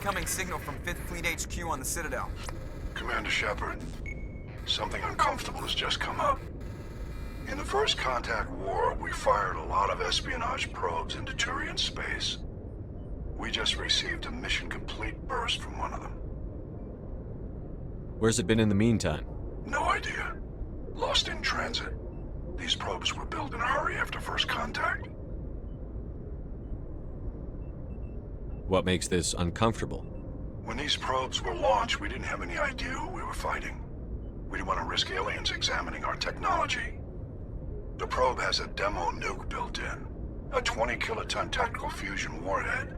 incoming signal from 5th Fleet HQ on the Citadel. Commander Shepard, something uncomfortable has just come up. In the First Contact War, we fired a lot of espionage probes into Turian space. We just received a mission complete burst from one of them. Where's it been in the meantime? No idea. Lost in transit. These probes were built in a hurry after First Contact. What makes this uncomfortable? When these probes were launched, we didn't have any idea who we were fighting. We didn't want to risk aliens examining our technology. The probe has a demo nuke built in. A 20-kiloton tactical fusion warhead.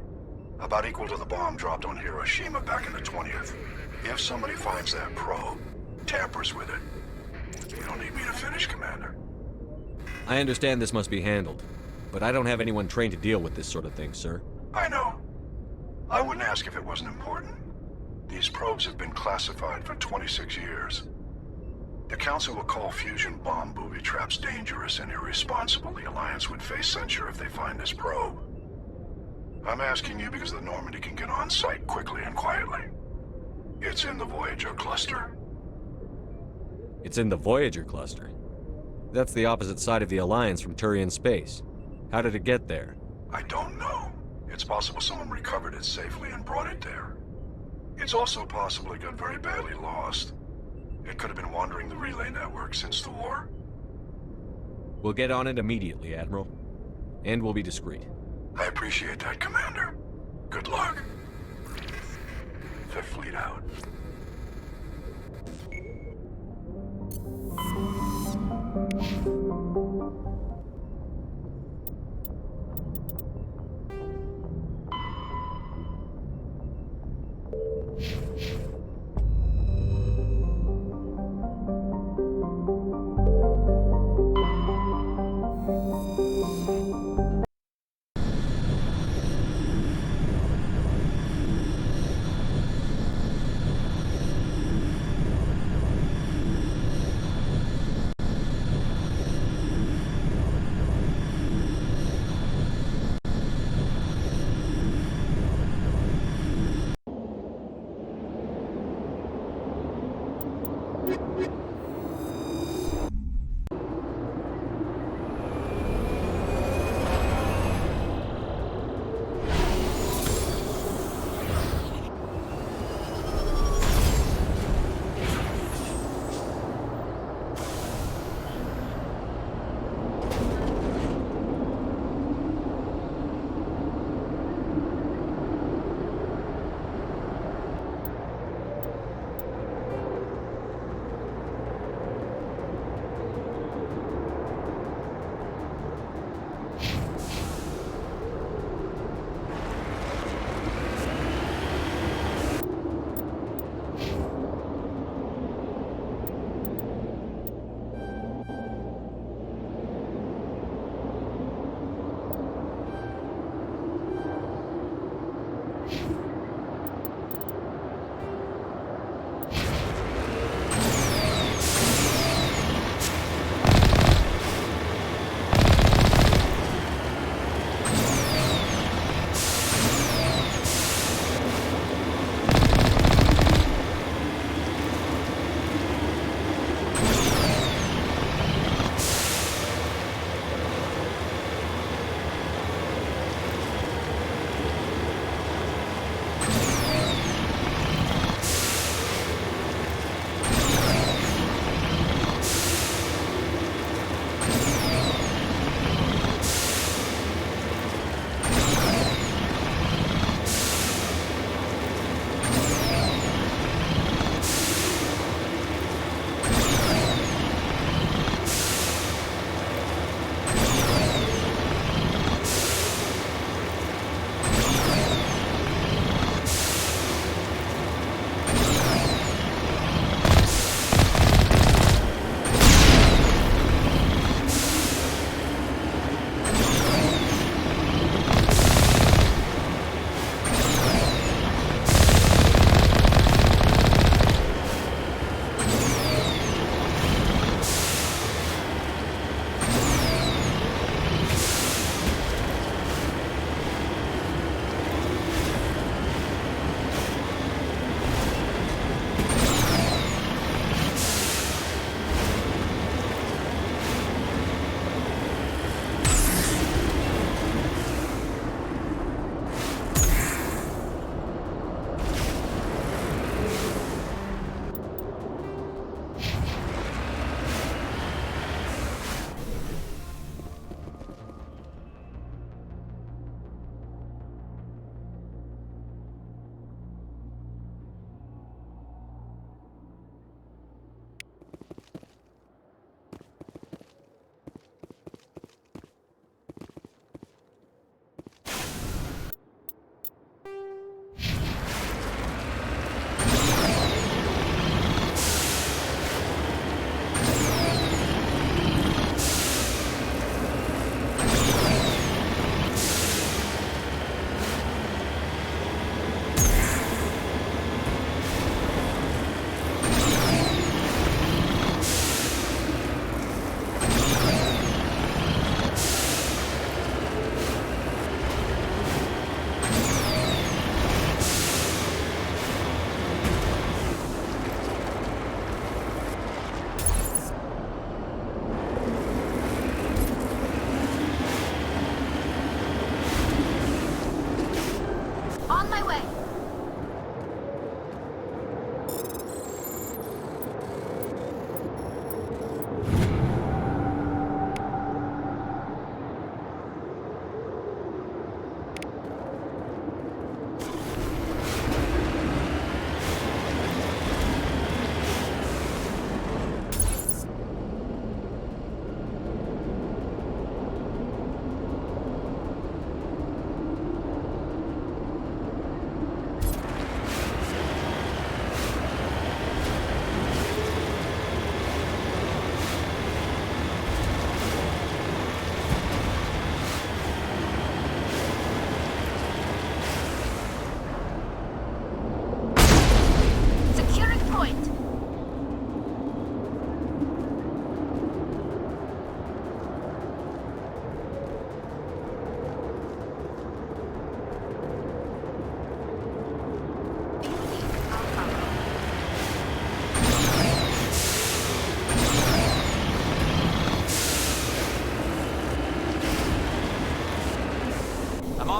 About equal to the bomb dropped on Hiroshima back in the 20th. If somebody finds that probe, tampers with it. You don't need me to finish, Commander. I understand this must be handled, but I don't have anyone trained to deal with this sort of thing, sir. I know. I wouldn't ask if it wasn't important. These probes have been classified for 26 years. The Council will call fusion bomb booby traps dangerous and irresponsible. The Alliance would face censure if they find this probe. I'm asking you because the Normandy can get on site quickly and quietly. It's in the Voyager cluster. It's in the Voyager cluster. That's the opposite side of the Alliance from Turian space. How did it get there? I don't know. It's possible someone recovered it safely and brought it there. It's also possible it got very badly lost. It could have been wandering the relay network since the war. We'll get on it immediately, Admiral. And we'll be discreet. I appreciate that, Commander. Good luck. Fifth Fleet out.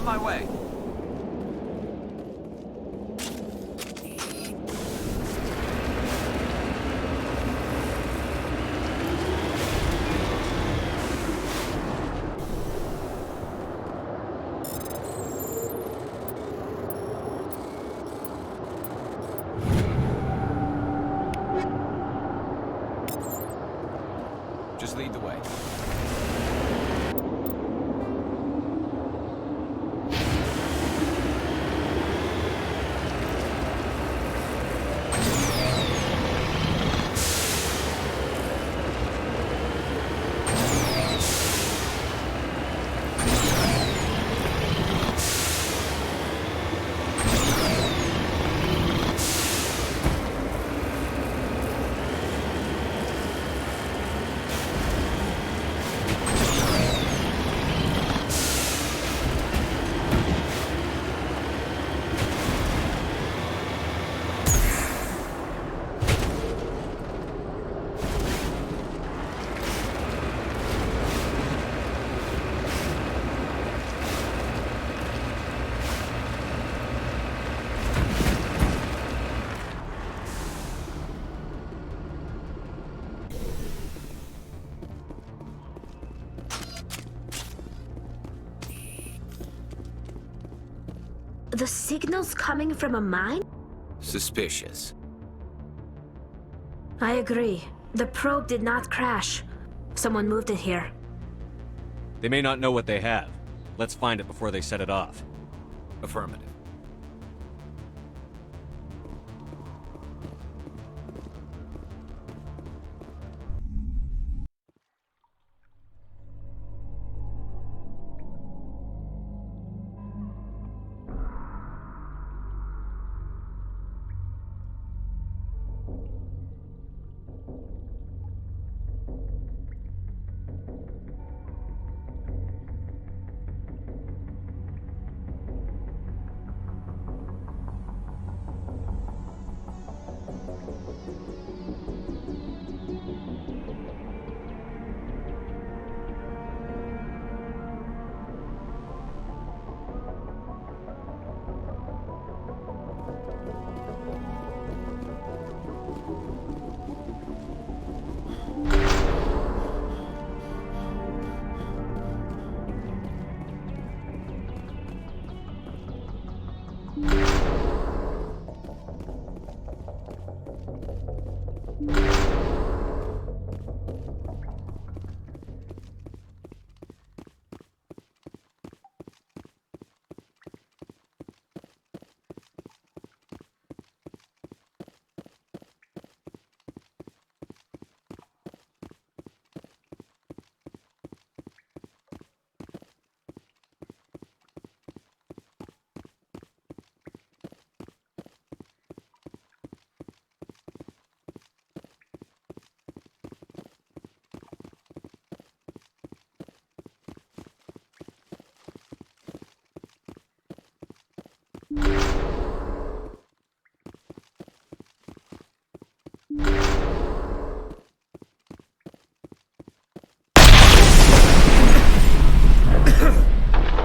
On my way. Just lead the way. The signal's coming from a mine? Suspicious. I agree. The probe did not crash. Someone moved it here. They may not know what they have. Let's find it before they set it off. Affirmative.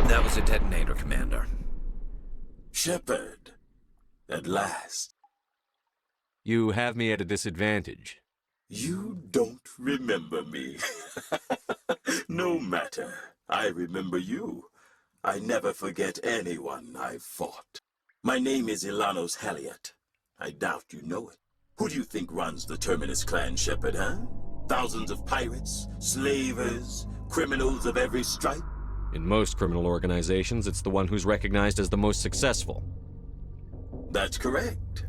That was a detonator, Commander. Shepard, at last. You have me at a disadvantage. You don't remember me. No matter. I remember you. I never forget anyone I've fought. My name is Ilanos Haliat. I doubt you know it. Who do you think runs the Terminus clan, Shepard, huh? Thousands of pirates, slavers, criminals of every stripe? In most criminal organizations, it's the one who's recognized as the most successful. That's correct.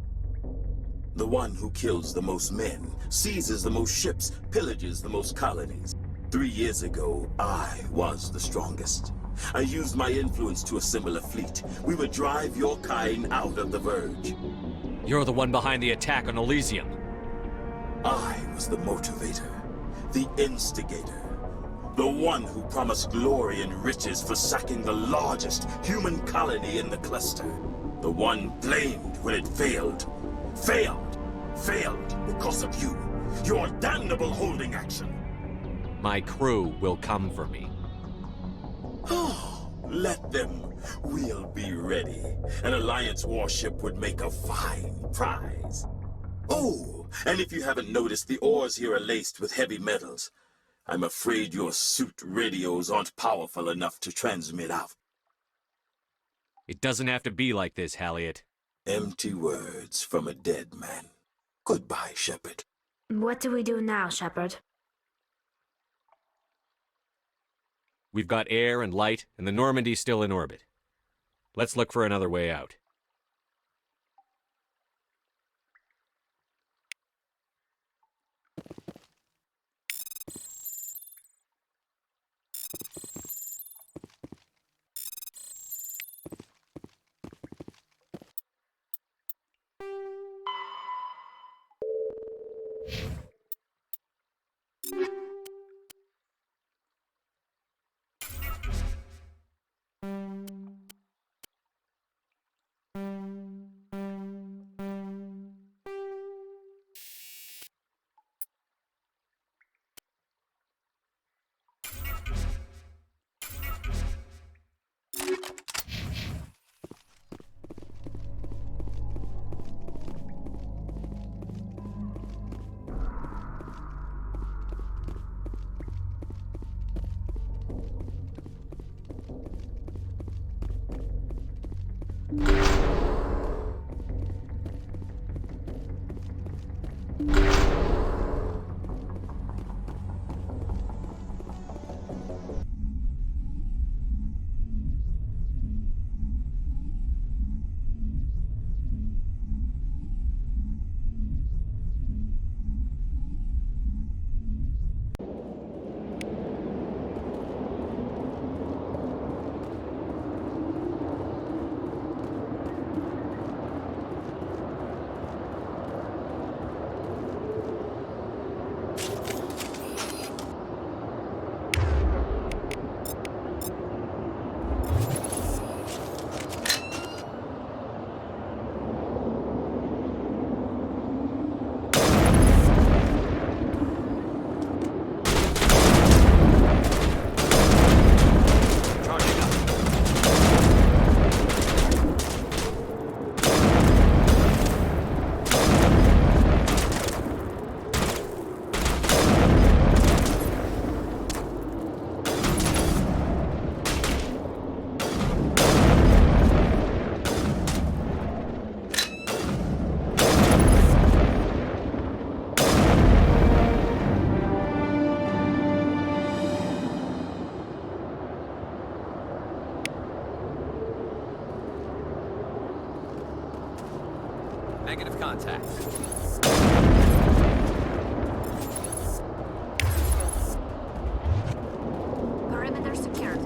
The one who kills the most men, seizes the most ships, pillages the most colonies. 3 years ago, I was the strongest. I used my influence to assemble a fleet. We would drive your kind out of the Verge. You're the one behind the attack on Elysium. I was the motivator, the instigator, the one who promised glory and riches for sacking the largest human colony in the cluster. The one blamed when it failed. Failed because of you. Your damnable holding action. My crew will come for me. Oh, Let them. We'll be ready. An Alliance warship would make a fine prize. Oh, and if you haven't noticed, the ores here are laced with heavy metals. I'm afraid your suit radios aren't powerful enough to transmit out. It doesn't have to be like this, Halliot. Empty words from a dead man. Goodbye, Shepard. What do we do now, Shepard? We've got air and light, and the Normandy's still in orbit. Let's look for another way out. Negative contact. Perimeter secured.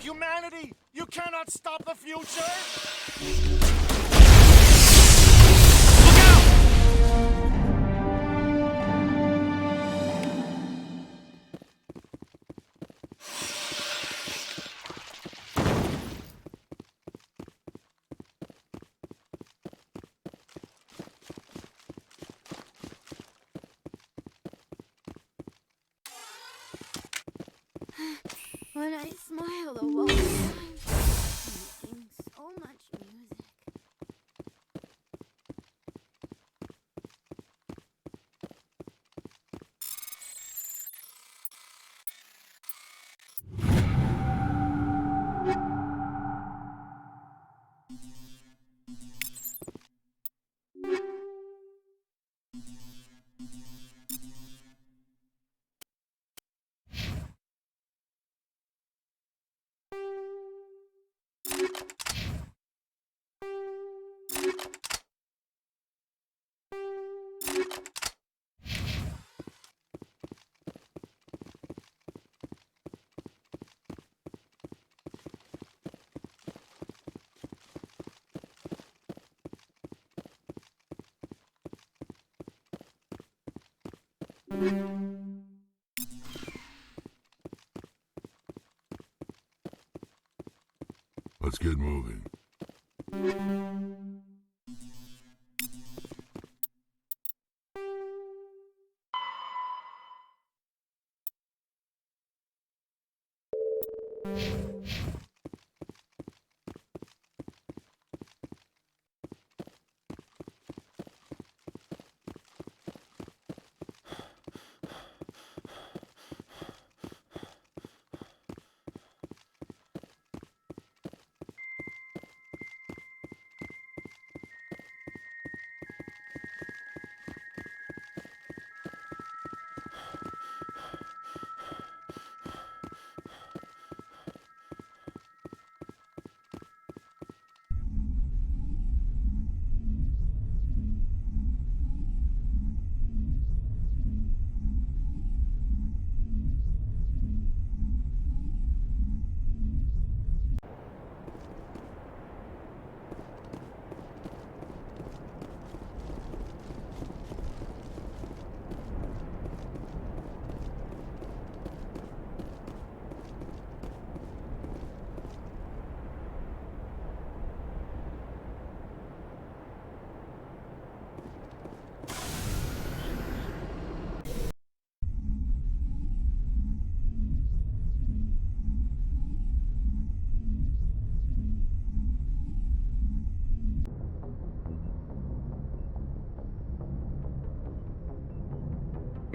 humanity! You cannot stop the future! When I smile the whole time, making so much music. Let's get moving.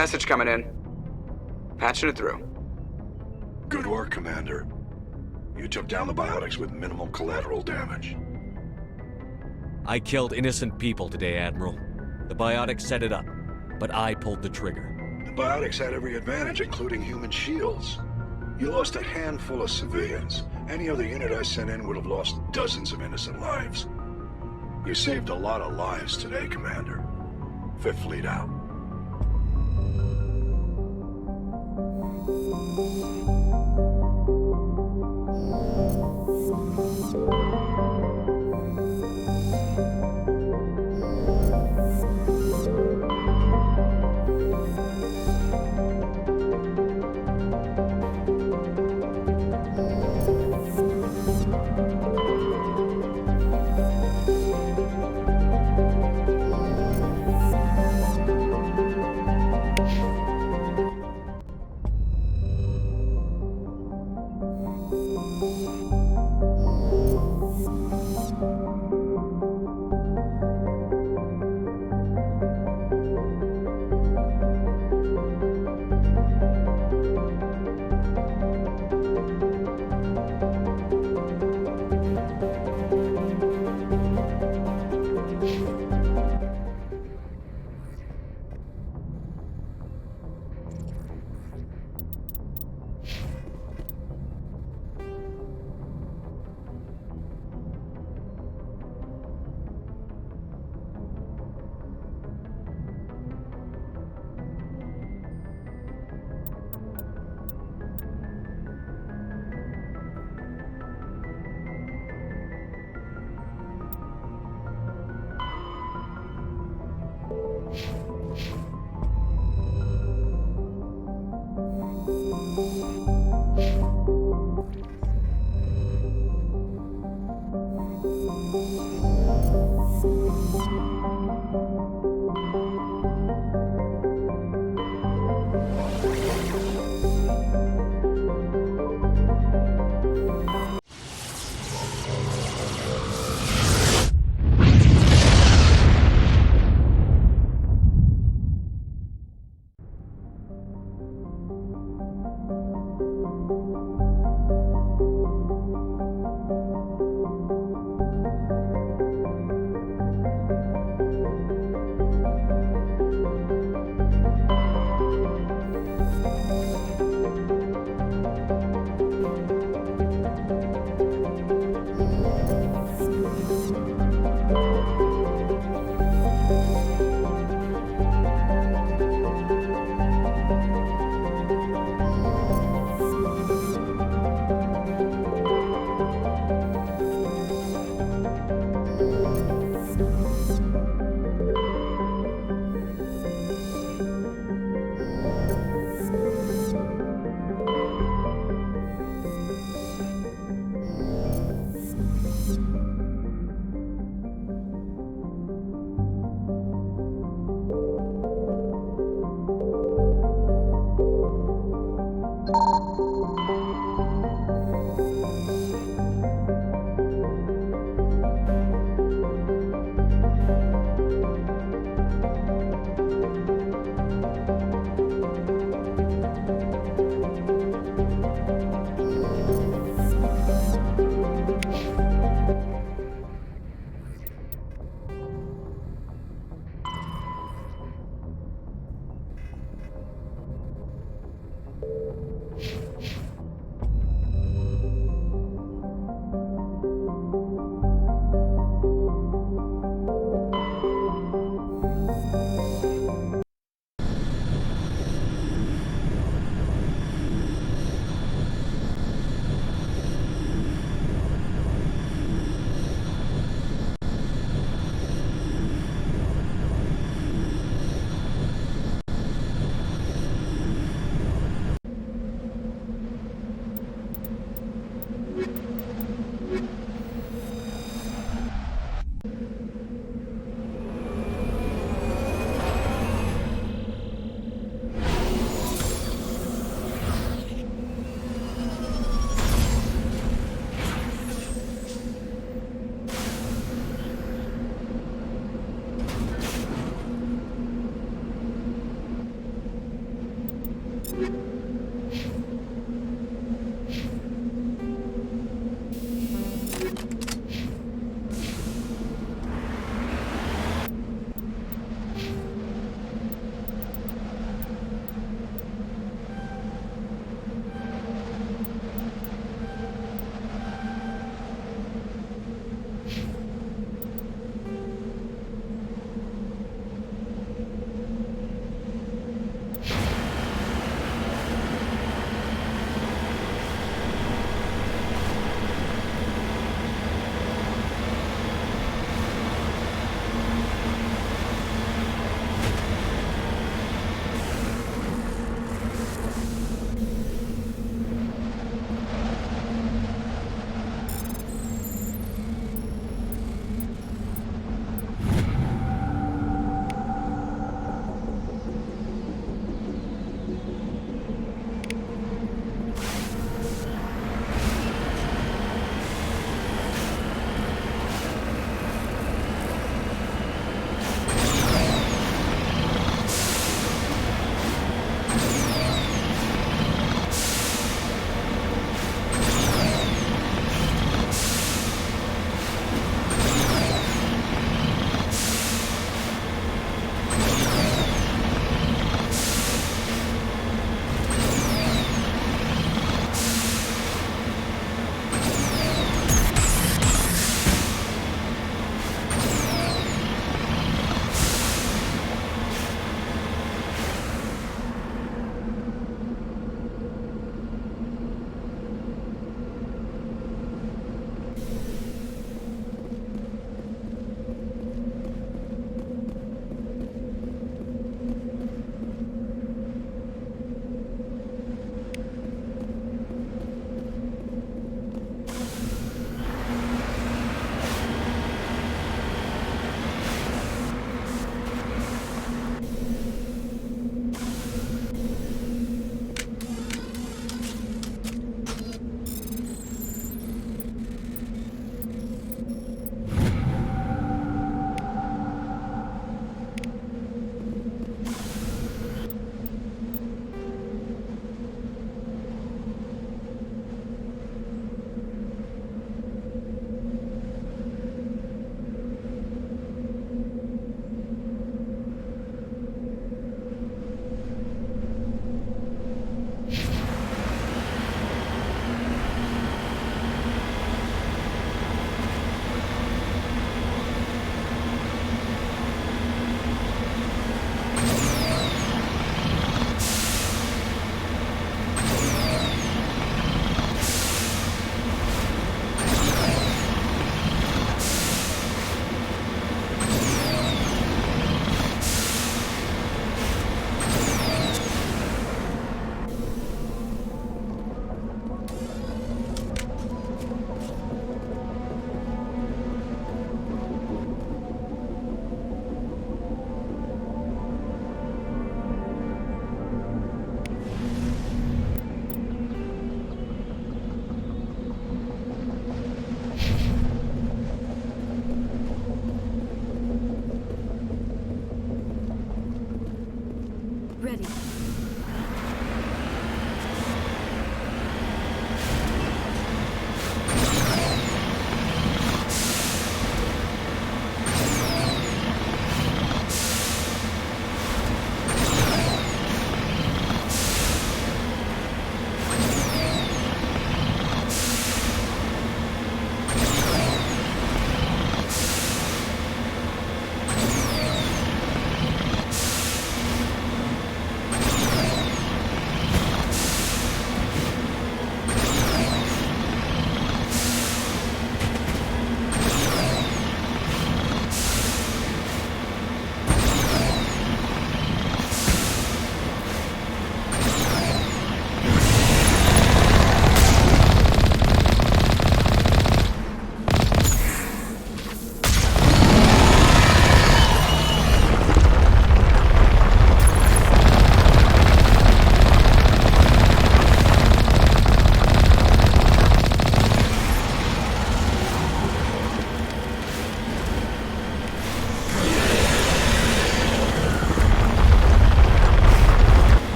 Message coming in. Patching it through. Good work, Commander. You took down the biotics with minimal collateral damage. I killed innocent people today, Admiral. The biotics set it up, but I pulled the trigger. The biotics had every advantage, including human shields. You lost a handful of civilians. Any other unit I sent in would have lost dozens of innocent lives. You saved a lot of lives today, Commander. Fifth Fleet out.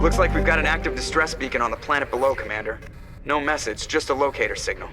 Looks like we've got an active distress beacon on the planet below, Commander. No message, just a locator signal.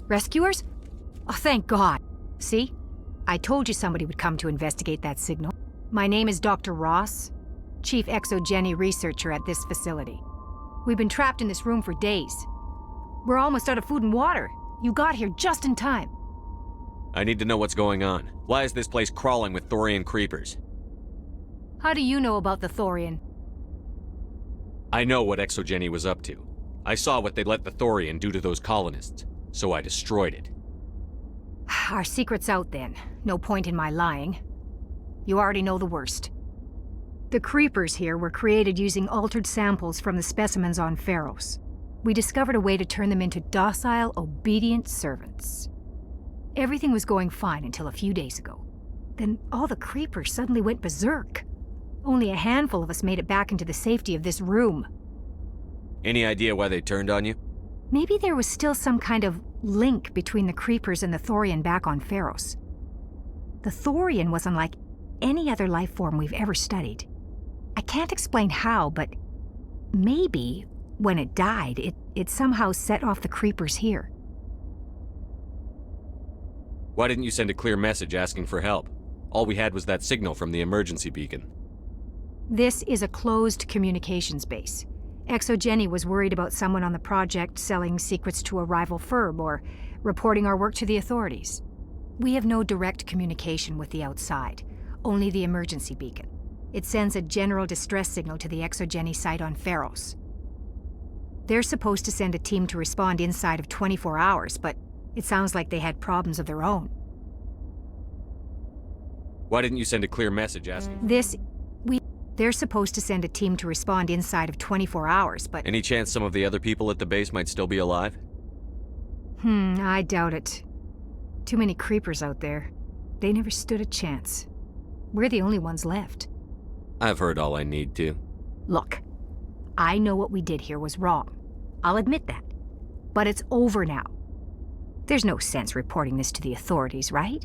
Rescuers? Oh, thank God. See? I told you somebody would come to investigate that signal. My name is Dr. Ross, Chief Exogeny Researcher at this facility. We've been trapped in this room for days. We're almost out of food and water. You got here just in time. I need to know what's going on. Why is this place crawling with Thorian creepers? How do you know about the Thorian? I know what Exogeny was up to. I saw what they let the Thorian do to those colonists, so I destroyed it. Our secret's out then. No point in my lying. You already know the worst. The creepers here were created using altered samples from the specimens on Pharos. We discovered a way to turn them into docile, obedient servants. Everything was going fine until a few days ago. Then all the creepers suddenly went berserk. Only a handful of us made it back into the safety of this room. Any idea why they turned on you? Maybe there was still some kind of link between the creepers and the Thorian back on Pharos. The Thorian was unlike any other life form we've ever studied. I can't explain how, but maybe when it died, it somehow set off the creepers here. Why didn't you send a clear message asking for help? All we had was that signal from the emergency beacon. This is a closed communications base. Exogeny was worried about someone on the project selling secrets to a rival firm or reporting our work to the authorities. We have no direct communication with the outside, only the emergency beacon. It sends a general distress signal to the Exogeny site on Pharos. They're supposed to send a team to respond inside of 24 hours, but it sounds like they had problems of their own. Why didn't you send a clear message asking? They're supposed to send a team to respond inside of 24 hours, but... Any chance some of the other people at the base might still be alive? I doubt it. Too many creepers out there. They never stood a chance. We're the only ones left. I've heard all I need to. Look, I know what we did here was wrong. I'll admit that. But it's over now. There's no sense reporting this to the authorities, right?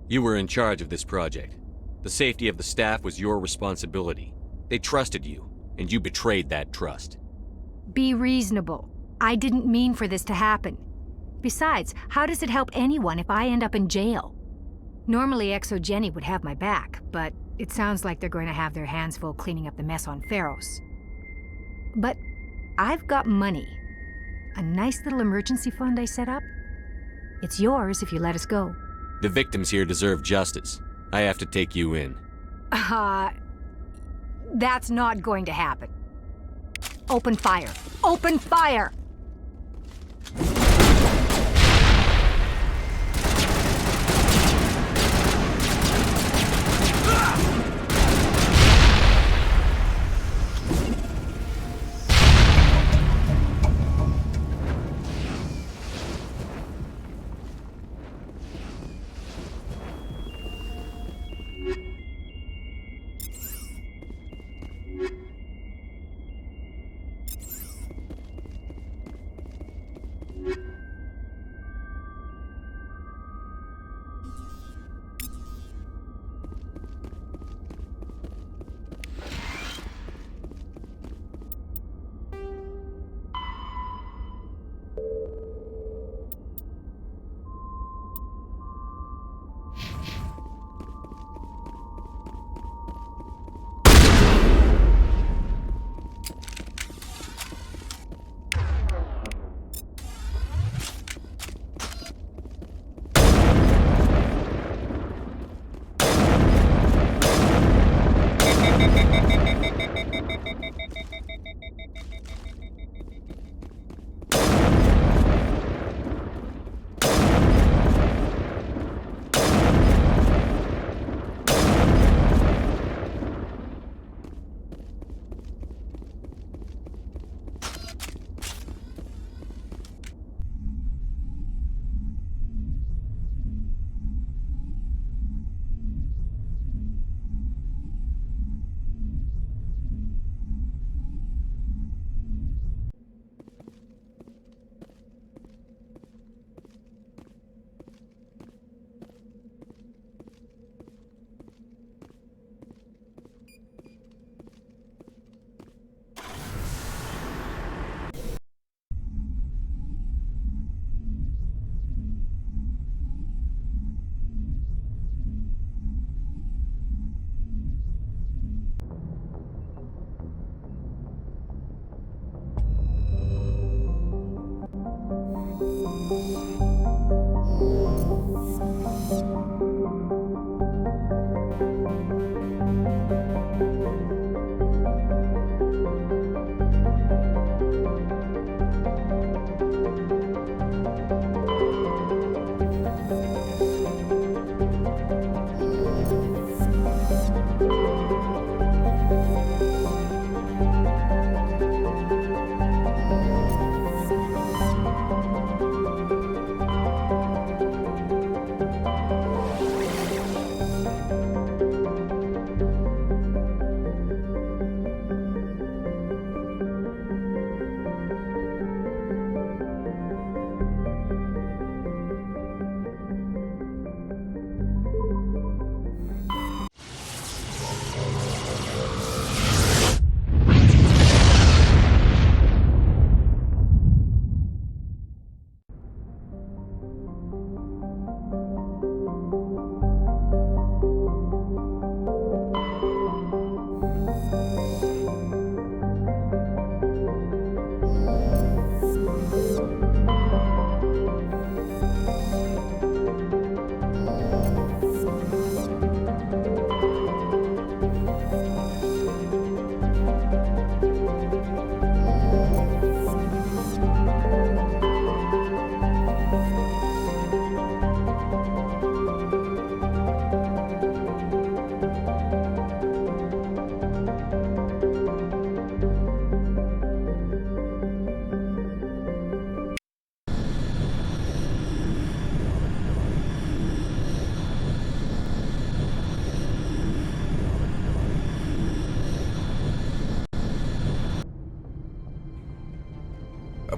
You were in charge of this project. The safety of the staff was your responsibility. They trusted you, and you betrayed that trust. Be reasonable. I didn't mean for this to happen. Besides, how does it help anyone if I end up in jail? Normally Exogeny would have my back, but it sounds like they're going to have their hands full cleaning up the mess on Pharos. But I've got money. A nice little emergency fund I set up. It's yours if you let us go. The victims here deserve justice. I have to take you in. That's not going to happen. Open fire. Open fire!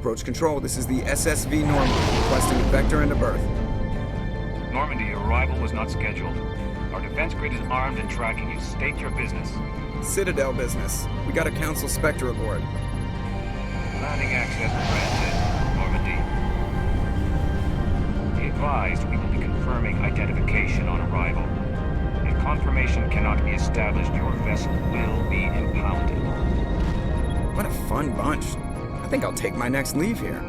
Approach control, this is the SSV Normandy, requesting a vector and a berth. Normandy, your arrival was not scheduled. Our defense grid is armed and tracking you. State your business. Citadel business. We got a Council Spectre aboard. Landing access granted, Normandy. Be advised, we will be confirming identification on arrival. If confirmation cannot be established, your vessel will be impounded. What a fun bunch. I think I'll take my next leave here.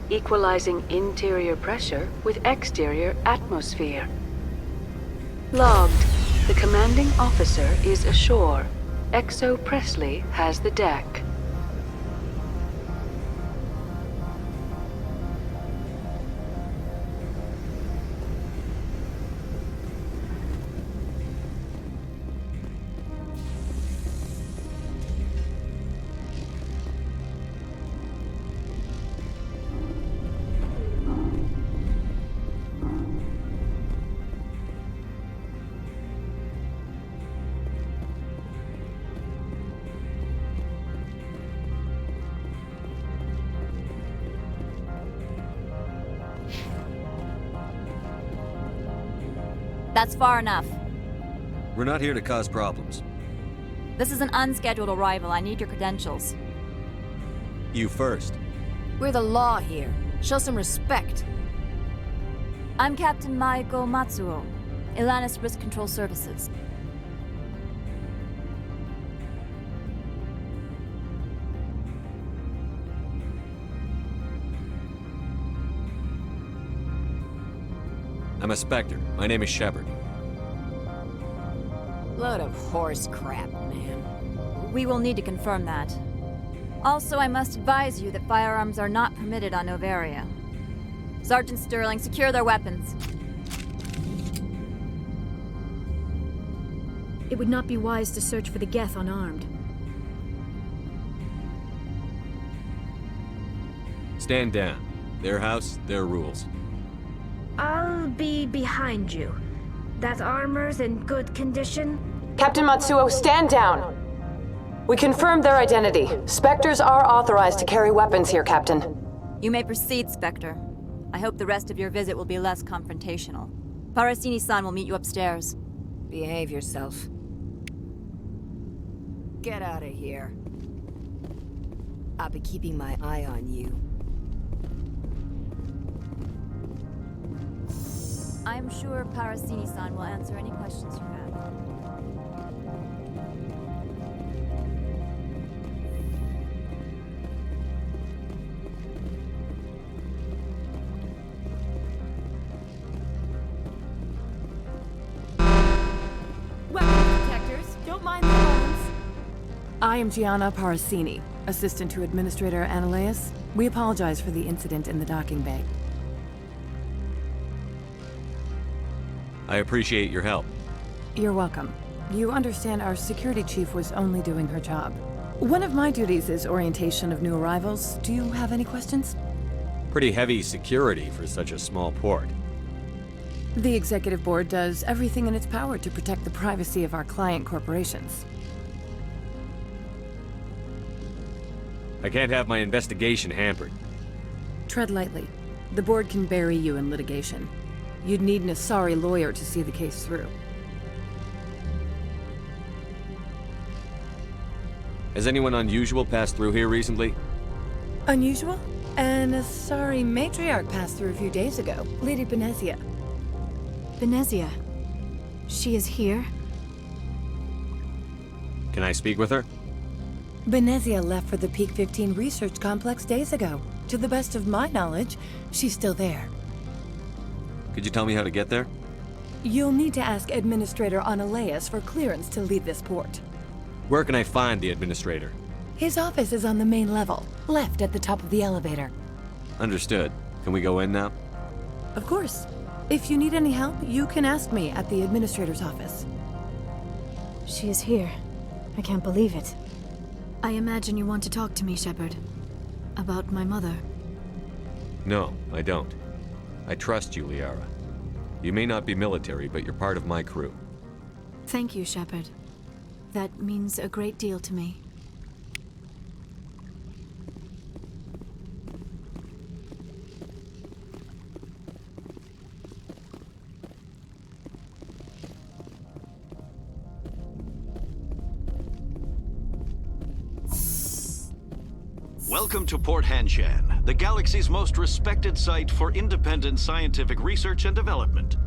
Equalizing interior pressure with exterior atmosphere. Logged. The commanding officer is ashore. Exo Presley has the deck. That's far enough. We're not here to cause problems. This is an unscheduled arrival. I need your credentials. You first. We're the law here. Show some respect. I'm Captain Maiko Matsuo, Ilanis Risk Control Services. I'm a Spectre. My name is Shepard. Load of horse crap, man. We will need to confirm that. Also, I must advise you that firearms are not permitted on Noveria. Sergeant Sterling, secure their weapons. It would not be wise to search for the Geth unarmed. Stand down. Their house, their rules. I'll be behind you. That armor's in good condition? Captain Matsuo, stand down! We confirmed their identity. Spectres are authorized to carry weapons here, Captain. You may proceed, Spectre. I hope the rest of your visit will be less confrontational. Parasini-san will meet you upstairs. Behave yourself. Get out of here. I'll be keeping my eye on you. I'm sure Parasini-san will answer any questions you have. Weapons detectors, don't mind the phones. I am Gianna Parasini, assistant to Administrator Ananias. We apologize for the incident in the docking bay. I appreciate your help. You're welcome. You understand our security chief was only doing her job. One of my duties is orientation of new arrivals. Do you have any questions? Pretty heavy security for such a small port. The executive board does everything in its power to protect the privacy of our client corporations. I can't have my investigation hampered. Tread lightly. The board can bury you in litigation. You'd need an Asari lawyer to see the case through. Has anyone unusual passed through here recently? Unusual? An Asari matriarch passed through a few days ago. Lady Benezia. Benezia. She is here? Can I speak with her? Benezia left for the Peak 15 research complex days ago. To the best of my knowledge, she's still there. Could you tell me how to get there? You'll need to ask Administrator Ananias for clearance to leave this port. Where can I find the administrator? His office is on the main level, left at the top of the elevator. Understood. Can we go in now? Of course. If you need any help, you can ask me at the administrator's office. She is here. I can't believe it. I imagine you want to talk to me, Shepard. About my mother. No, I don't. I trust you, Liara. You may not be military, but you're part of my crew. Thank you, Shepard. That means a great deal to me. Welcome to Port Hanshan, the galaxy's most respected site for independent scientific research and development.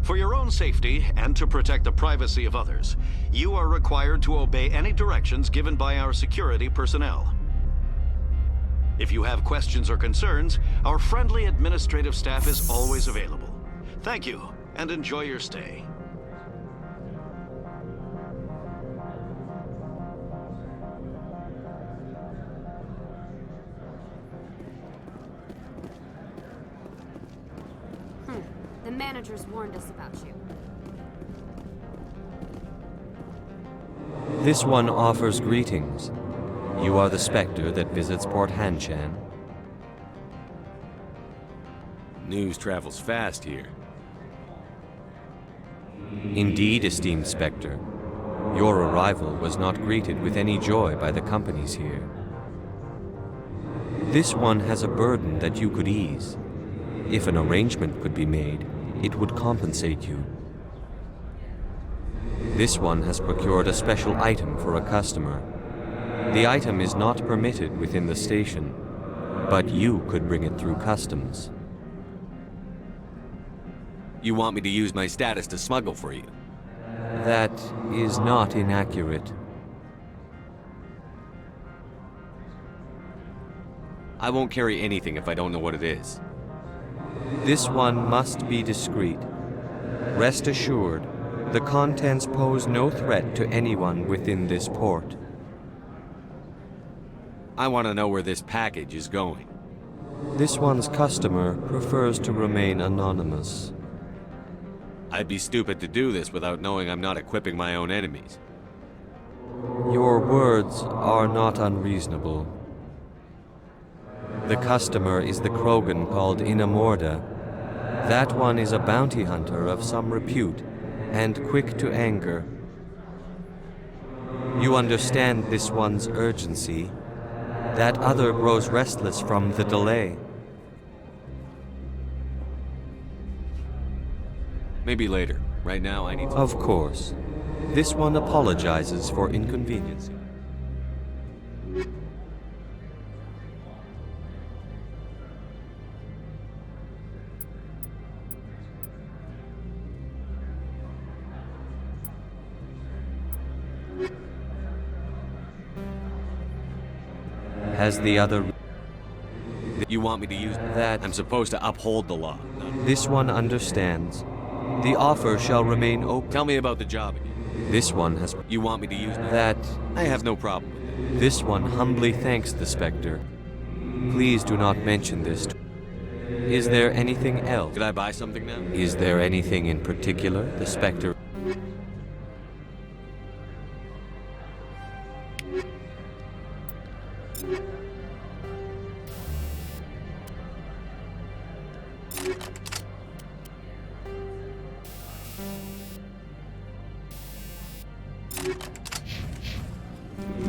For your own safety and to protect the privacy of others, you are required to obey any directions given by our security personnel. If you have questions or concerns, our friendly administrative staff is always available. Thank you, and enjoy your stay. The managers warned us about you. This one offers greetings. You are the Spectre that visits Port Hanshan. News travels fast here. Indeed, esteemed Spectre. Your arrival was not greeted with any joy by the companies here. This one has a burden that you could ease. If an arrangement could be made, it would compensate you. This one has procured a special item for a customer. The item is not permitted within the station, but you could bring it through customs. You want me to use my status to smuggle for you? That is not inaccurate. I won't carry anything if I don't know what it is. This one must be discreet. Rest assured, the contents pose no threat to anyone within this port. I want to know where this package is going. This one's customer prefers to remain anonymous. I'd be stupid to do this without knowing I'm not equipping my own enemies. Your words are not unreasonable. The customer is the Krogan called Inamorda. That one is a bounty hunter of some repute, and quick to anger. You understand this one's urgency. That other grows restless from the delay. Maybe later. Right now, I need to... Of course. This one apologizes for inconveniencing. Has the other... You want me to use that? I'm supposed to uphold the law. This one understands. The offer shall remain open. Tell me about the job again. This one has... You want me to use that? I have no problem with it. This one humbly thanks the Spectre. Please do not mention this. Is there anything else? Did I buy something now? Is there anything in particular the Spectre...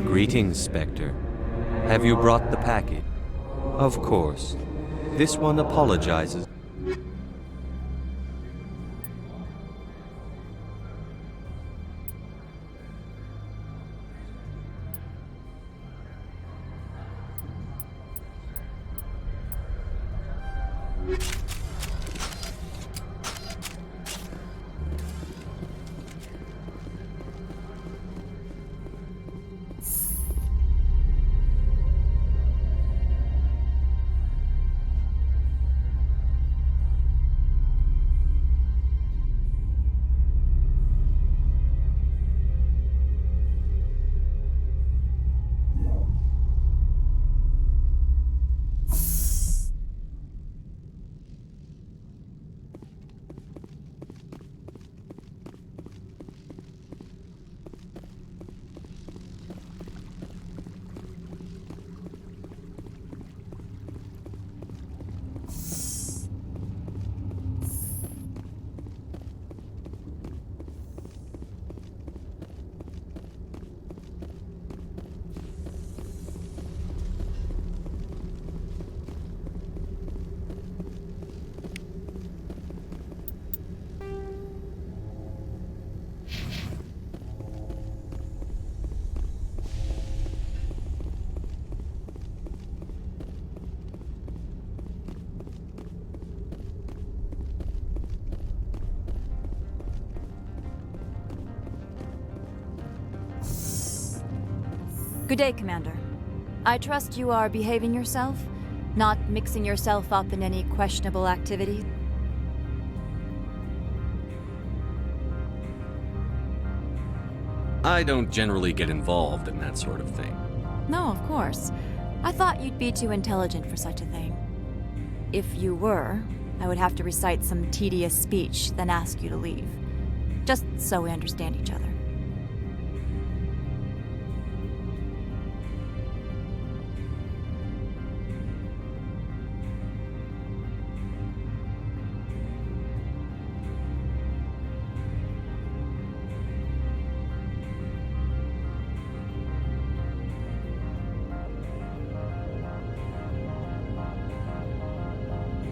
Greetings, Spectre. Have you brought the package? Of course. This one apologizes. Good day, Commander. I trust you are behaving yourself, not mixing yourself up in any questionable activity. I don't generally get involved in that sort of thing. No, of course. I thought you'd be too intelligent for such a thing. If you were, I would have to recite some tedious speech, then ask you to leave. Just so we understand each other.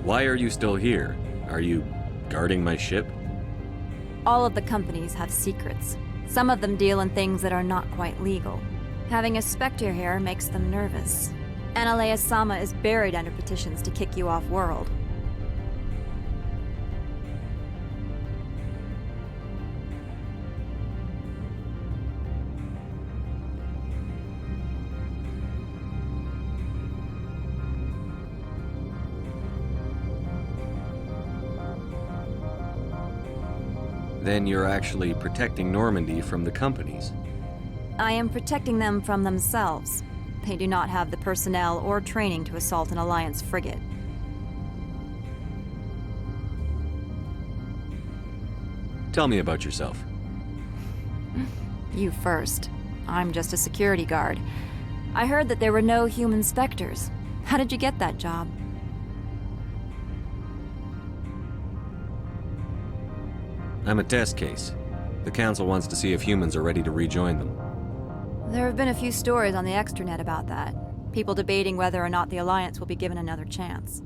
Why are you still here? Are you guarding my ship? All of the companies have secrets. Some of them deal in things that are not quite legal. Having a Spectre here makes them nervous. Analea Sama is buried under petitions to kick you off-world. Then you're actually protecting Normandy from the companies. I am protecting them from themselves. They do not have the personnel or training to assault an Alliance frigate. Tell me about yourself. You first. I'm just a security guard. I heard that there were no human Spectres. How did you get that job? I'm a test case. The Council wants to see if humans are ready to rejoin them. There have been a few stories on the extranet about that. People debating whether or not the Alliance will be given another chance.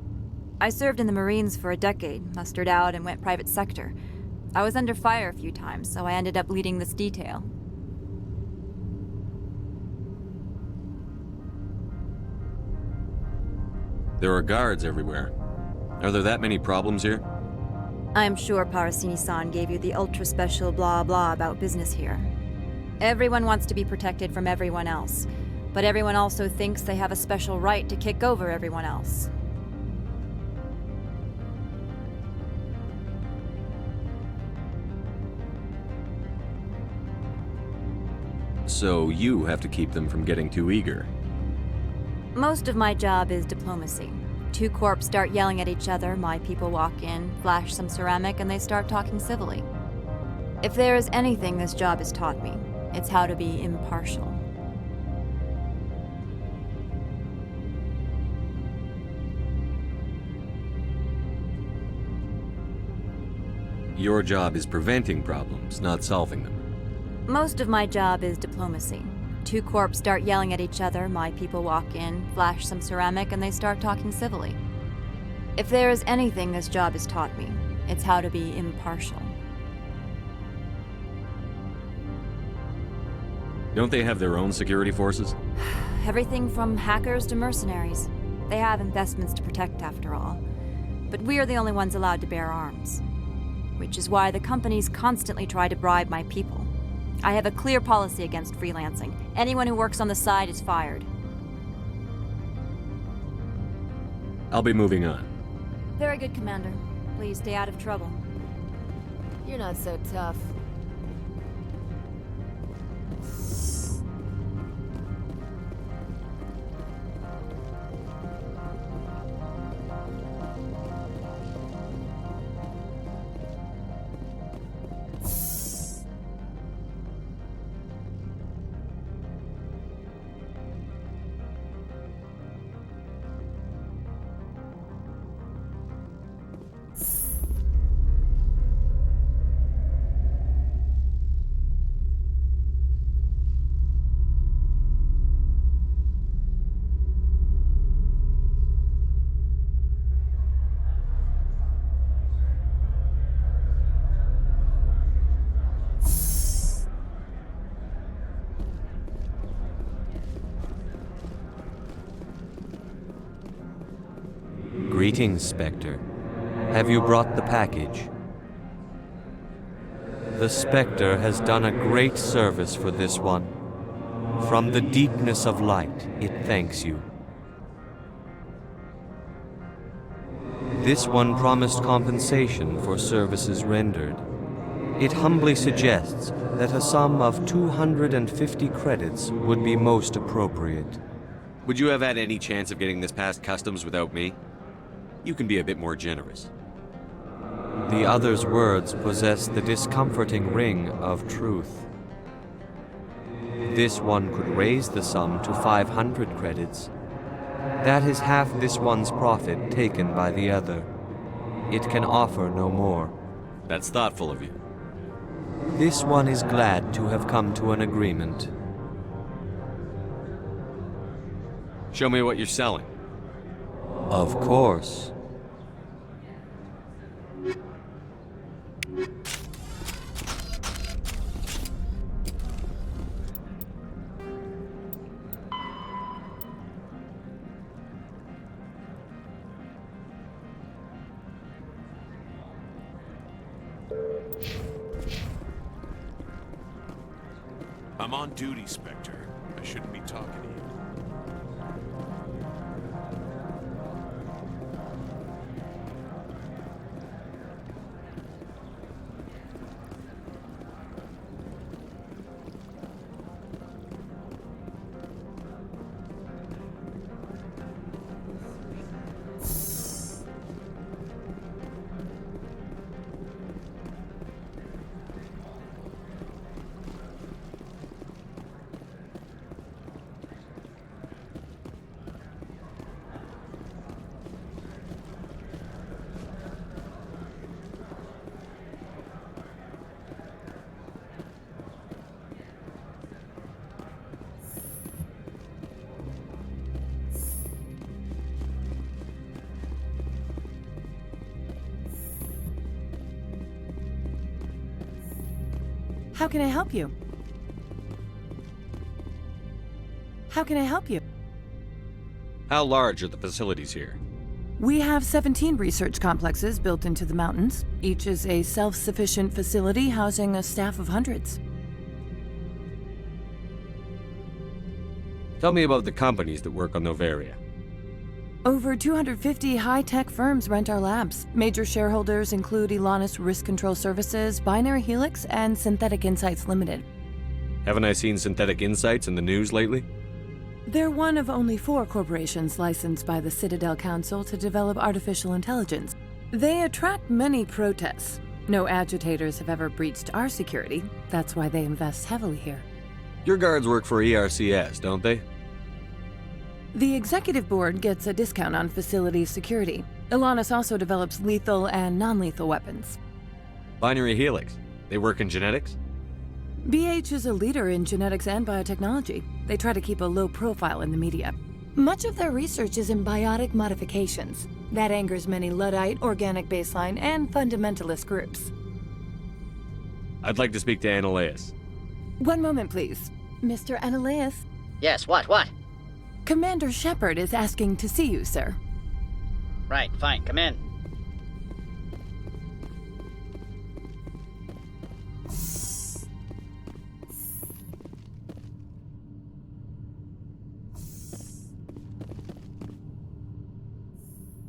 I served in the Marines for a decade, mustered out and went private sector. I was under fire a few times, so I ended up leading this detail. There are guards everywhere. Are there that many problems here? I'm sure Parasini-san gave you the ultra-special blah blah about business here. Everyone wants to be protected from everyone else, but everyone also thinks they have a special right to kick over everyone else. So you have to keep them from getting too eager. Most of my job is diplomacy. Two corps start yelling at each other, my people walk in, flash some ceramic, and they start talking civilly. If there is anything this job has taught me, it's how to be impartial. Your job is preventing problems, not solving them. Most of my job is diplomacy. Two corps start yelling at each other, my people walk in, flash some ceramic, and they start talking civilly. If there is anything this job has taught me, it's how to be impartial. Don't they have their own security forces? Everything from hackers to mercenaries. They have investments to protect after all. But we are the only ones allowed to bear arms. Which is why the companies constantly try to bribe my people. I have a clear policy against freelancing. Anyone who works on the side is fired. I'll be moving on. Very good, Commander. Please stay out of trouble. You're not so tough. Greetings, Spectre. Have you brought the package? The Spectre has done a great service for this one. From the deepness of light, it thanks you. This one promised compensation for services rendered. It humbly suggests that a sum of 250 credits would be most appropriate. Would you have had any chance of getting this past customs without me? You can be a bit more generous. The other's words possess the discomforting ring of truth. This one could raise the sum to 500 credits. That is half this one's profit taken by the other. It can offer no more. That's thoughtful of you. This one is glad to have come to an agreement. Show me what you're selling. Of course. I'm on duty, Spectre. I shouldn't be talking to you. How can I help you? How can I help you? How large are the facilities here? We have 17 research complexes built into the mountains. Each is a self-sufficient facility housing a staff of hundreds. Tell me about the companies that work on Noveria. Over 250 high-tech firms rent our labs. Major shareholders include Elanus Risk Control Services, Binary Helix, and Synthetic Insights Limited. Haven't I seen Synthetic Insights in the news lately? They're one of only 4 corporations licensed by the Citadel Council to develop artificial intelligence. They attract many protests. No agitators have ever breached our security. That's why they invest heavily here. Your guards work for ERCS, don't they? The executive board gets a discount on facility security. Elanus also develops lethal and non-lethal weapons. Binary Helix. They work in genetics? BH is a leader in genetics and biotechnology. They try to keep a low profile in the media. Much of their research is in biotic modifications. That angers many Luddite, organic baseline, and fundamentalist groups. I'd like to speak to Analaeus. One moment, please. Mr. Analaeus? Yes, what? Commander Shepard is asking to see you, sir. Right, fine, come in.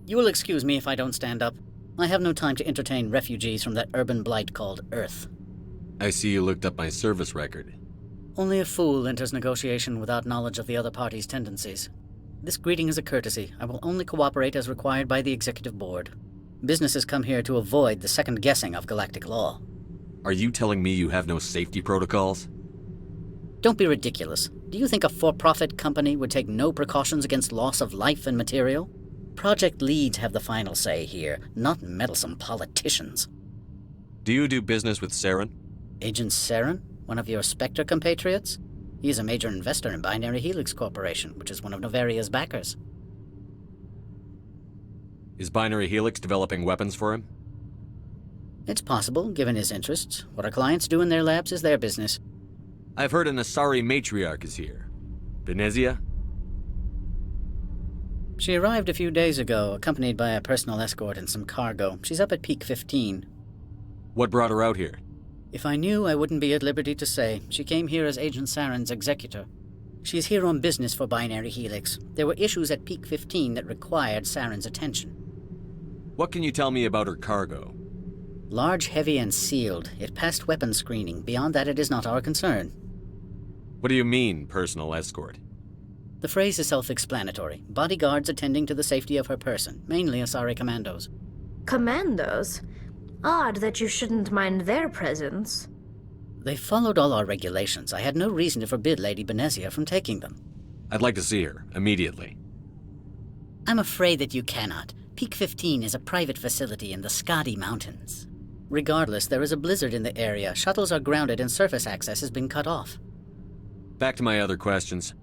You will excuse me if I don't stand up. I have no time to entertain refugees from that urban blight called Earth. I see you looked up my service record. Only a fool enters negotiation without knowledge of the other party's tendencies. This greeting is a courtesy. I will only cooperate as required by the Executive Board. Businesses come here to avoid the second guessing of galactic law. Are you telling me you have no safety protocols? Don't be ridiculous. Do you think a for-profit company would take no precautions against loss of life and material? Project leads have the final say here, not meddlesome politicians. Do you do business with Saren? Agent Saren? One of your Spectre compatriots? He is a major investor in Binary Helix Corporation, which is one of Noveria's backers. Is Binary Helix developing weapons for him? It's possible, given his interests. What our clients do in their labs is their business. I've heard an Asari matriarch is here. Benezia? She arrived a few days ago, accompanied by a personal escort and some cargo. She's up at Peak 15. What brought her out here? If I knew, I wouldn't be at liberty to say. She came here as Agent Saren's executor. She's here on business for Binary Helix. There were issues at Peak 15 that required Saren's attention. What can you tell me about her cargo? Large, heavy, and sealed. It passed weapons screening. Beyond that, it is not our concern. What do you mean, personal escort? The phrase is self-explanatory. Bodyguards attending to the safety of her person, mainly Asari commandos. Commandos? Odd that you shouldn't mind their presence. They followed all our regulations. I had no reason to forbid Lady Benezia from taking them. I'd like to see her, immediately. I'm afraid that you cannot. Peak 15 is a private facility in the Skadi Mountains. Regardless, there is a blizzard in the area. Shuttles are grounded and surface access has been cut off. Back to my other questions.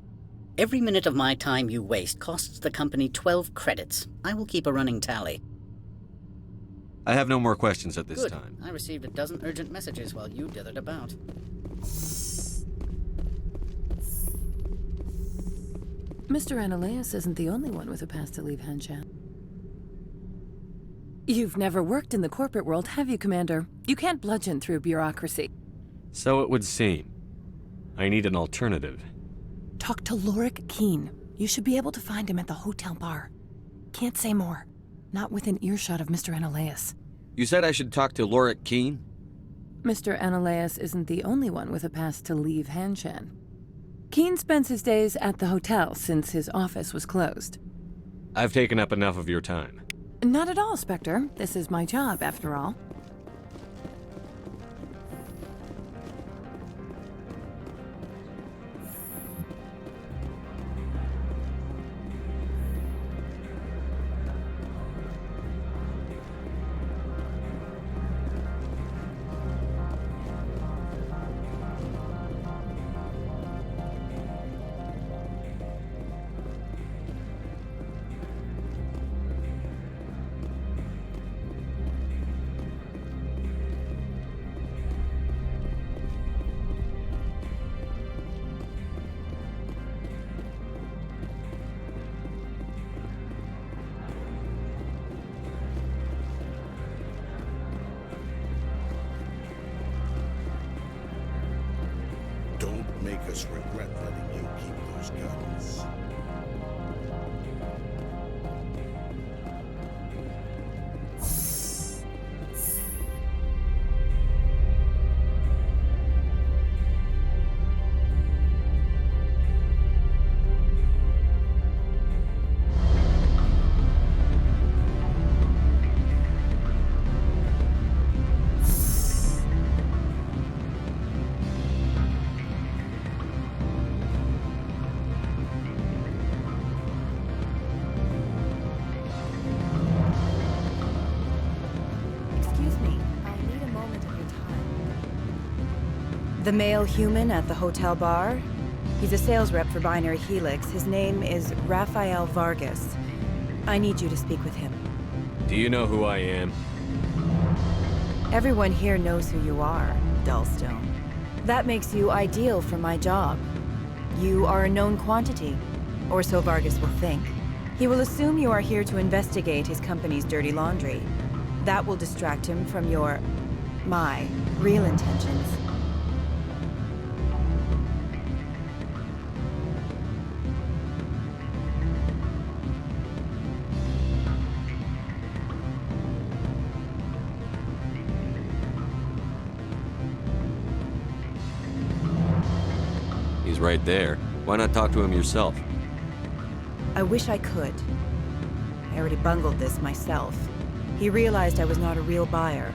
Every minute of my time you waste costs the company 12 credits. I will keep a running tally. I have no more questions at this Good. time. I received a dozen urgent messages while you dithered about. Mr. Analaeus isn't the only one with a pass to leave Hanshan. You've never worked in the corporate world, have you, Commander? You can't bludgeon through bureaucracy. So it would seem. I need an alternative. Talk to Lorik Keen. You should be able to find him at the hotel bar. Can't say more. Not within earshot of Mr. Analaeus. You said I should talk to Lorik Keen? Mr. Analaeus isn't the only one with a pass to leave Hanshan. Keen spends his days at the hotel since his office was closed. I've taken up enough of your time. Not at all, Spectre. This is my job, after all. The male human at the hotel bar? He's a sales rep for Binary Helix. His name is Rafael Vargas. I need you to speak with him. Do you know who I am? Everyone here knows who you are, Dullstone. That makes you ideal for my job. You are a known quantity, or so Vargas will think. He will assume you are here to investigate his company's dirty laundry. That will distract him from my real intentions. He's right there. Why not talk to him yourself? I wish I could. I already bungled this myself. He realized I was not a real buyer.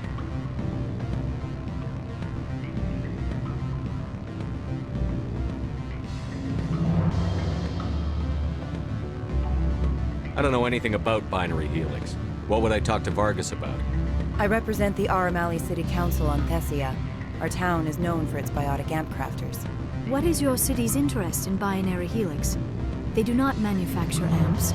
I don't know anything about Binary Helix. What would I talk to Vargas about? I represent the Aramali City Council on Thessia. Our town is known for its biotic amp crafters. What is your city's interest in Binary Helix? They do not manufacture amps.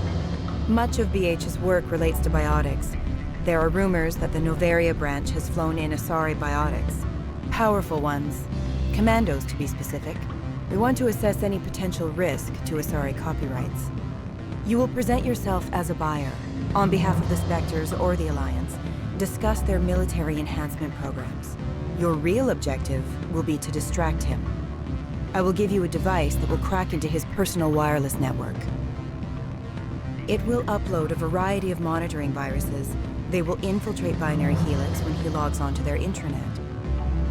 Much of BH's work relates to biotics. There are rumors that the Novaria branch has flown in Asari biotics. Powerful ones. Commandos, to be specific. We want to assess any potential risk to Asari copyrights. You will present yourself as a buyer, on behalf of the Spectres or the Alliance. Discuss their military enhancement programs. Your real objective will be to distract him. I will give you a device that will crack into his personal wireless network. It will upload a variety of monitoring viruses. They will infiltrate Binary Helix when he logs onto their intranet.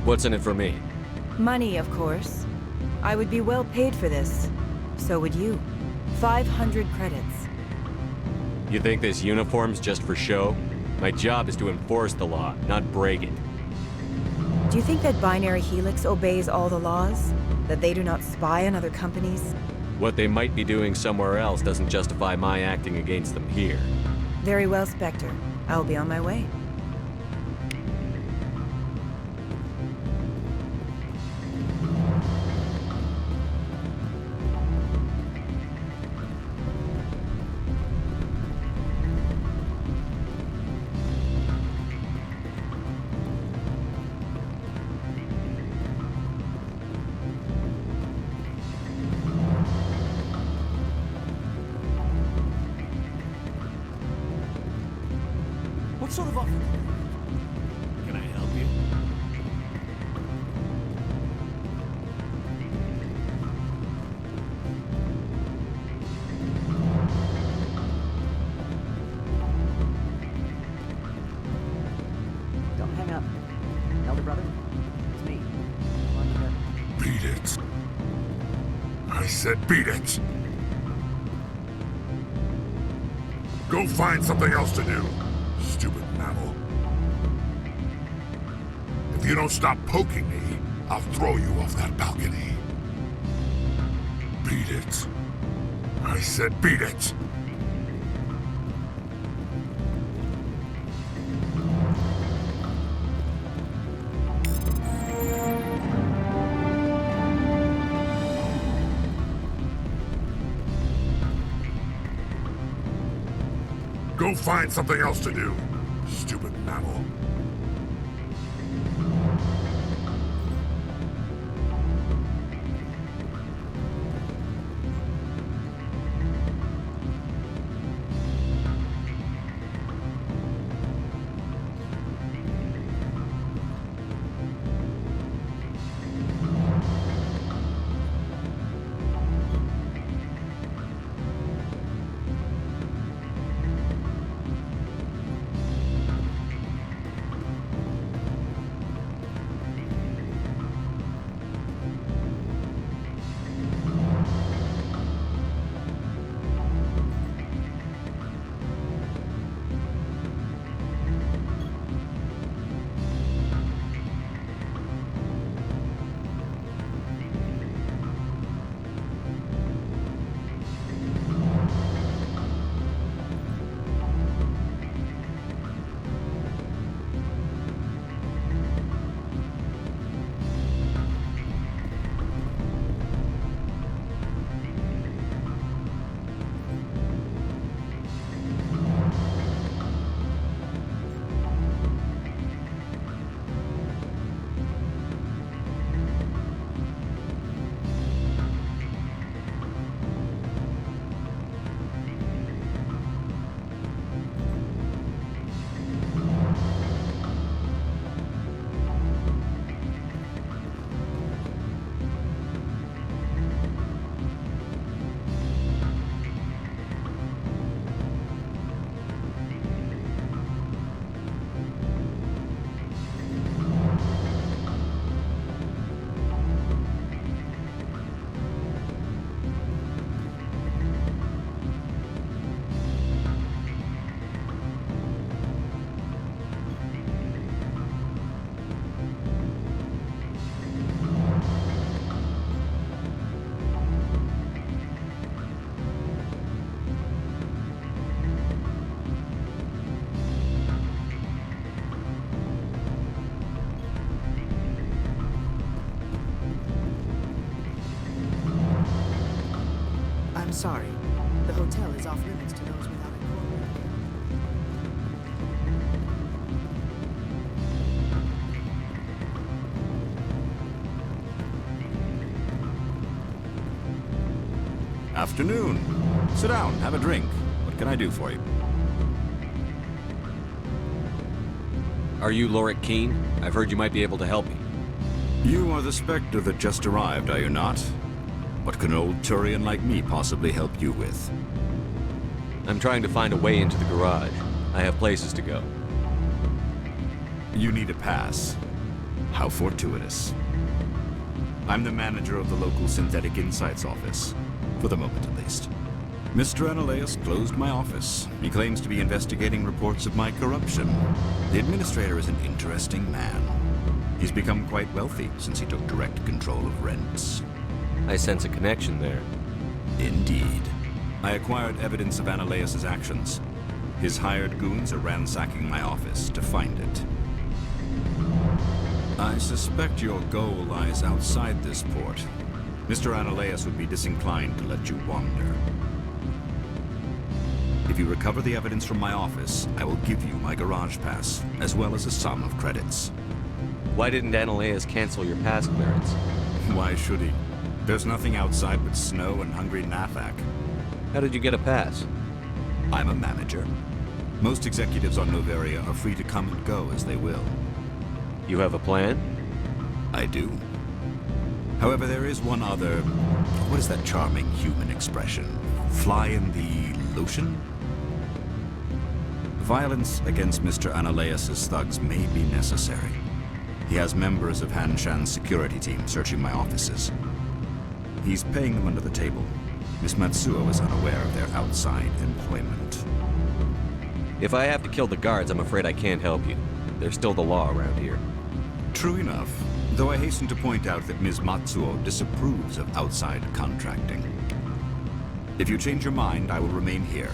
What's in it for me? Money, of course. I would be well paid for this. So would you. 500 credits. You think this uniform's just for show? My job is to enforce the law, not break it. Do you think that Binary Helix obeys all the laws? That they do not spy on other companies? What they might be doing somewhere else doesn't justify my acting against them here. Very well, Spectre. I will be on my way. What sort of offer? Can I help you? Don't hang up. Elder brother, it's me. Beat it. I said beat it. Go find something else to do, stupid mammal. If you don't stop poking me, I'll throw you off that balcony. Beat it. I said beat it. Go find something else to do, stupid mammal. Sorry. The hotel is off limits to those without a corporate. Afternoon. Sit down, have a drink. What can I do for you? Are you Lorik Keene? I've heard you might be able to help me. You are the Spectre that just arrived, are you not? What can an old Turian like me possibly help you with? I'm trying to find a way into the garage. I have places to go. You need a pass. How fortuitous. I'm the manager of the local Synthetic Insights office. For the moment, at least. Mr. Analeas closed my office. He claims to be investigating reports of my corruption. The administrator is an interesting man. He's become quite wealthy since he took direct control of rents. I sense a connection there. Indeed. I acquired evidence of Analeas' actions. His hired goons are ransacking my office to find it. I suspect your goal lies outside this port. Mr. Analeas would be disinclined to let you wander. If you recover the evidence from my office, I will give you my garage pass, as well as a sum of credits. Why didn't Analeas cancel your pass clearance? Why should he? There's nothing outside but snow and hungry Nathak. How did you get a pass? I'm a manager. Most executives on Noveria are free to come and go as they will. You have a plan? I do. However, there is one other... What is that charming human expression? Fly in the lotion? Violence against Mr. Analeas' thugs may be necessary. He has members of Han Shan's security team searching my offices. He's paying them under the table. Miss Matsuo is unaware of their outside employment. If I have to kill the guards, I'm afraid I can't help you. There's still the law around here. True enough, though I hasten to point out that Ms. Matsuo disapproves of outside contracting. If you change your mind, I will remain here.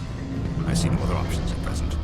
I see no other options at present.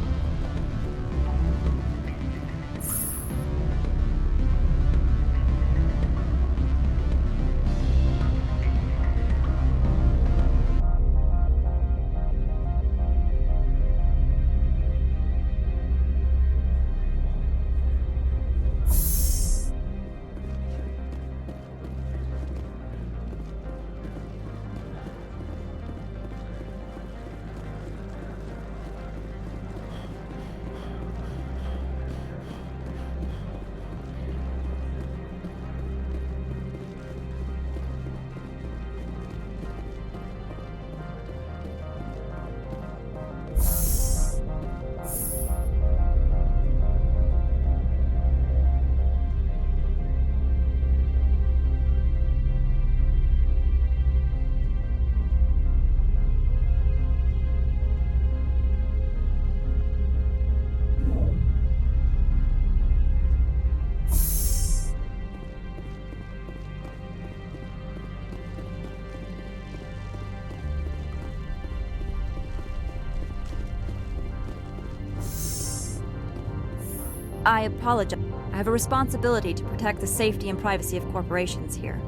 I apologize. I have a responsibility to protect the safety and privacy of corporations here.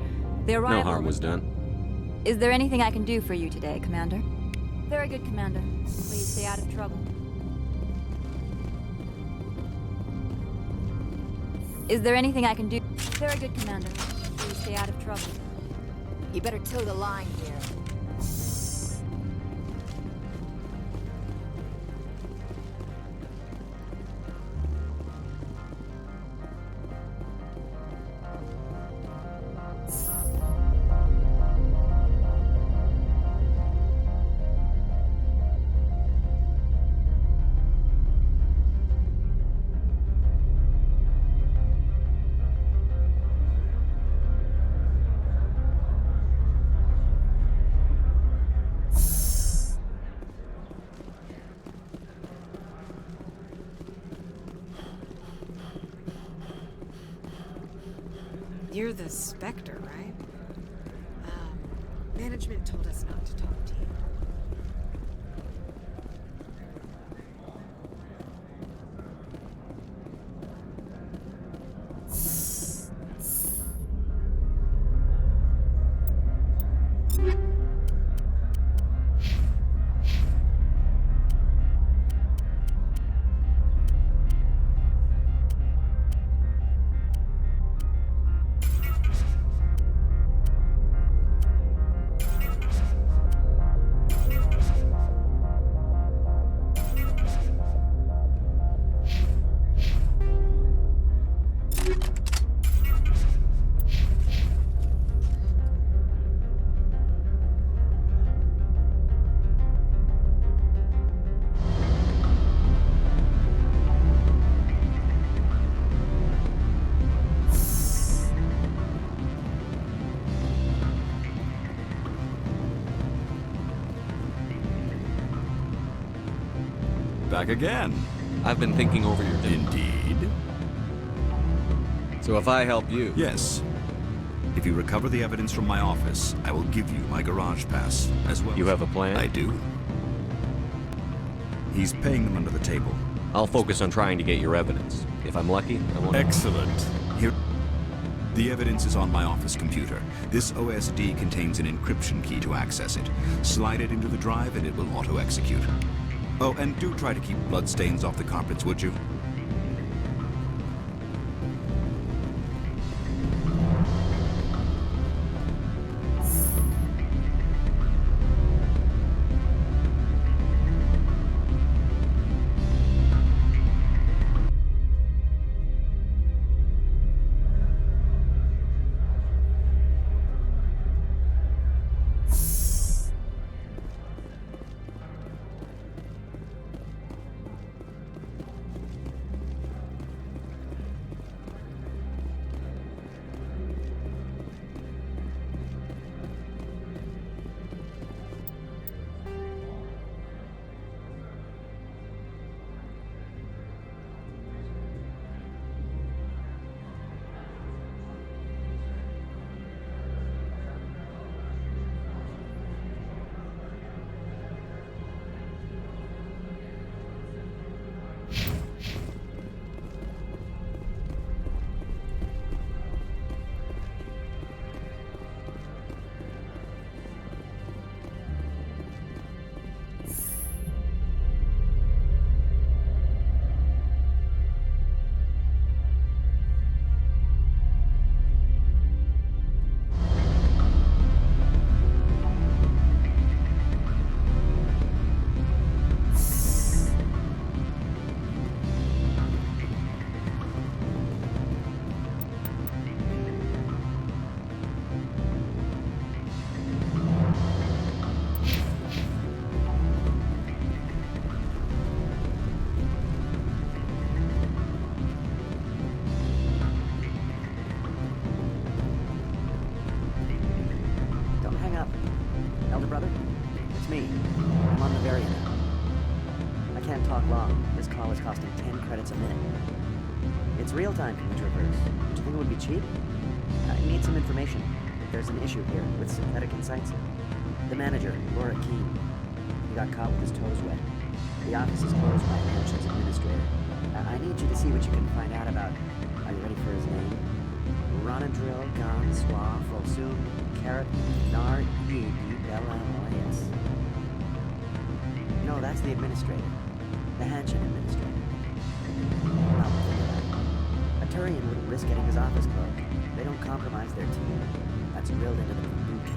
The arrival... No harm was done. Is there anything I can do for you today, Commander? Very good, Commander. Please stay out of trouble. Is there anything I can do? Very good, Commander. Please stay out of trouble. You better toe the line here. You're the Spectre, right? Management told us not to talk to you. Back again. I've been thinking over your Indeed. So if I help you... Yes. If you recover the evidence from my office, I will give you my garage pass as well. You have a plan? I do. He's paying them under the table. I'll focus on trying to get your evidence. If I'm lucky, I won't... Excellent. Here... The evidence is on my office computer. This OSD contains an encryption key to access it. Slide it into the drive and it will auto-execute. Oh, and do try to keep bloodstains off the carpets, would you? Real-time can traverse. Do you think it would be cheap? I need some information. There's an issue here with Synthetic Insights. The manager, Laura Keene, he got caught with his toes wet. The office is closed by Hanshin's administrator. I need you to see what you can find out about... Are you ready for his name? Ronadril Gan Swa Folsum Karat Nar Yedi Belamoyas. No, that's the administrator. The Hanshin administrator. Well, think of that. A Turian wouldn't risk getting his office closed. They don't compromise their team. That's drilled into them from boot.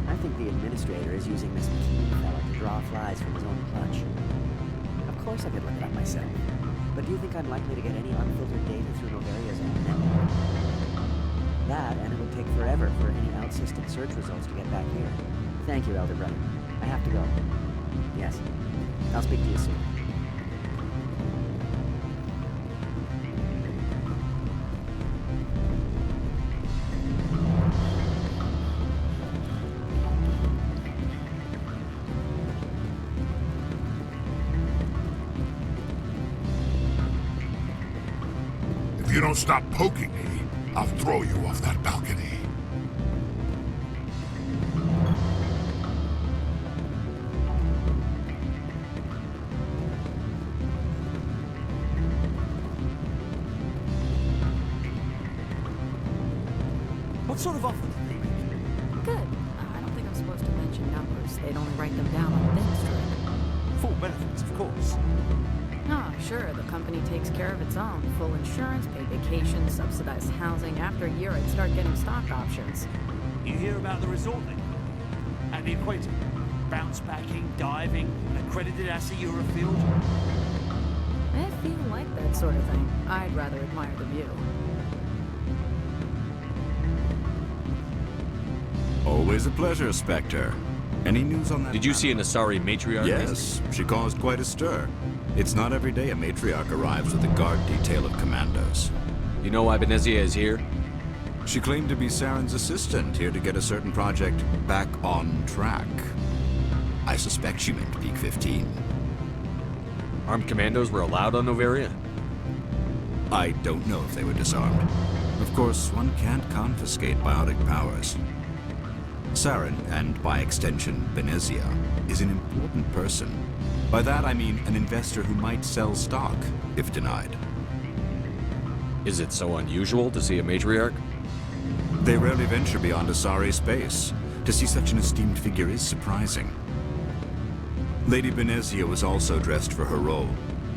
I think the administrator is using this Keene fella to draw flies from his own clutch. Of course I could look it up myself. But do you think I'm likely to get any unfiltered data through Novaria's own network? That, and it'll take forever for any out-system search results to get back here. Thank you, Elder Brother. I have to go. Yes. I'll speak to you soon. If you don't stop poking me, I'll throw you off that balcony. What sort of offer did they make? Good. I don't think I'm supposed to mention numbers. They'd only write them down on a bin strip. Full benefits, of course. Oh, sure. The company takes care of its own. Full insurance, paid vacation, subsidized housing. After a year, I'd start getting stock options. You hear about the resort then? And the equator? Bounce backing, diving, an accredited ASA Eurofield? I feel like that sort of thing. I'd rather admire the view. Always a pleasure, Spectre. Any news on that? Did you see an Asari matriarch? Yes, she caused quite a stir. It's not every day a matriarch arrives with a guard detail of commandos. You know why Benezia is here? She claimed to be Saren's assistant, here to get a certain project back on track. I suspect she meant Peak 15. Armed commandos were allowed on Noveria? I don't know if they were disarmed. Of course, one can't confiscate biotic powers. Saren, and by extension, Benezia, is an important person. By that I mean an investor who might sell stock, if denied. Is it so unusual to see a matriarch? They rarely venture beyond Asari space. To see such an esteemed figure is surprising. Lady Benezia was also dressed for her role.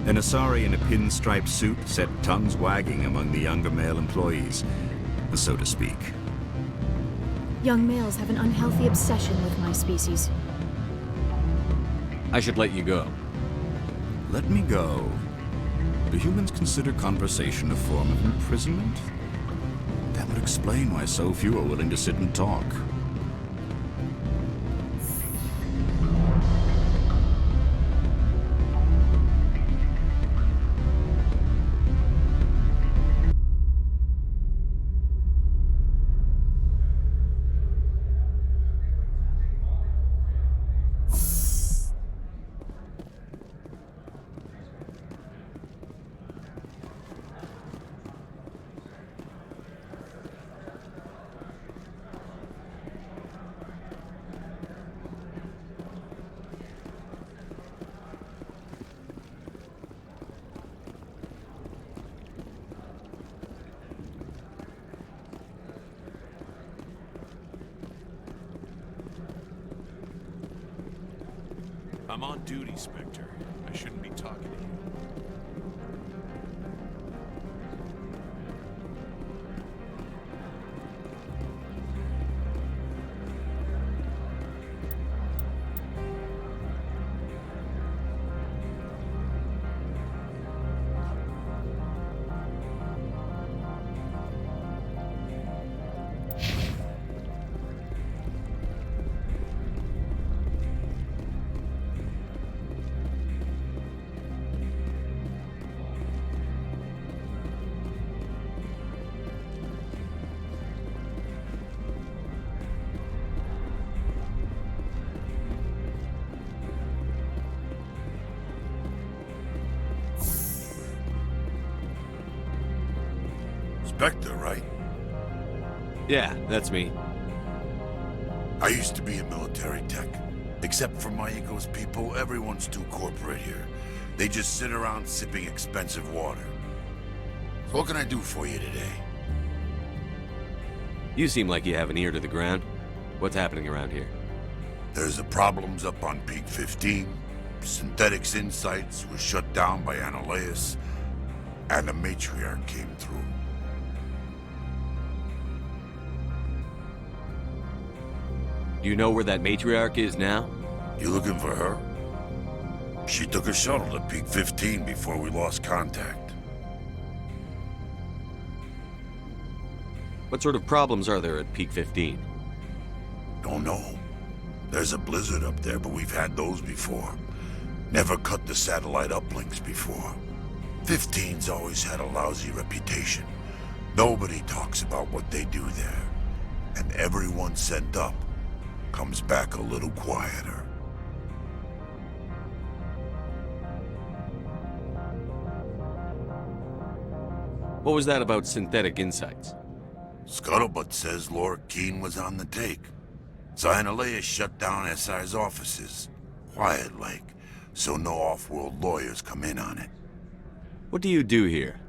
An Asari in a pinstripe suit set tongues wagging among the younger male employees, so to speak. Young males have an unhealthy obsession with my species. I should let you go. Let me go. Do humans consider conversation a form of imprisonment? That would explain why so few are willing to sit and talk. I'm on duty, Spectre. I shouldn't be talking to you. Spectre, right? Yeah, that's me. I used to be in military tech. Except for my ego's people, everyone's too corporate here. They just sit around sipping expensive water. So what can I do for you today? You seem like you have an ear to the ground. What's happening around here? There's the problems up on Peak 15. Synthetics Insights was shut down by Analeas. And the Matriarch came through. Do you know where that matriarch is now? You looking for her? She took a shuttle to Peak 15 before we lost contact. What sort of problems are there at Peak 15? Don't know. There's a blizzard up there, but we've had those before. Never cut the satellite uplinks before. 15's always had a lousy reputation. Nobody talks about what they do there. And everyone sent up comes back a little quieter. What was that about Synthetic Insights? Scuttlebutt says Laura Keene was on the take. Analeas shut down SI's offices. Quiet-like, so no off-world lawyers come in on it. What do you do here?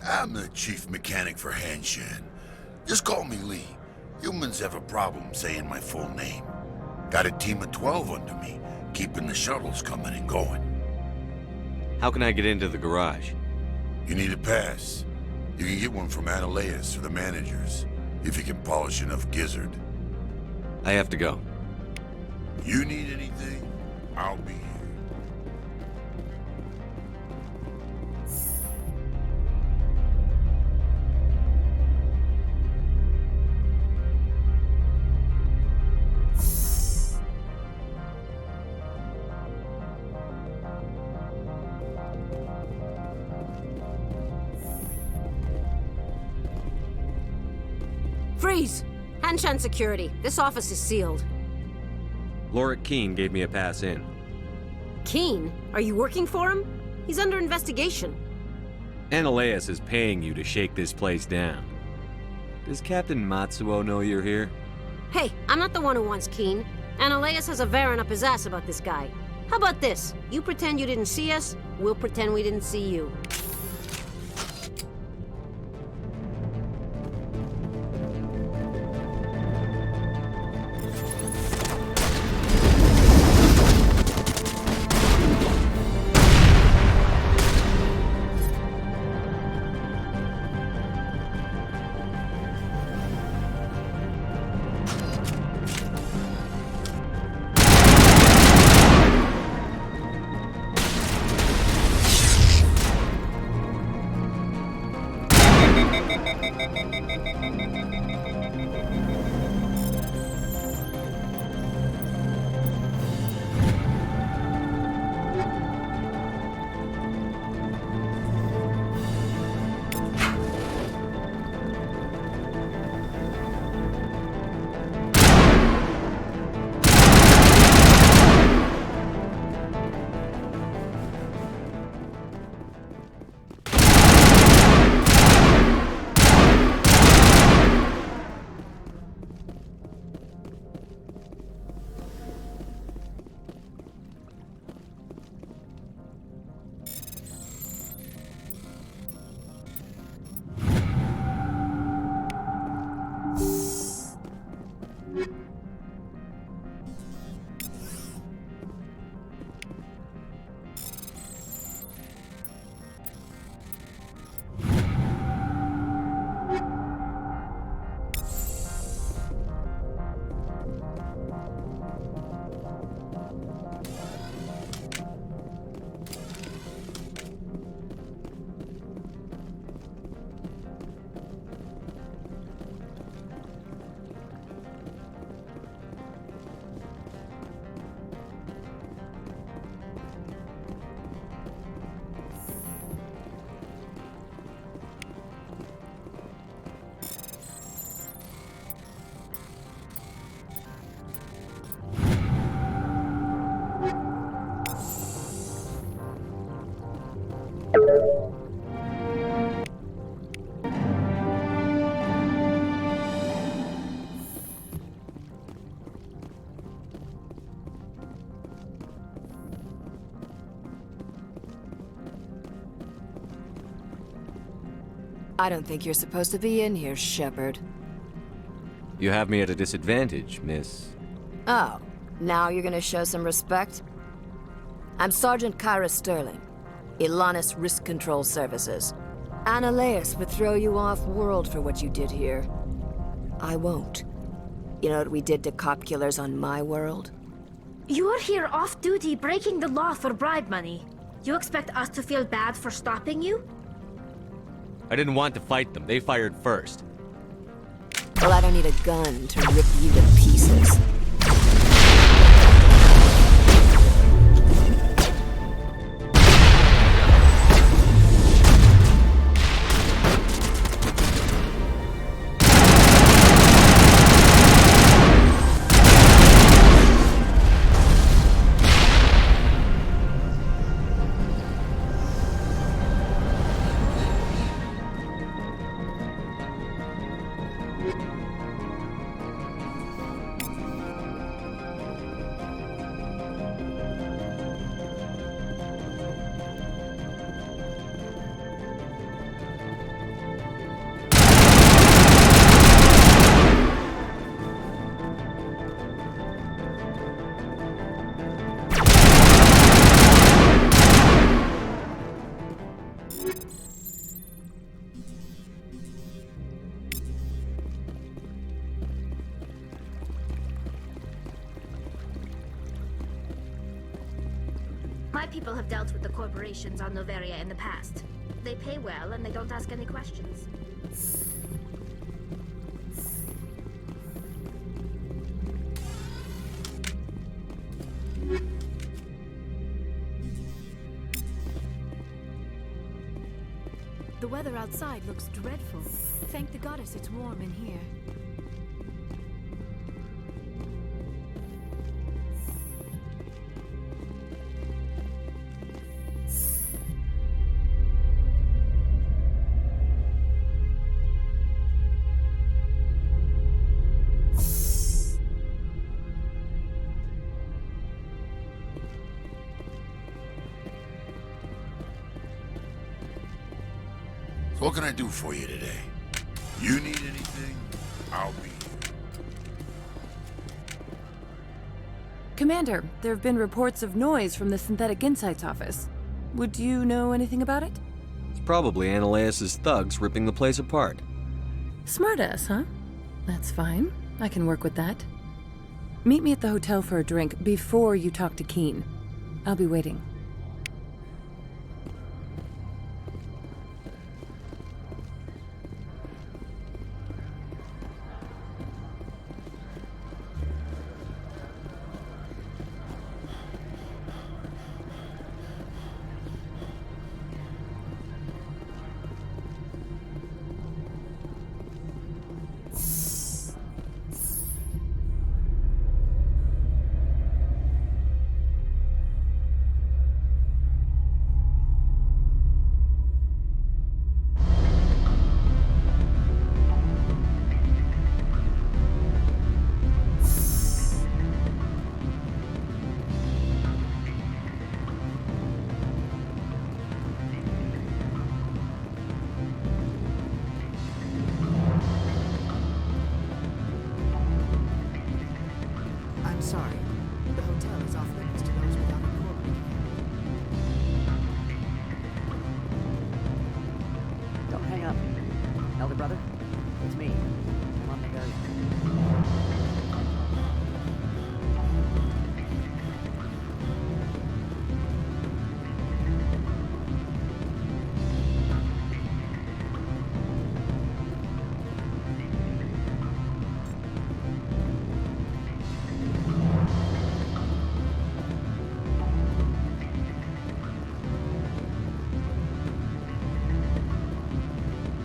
I'm the chief mechanic for Hanshan. Just call me Lee. Humans have a problem saying my full name. Got a team of 12 under me, keeping the shuttles coming and going. How can I get into the garage? You need a pass. You can get one from Analeas or the managers, if you can polish enough gizzard. I have to go. You need anything, I'll be here. Freeze! Hanshan security. This office is sealed. Laura Keene gave me a pass in. Keen? Are you working for him? He's under investigation. Ananias is paying you to shake this place down. Does Captain Matsuo know you're here? Hey, I'm not the one who wants Keen. Ananias has a Varen up his ass about this guy. How about this? You pretend you didn't see us, we'll pretend we didn't see you. I don't think you're supposed to be in here, Shepard. You have me at a disadvantage, miss. Oh, now you're gonna show some respect? I'm Sergeant Kyra Sterling, Ilanis Risk Control Services. Ananias would throw you off-world for what you did here. I won't. You know what we did to cop killers on my world? You're here off-duty breaking the law for bribe money. You expect us to feel bad for stopping you? I didn't want to fight them. They fired first. Well, I don't need a gun to rip you to pieces. My people have dealt with the corporations on Noveria in the past. They pay well and they don't ask any questions. The weather outside looks dreadful. Thank the goddess it's warm in here. What can I do for you today? You need anything, I'll be here. Commander, there have been reports of noise from the Synthetic Insights office. Would you know anything about it? It's probably Ananias' thugs ripping the place apart. Smartass, huh? That's fine. I can work with that. Meet me at the hotel for a drink before you talk to Keen. I'll be waiting. I'm sorry. The hotel is off limits to those without a corporate account. Don't hang up. Elder brother, it's me. I'm on the very.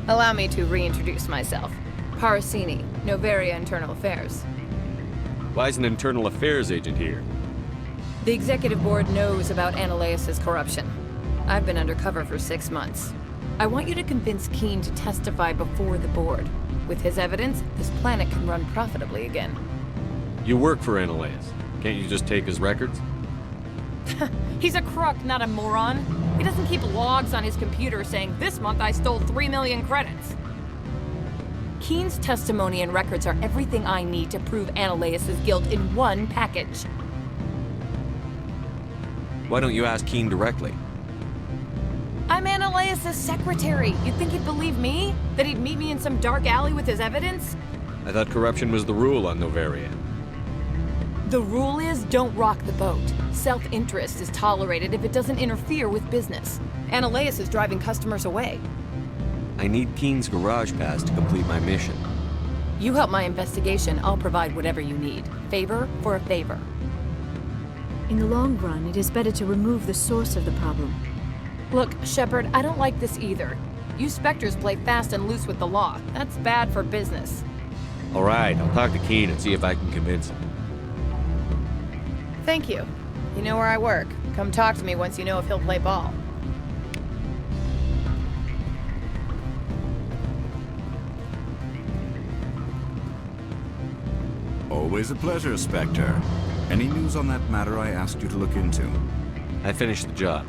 Allow me to reintroduce myself. Parasini, Novaria Internal Affairs. Why is an internal affairs agent here? The executive board knows about Ananias' corruption. I've been undercover for 6 months. I want you to convince Keen to testify before the board. With his evidence, this planet can run profitably again. You work for Ananias. Can't you just take his records? He's a crook, not a moron. He doesn't keep logs on his computer saying, "This month I stole 3 million credits." Keen's testimony and records are everything I need to prove Ananias' guilt in one package. Why don't you ask Keen directly? I'm Ananias' secretary. You'd think he'd believe me? That he'd meet me in some dark alley with his evidence? I thought corruption was the rule on Novaria. The rule is, don't rock the boat. Self-interest is tolerated if it doesn't interfere with business. Ananias is driving customers away. I need Keen's garage pass to complete my mission. You help my investigation, I'll provide whatever you need. Favor for a favor. In the long run, it is better to remove the source of the problem. Look, Shepard, I don't like this either. You Spectres play fast and loose with the law. That's bad for business. All right, I'll talk to Keen and see if I can convince him. Thank you. You know where I work. Come talk to me once you know if he'll play ball. Always a pleasure, Spectre. Any news on that matter I asked you to look into? I finished the job,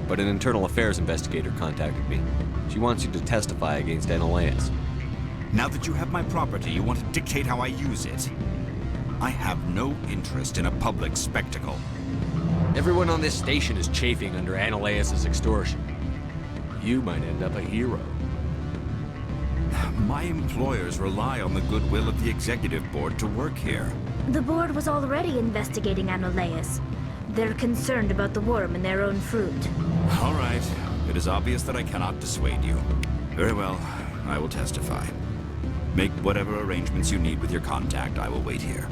but an internal affairs investigator contacted me. She wants you to testify against Ananias. Now that you have my property, you want to dictate how I use it. I have no interest in a public spectacle. Everyone on this station is chafing under Ananias' extortion. You might end up a hero. My employers rely on the goodwill of the executive board to work here. The board was already investigating Ananias. They're concerned about the worm in their own fruit. All right. It is obvious that I cannot dissuade you. Very well. I will testify. Make whatever arrangements you need with your contact. I will wait here.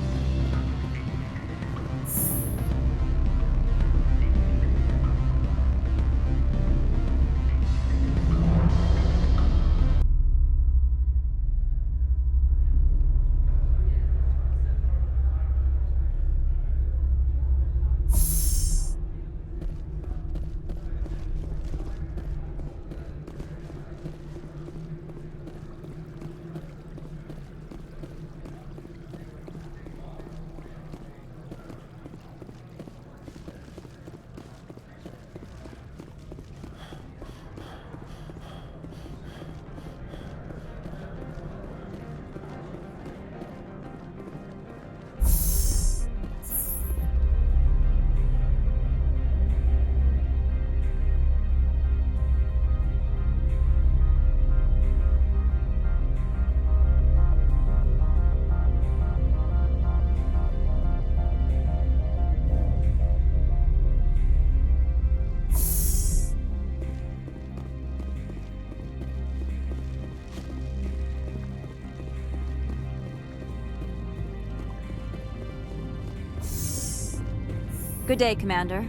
Good day, Commander.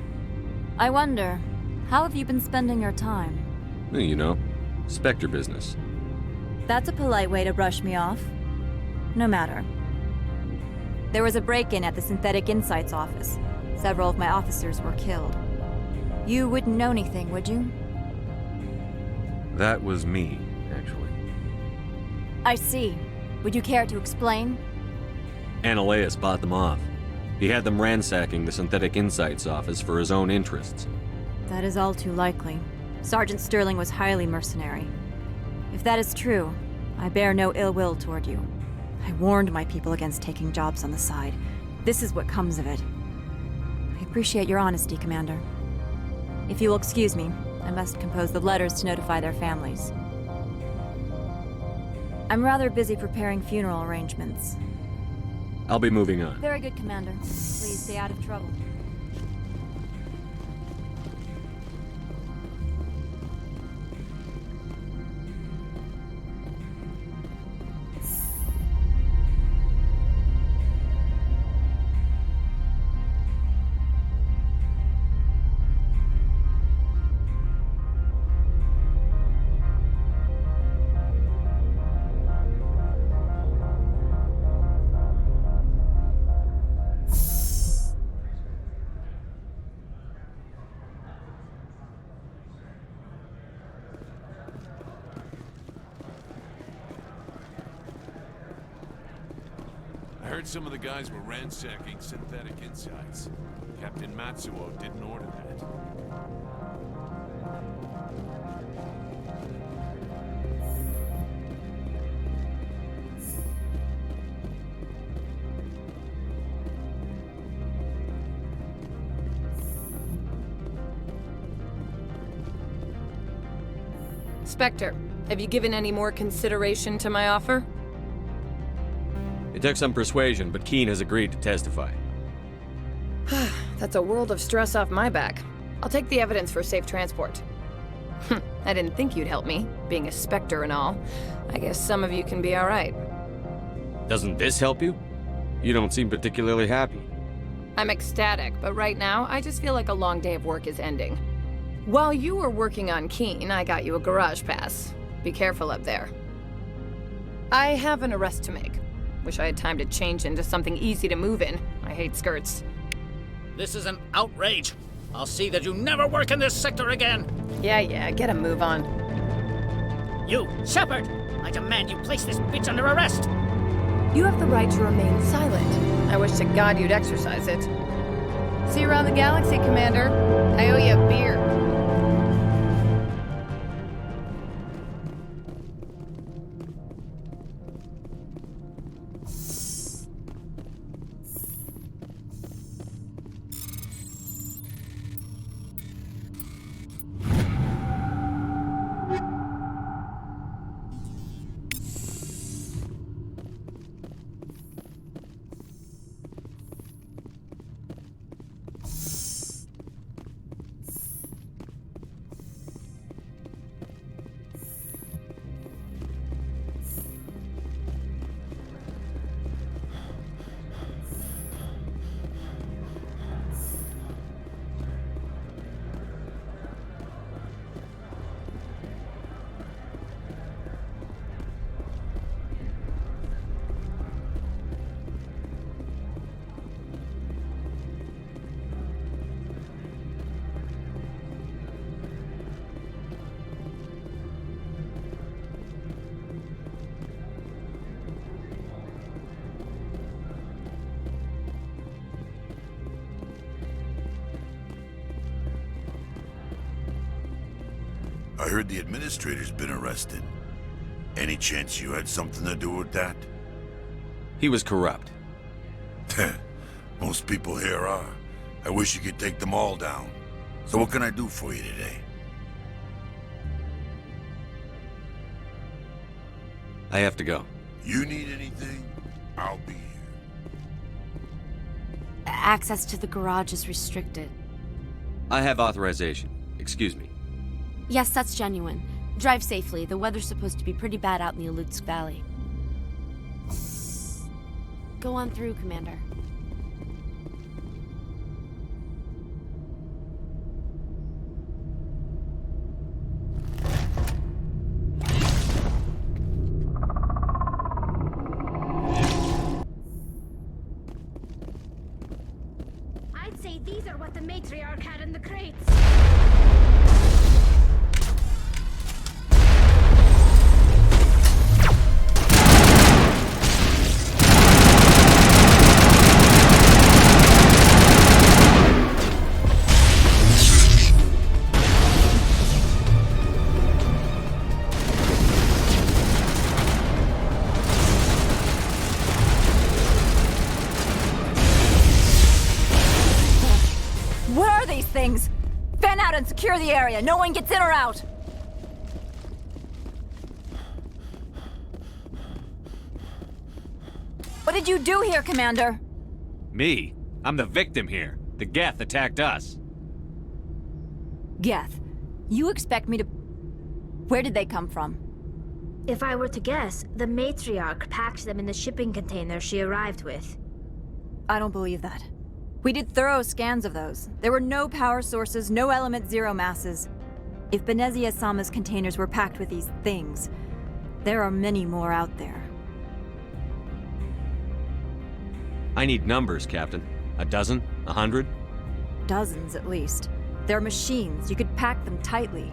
I wonder, how have you been spending your time? You know, Spectre business. That's a polite way to brush me off. No matter. There was a break-in at the Synthetic Insights office. Several of my officers were killed. You wouldn't know anything, would you? That was me, actually. I see. Would you care to explain? Ananias bought them off. He had them ransacking the Synthetic Insights office for his own interests. That is all too likely. Sergeant Sterling was highly mercenary. If that is true, I bear no ill will toward you. I warned my people against taking jobs on the side. This is what comes of it. I appreciate your honesty, Commander. If you will excuse me, I must compose the letters to notify their families. I'm rather busy preparing funeral arrangements. I'll be moving on. Very good, Commander. Please stay out of trouble. I heard some of the guys were ransacking Synthetic Insights. Captain Matsuo didn't order that. Spectre, have you given any more consideration to my offer? It took some persuasion, but Keen has agreed to testify. That's a world of stress off my back. I'll take the evidence for safe transport. I didn't think you'd help me, being a Spectre and all. I guess some of you can be alright. Doesn't this help you? You don't seem particularly happy. I'm ecstatic, but right now, I just feel like a long day of work is ending. While you were working on Keen, I got you a garage pass. Be careful up there. I have an arrest to make. Wish I had time to change into something easy to move in. I hate skirts. This is an outrage. I'll see that you never work in this sector again. Yeah, get a move on. You, Shepard! I demand you place this bitch under arrest! You have the right to remain silent. I wish to God you'd exercise it. See you around the galaxy, Commander. I owe you a beer. I heard the administrator's been arrested. Any chance you had something to do with that? He was corrupt. Most people here are. I wish you could take them all down. So what can I do for you today? I have to go. You need anything? I'll be here. Access to the garage is restricted. I have authorization. Excuse me. Yes, that's genuine. Drive safely. The weather's supposed to be pretty bad out in the Alutsk Valley. Go on through, Commander. what the matriarch had in the crates. What are these things? Fan out and secure the area. No one gets in or out. What did you do here, Commander? Me? I'm the victim here. The Geth attacked us. Geth, you expect me to... Where did they come from? If I were to guess, the matriarch packed them in the shipping container she arrived with. I don't believe that. We did thorough scans of those. There were no power sources, no element zero masses. If Benezia Sama's containers were packed with these things, there are many more out there. I need numbers, Captain. A dozen? 100? Dozens, at least. They're machines. You could pack them tightly.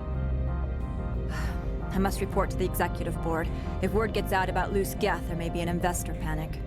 I must report to the executive board. If word gets out about loose Geth, there may be an investor panic.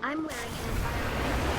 I'm wearing an environmental.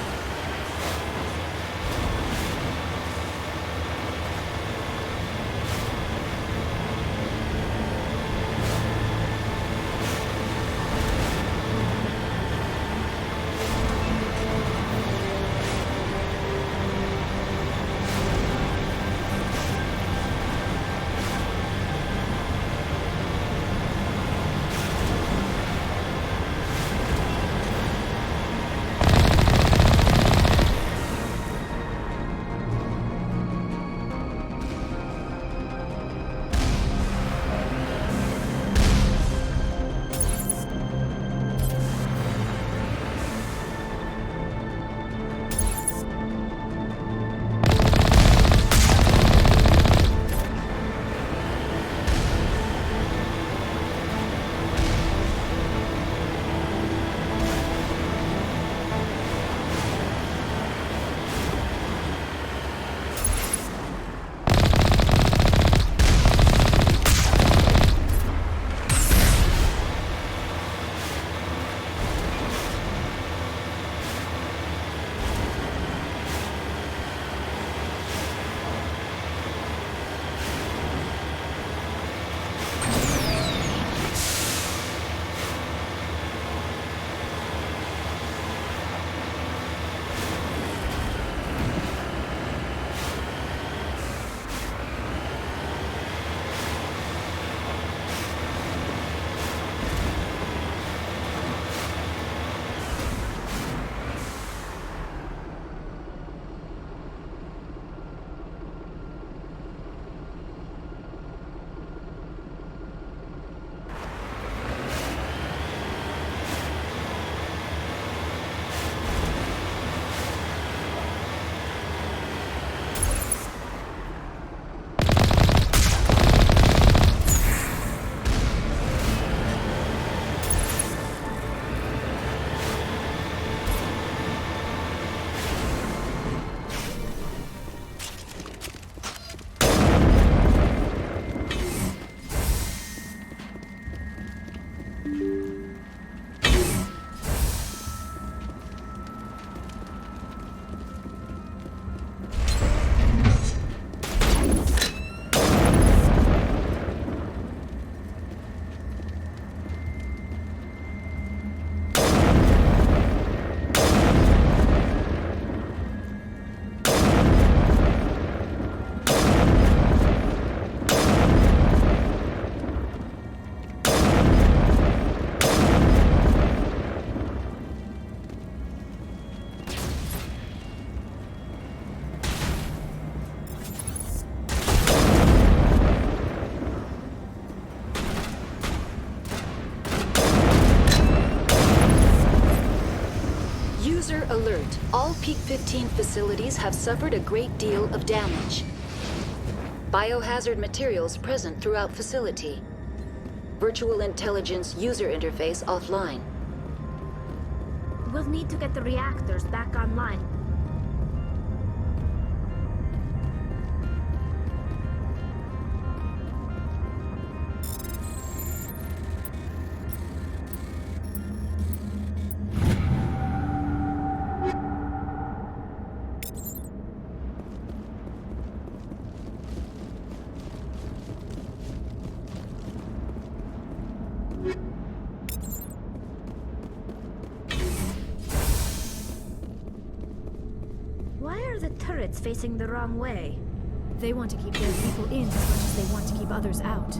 Alert. All Peak 15 facilities have suffered a great deal of damage. Biohazard materials present throughout facility. Virtual intelligence user interface offline. We'll need to get the reactors back online. Why are the turrets facing the wrong way? They want to keep their people in as much as they want to keep others out.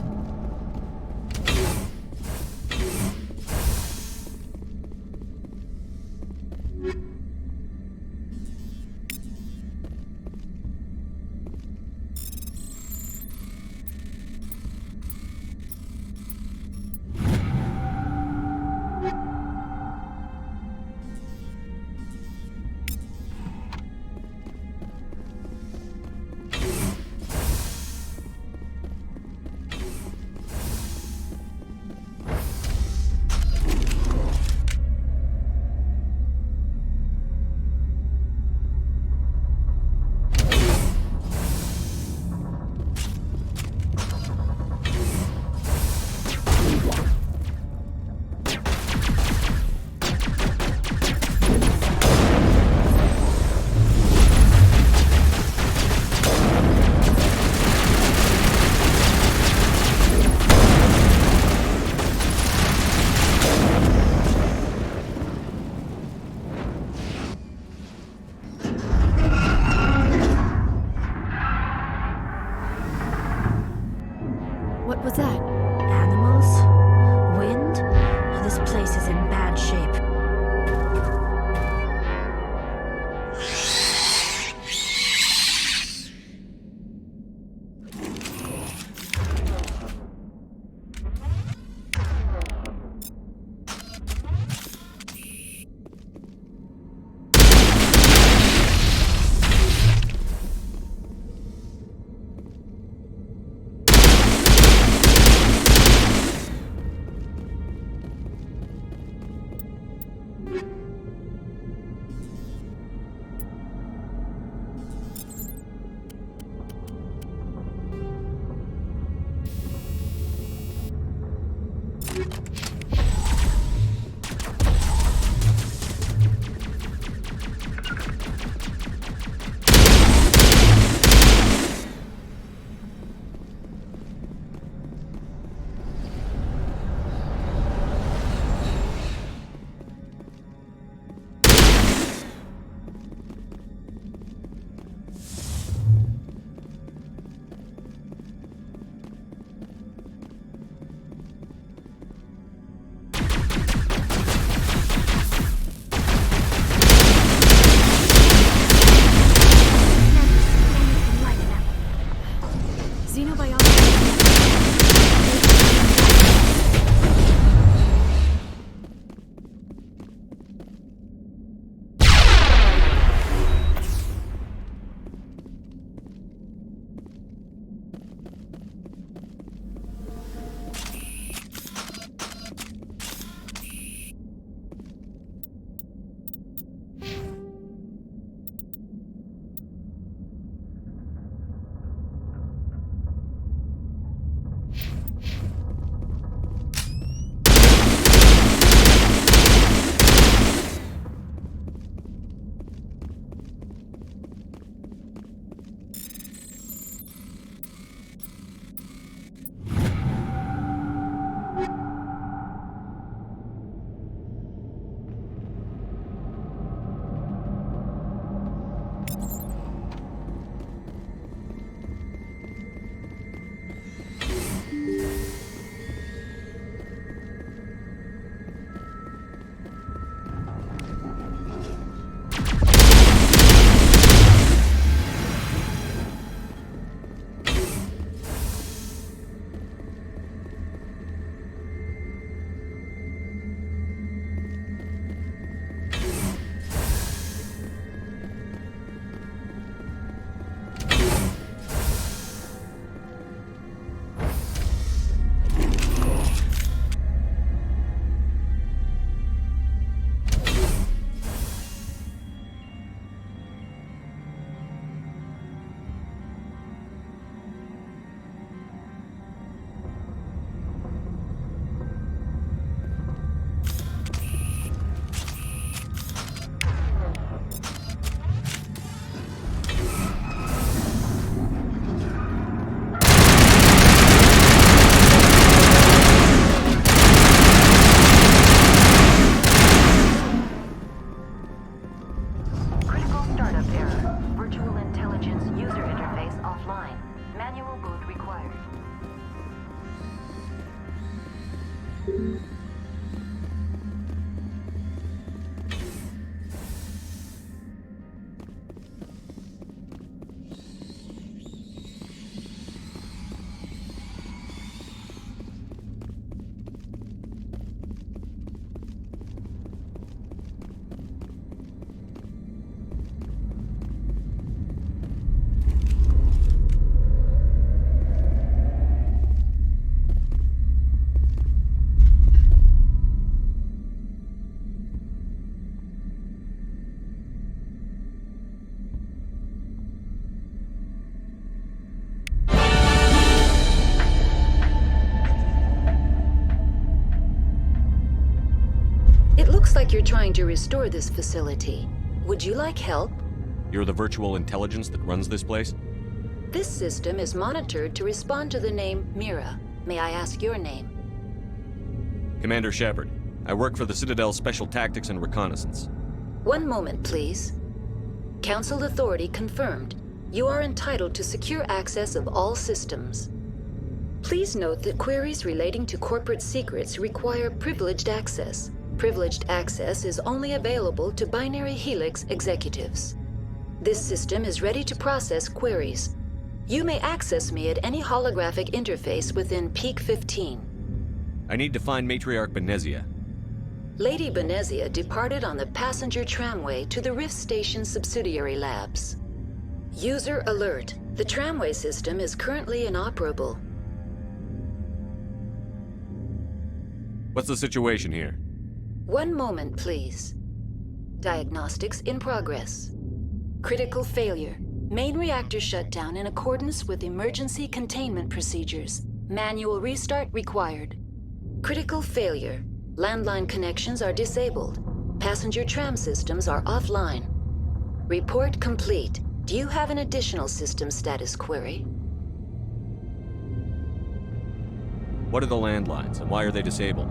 you're trying to restore this facility. Would you like help? You're the virtual intelligence that runs this place? This system is monitored to respond to the name Mira. May I ask your name? Commander Shepard. I work for the Citadel Special Tactics and Reconnaissance. One moment, please. Council authority confirmed. You are entitled to secure access of all systems. Please note that queries relating to corporate secrets require privileged access. Privileged access is only available to Binary Helix executives. This system is ready to process queries. You may access me at any holographic interface within Peak 15. I need to find Matriarch Benezia. Lady Benezia departed on the passenger tramway to the Rift Station subsidiary labs. User alert. The tramway system is currently inoperable. What's the situation here? One moment, please. Diagnostics in progress. Critical failure. Main reactor shut down in accordance with emergency containment procedures. Manual restart required. Critical failure. Landline connections are disabled. Passenger tram systems are offline. Report complete. Do you have an additional system status query? What are the landlines, and why are they disabled?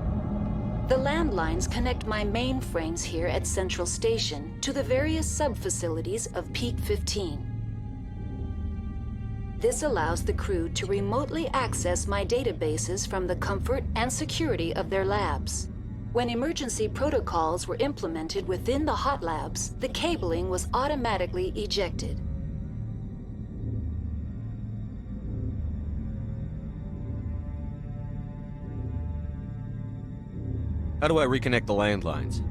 The landlines connect my mainframes here at Central Station to the various sub-facilities of Peak 15. This allows the crew to remotely access my databases from the comfort and security of their labs. When emergency protocols were implemented within the hot labs, the cabling was automatically ejected. How do I reconnect the landlines?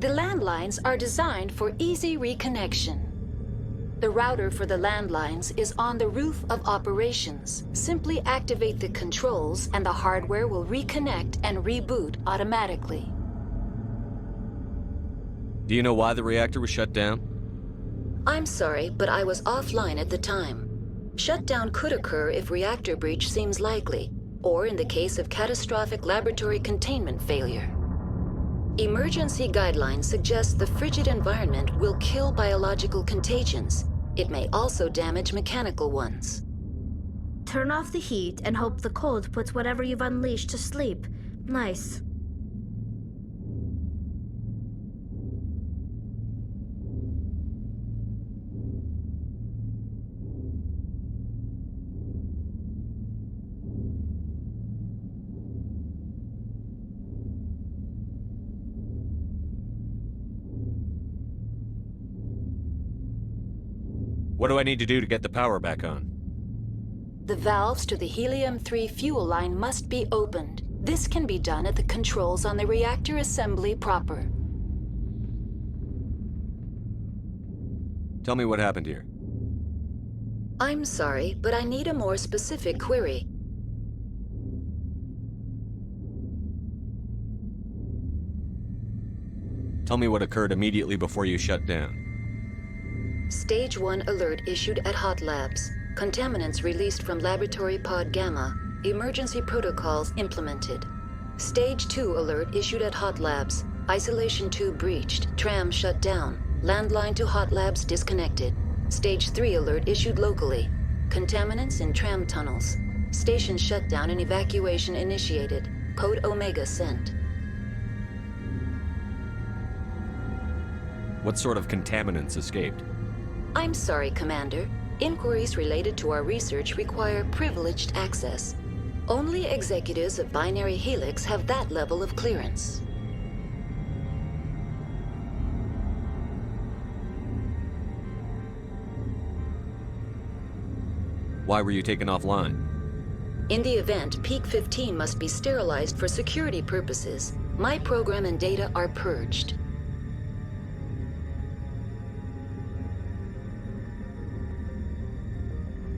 The landlines are designed for easy reconnection. The router for the landlines is on the roof of operations. Simply activate the controls and the hardware will reconnect and reboot automatically. Do you know why the reactor was shut down? I'm sorry, but I was offline at the time. Shutdown could occur if reactor breach seems likely, or in the case of catastrophic laboratory containment failure. Emergency guidelines suggest the frigid environment will kill biological contagions. It may also damage mechanical ones. Turn off the heat and hope the cold puts whatever you've unleashed to sleep. Nice. What do I need to do to get the power back on? The valves to the Helium-3 fuel line must be opened. This can be done at the controls on the reactor assembly proper. Tell me what happened here. I'm sorry, but I need a more specific query. Tell me what occurred immediately before you shut down. Stage 1 alert issued at Hot Labs. Contaminants released from Laboratory Pod Gamma. Emergency protocols implemented. Stage 2 alert issued at Hot Labs. Isolation tube breached. Tram shut down. Landline to Hot Labs disconnected. Stage 3 alert issued locally. Contaminants in tram tunnels. Station shutdown and evacuation initiated. Code Omega sent. What sort of contaminants escaped? I'm sorry, Commander. Inquiries related to our research require privileged access. Only executives of Binary Helix have that level of clearance. Why were you taken offline? In the event, Peak 15 must be sterilized for security purposes. My program and data are purged.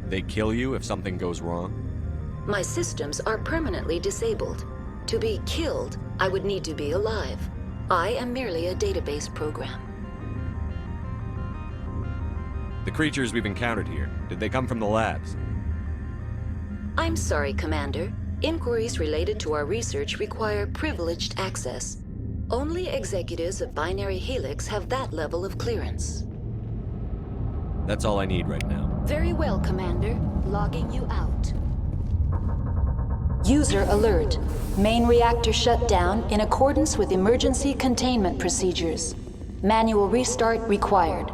They kill you if something goes wrong? My systems are permanently disabled. To be killed, I would need to be alive. I am merely a database program. The creatures we've encountered here, did they come from the labs? I'm sorry, Commander. Inquiries related to our research require privileged access. Only executives of Binary Helix have that level of clearance. That's all I need right now. Very well, Commander. Logging you out. User alert. Main reactor shut down in accordance with emergency containment procedures. Manual restart required.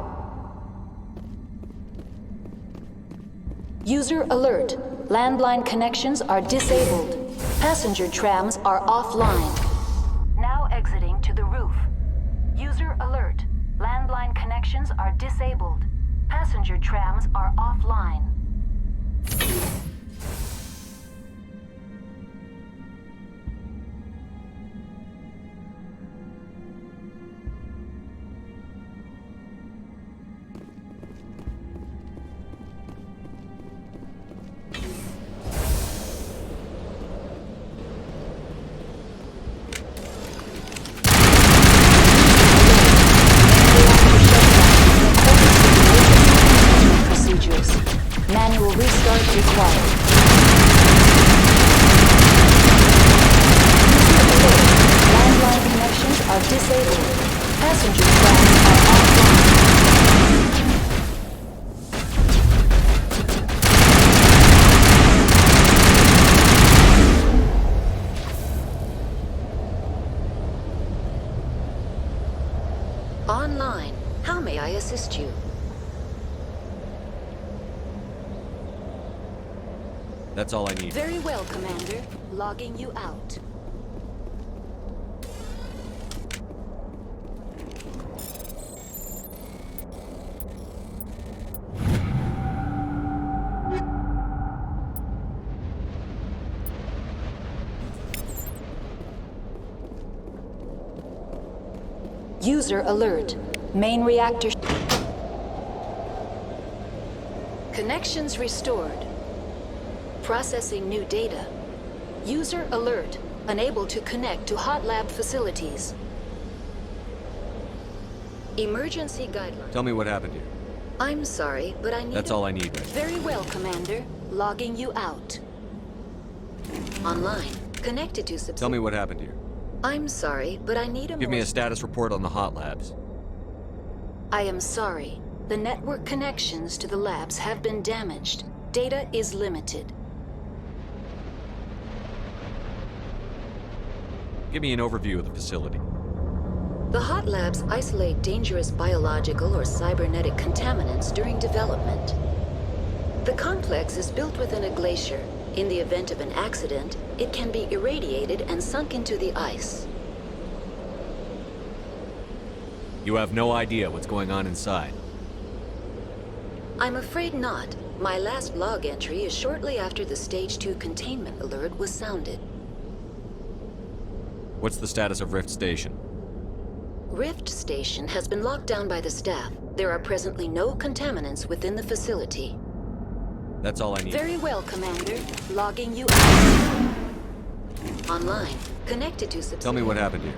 User alert. Landline connections are disabled. Passenger trams are offline. Now exiting to the roof. User alert. Landline connections are disabled. Passenger trams are offline. Manual restart required. Landline connections are disabled. Passenger trams are offline. Online. How may I assist you? That's all I need. Very well, Commander. Logging you out. User alert. Main reactor. Connections restored. Processing new data. User alert. Unable to connect to hot lab facilities. Emergency guidelines. Tell me what happened here. I'm sorry, but I need... That's all I need right now. Very well, Commander. Logging you out. Online. Connected to... Tell me what happened here. I'm sorry, but I need a... Give me a status report on the hot labs. I am sorry. The network connections to the labs have been damaged. Data is limited. Give me an overview of the facility. The hot labs isolate dangerous biological or cybernetic contaminants during development. The complex is built within a glacier. In the event of an accident, it can be irradiated and sunk into the ice. You have no idea what's going on inside. I'm afraid not. My last log entry is shortly after the Stage 2 containment alert was sounded. What's the status of Rift Station? Rift Station has been locked down by the staff. There are presently no contaminants within the facility. That's all I need. Very well, Commander. Logging you out. Online. Connected to... Tell me what happened here.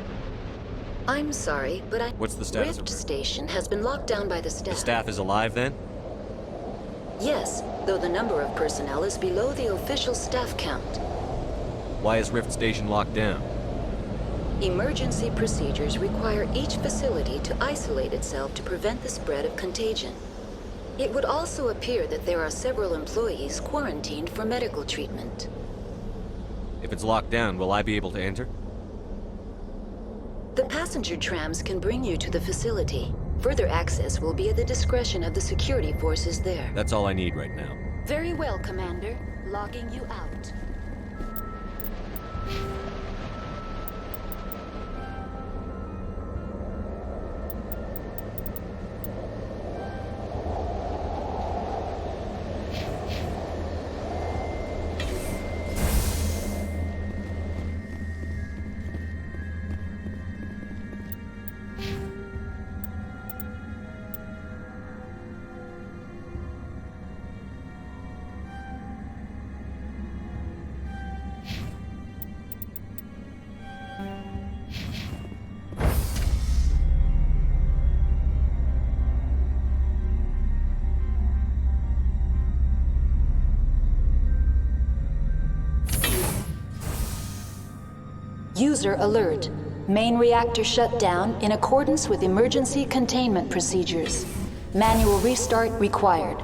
I'm sorry, but What's the status Rift of Rift? Station has been locked down by the staff. The staff is alive then? Yes, though the number of personnel is below the official staff count. Why is Rift Station locked down? Emergency procedures require each facility to isolate itself to prevent the spread of contagion. It would also appear that there are several employees quarantined for medical treatment. If it's locked down, will I be able to enter? The passenger trams can bring you to the facility. Further access will be at the discretion of the security forces there. That's all I need right now. Very well, Commander. Logging you out. User alert. Main reactor shut down in accordance with emergency containment procedures. Manual restart required.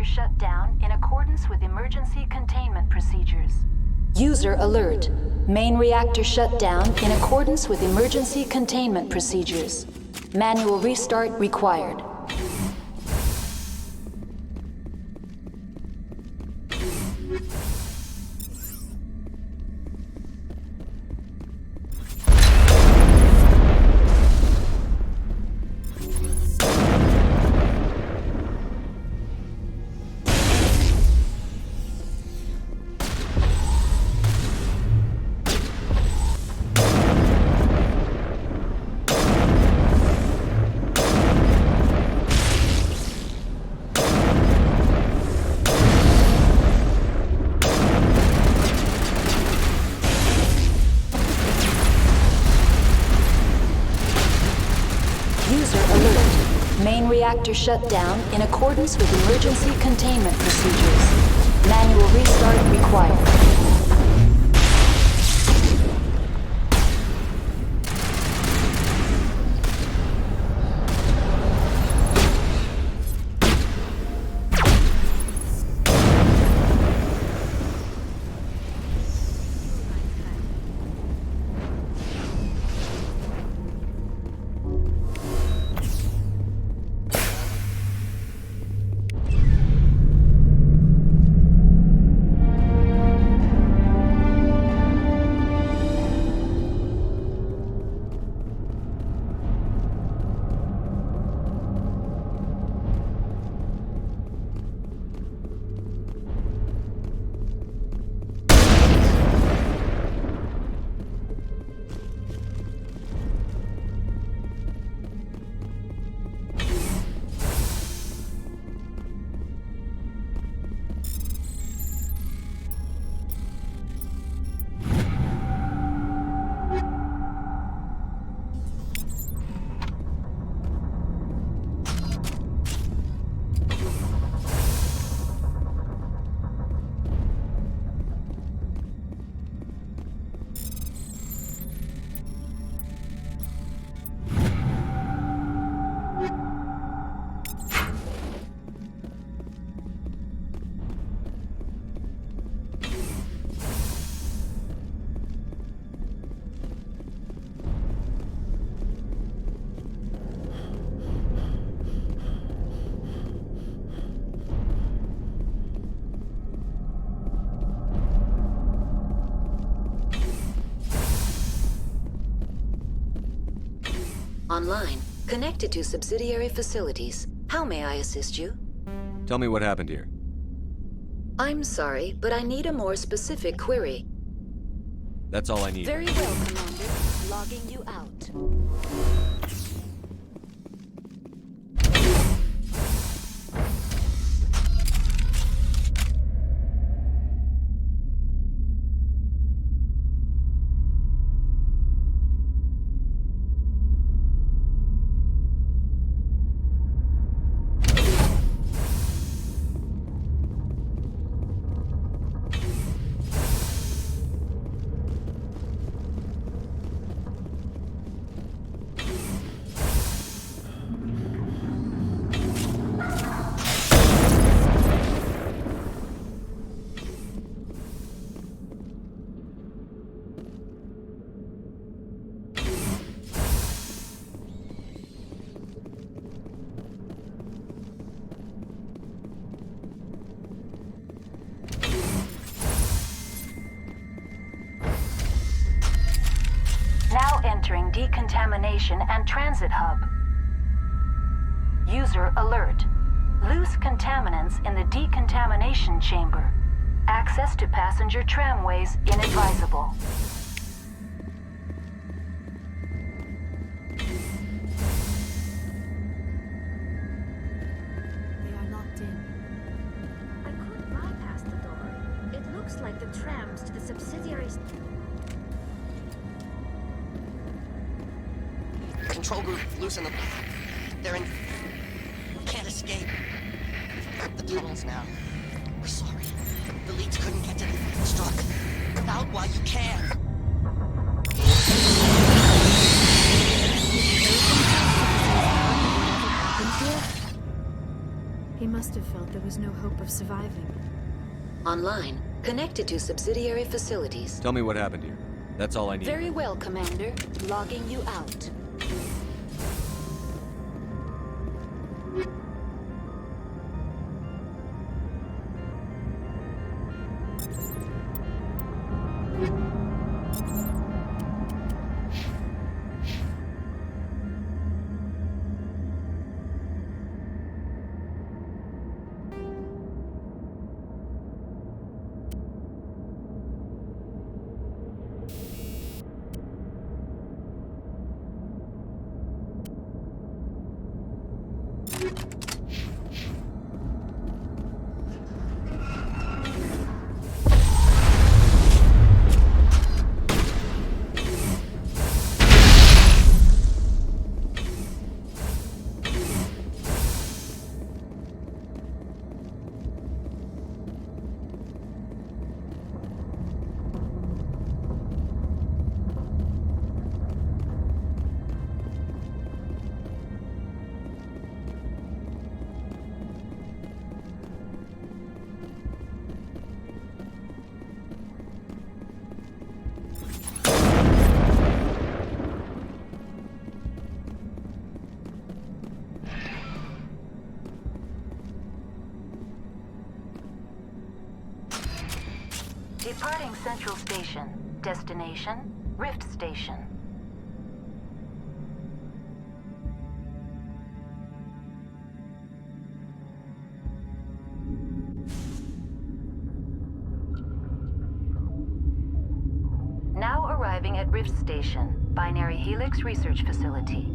Shut down in accordance with emergency containment procedures. User alert. Main reactor shut down in accordance with emergency containment procedures. Manual restart required. Reactor shut down in accordance with emergency containment procedures. Manual restart required. Online, connected to subsidiary facilities. How may I assist you? Tell me what happened here. I'm sorry, but I need a more specific query. That's all I need. Very well, Commander. Logging you out. Now entering decontamination and transit hub. User alert. Loose contaminants in the decontamination chamber. Access to passenger tramways inadvisable. They are locked in. I could bypass the door. It looks like the trams to the subsidiaries. Control group, loosen them. They're in... Can't escape. The tunnels now. We're sorry. The leads couldn't get to the struck. Come out while you can. He must have felt there was no hope of surviving. Online, connected to subsidiary facilities. Tell me what happened here. That's all I need. Very well, Commander. Logging you out. Departing Central Station. Destination, Rift Station. Now arriving at Rift Station, Binary Helix Research Facility.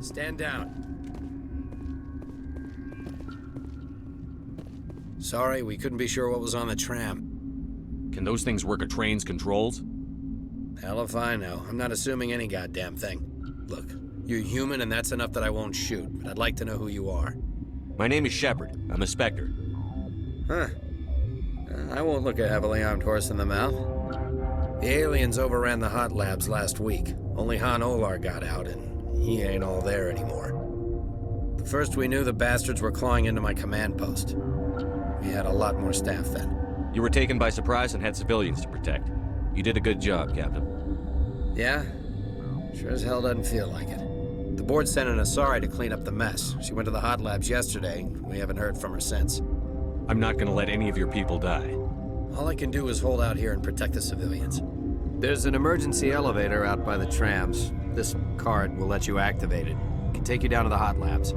Stand down. Sorry, we couldn't be sure what was on the tram. Can those things work a train's controls? Hell if I know. I'm not assuming any goddamn thing. Look, you're human and that's enough that I won't shoot, but I'd like to know who you are. My name is Shepard. I'm a Spectre. Huh. I won't look a heavily armed horse in the mouth. The aliens overran the hot labs last week. Only Han Olar got out, and he ain't all there anymore. The first we knew, the bastards were clawing into my command post. We had a lot more staff then. You were taken by surprise and had civilians to protect. You did a good job, Captain. Yeah? Sure as hell doesn't feel like it. The board sent an Asari to clean up the mess. She went to the hot labs yesterday. We haven't heard from her since. I'm not gonna let any of your people die. All I can do is hold out here and protect the civilians. There's an emergency elevator out by the trams. This card will let you activate it. It can take you down to the hot labs.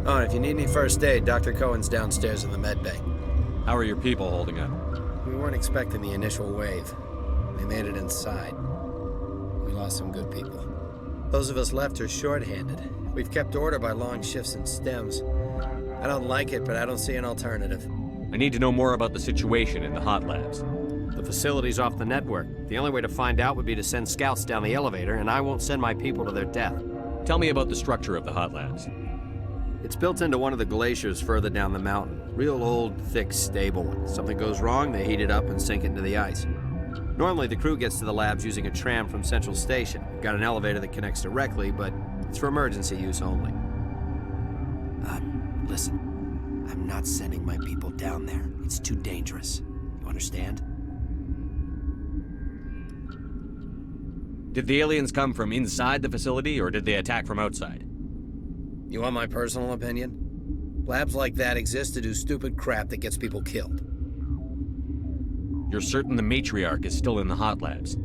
Oh, and if you need any first aid, Dr. Cohen's downstairs in the med bay. How are your people holding up? We weren't expecting the initial wave. They made it inside. We lost some good people. Those of us left are short-handed. We've kept order by long shifts and stems. I don't like it, but I don't see an alternative. I need to know more about the situation in the hot labs. The facility's off the network. The only way to find out would be to send scouts down the elevator, and I won't send my people to their death. Tell me about the structure of the hot labs. It's built into one of the glaciers further down the mountain. Real old, thick, stable one. Something goes wrong, they heat it up and sink it into the ice. Normally, the crew gets to the labs using a tram from Central Station. We've got an elevator that connects directly, but it's for emergency use only. Listen. I'm not sending my people down there. It's too dangerous. You understand? Did the aliens come from inside the facility, or did they attack from outside? You want my personal opinion? Labs like that exist to do stupid crap that gets people killed. You're certain the matriarch is still in the hot labs?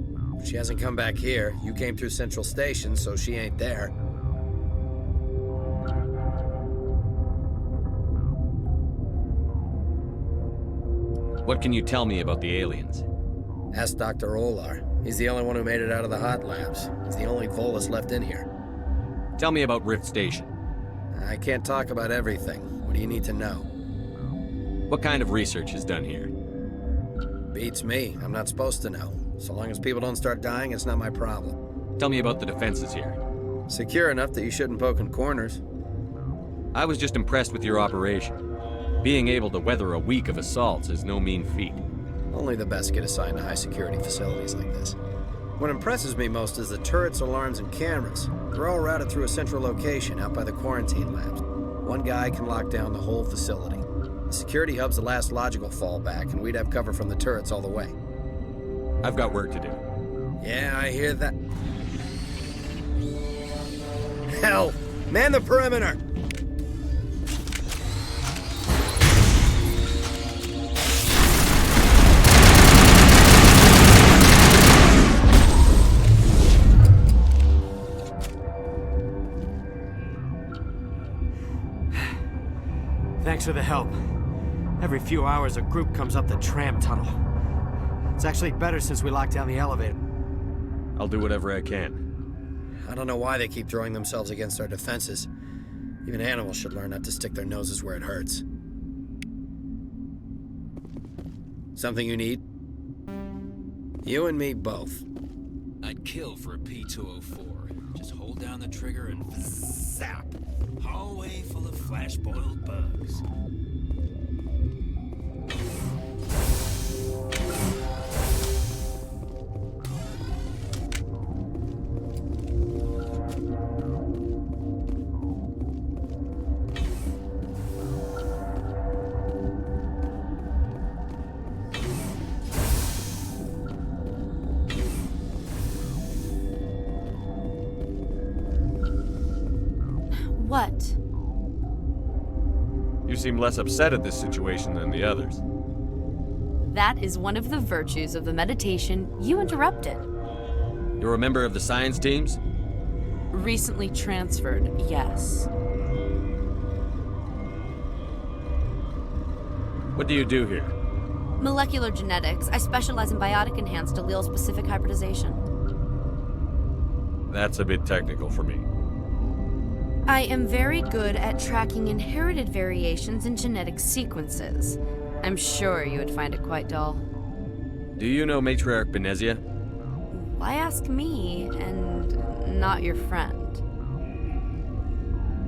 She hasn't come back here. You came through Central Station, so she ain't there. What can you tell me about the aliens? Ask Dr. Olar. He's the only one who made it out of the hot labs. He's the only Volus left in here. Tell me about Rift Station. I can't talk about everything. What do you need to know? What kind of research is done here? Beats me. I'm not supposed to know. So long as people don't start dying, it's not my problem. Tell me about the defenses here. Secure enough that you shouldn't poke in corners. I was just impressed with your operation. Being able to weather a week of assaults is no mean feat. Only the best get assigned to high-security facilities like this. What impresses me most is the turrets, alarms, and cameras. They're all routed through a central location out by the quarantine labs. One guy can lock down the whole facility. The security hub's the last logical fallback, and we'd have cover from the turrets all the way. I've got work to do. Yeah, I hear that. Hell! Man the perimeter! Thanks for the help. Every few hours, a group comes up the tram tunnel. It's actually better since we locked down the elevator. I'll do whatever I can. I don't know why they keep throwing themselves against our defenses. Even animals should learn not to stick their noses where it hurts. Something you need? You and me both. I'd kill for a P-204. Just hold down the trigger and zap. Hallway full of flash-boiled bugs. What? You seem less upset at this situation than the others. That is one of the virtues of the meditation you interrupted. You're a member of the science teams? Recently transferred, yes. What do you do here? Molecular genetics. I specialize in biotic-enhanced allele-specific hybridization. That's a bit technical for me. I am very good at tracking inherited variations in genetic sequences. I'm sure you would find it quite dull. Do you know Matriarch Benezia? Why ask me, and not your friend?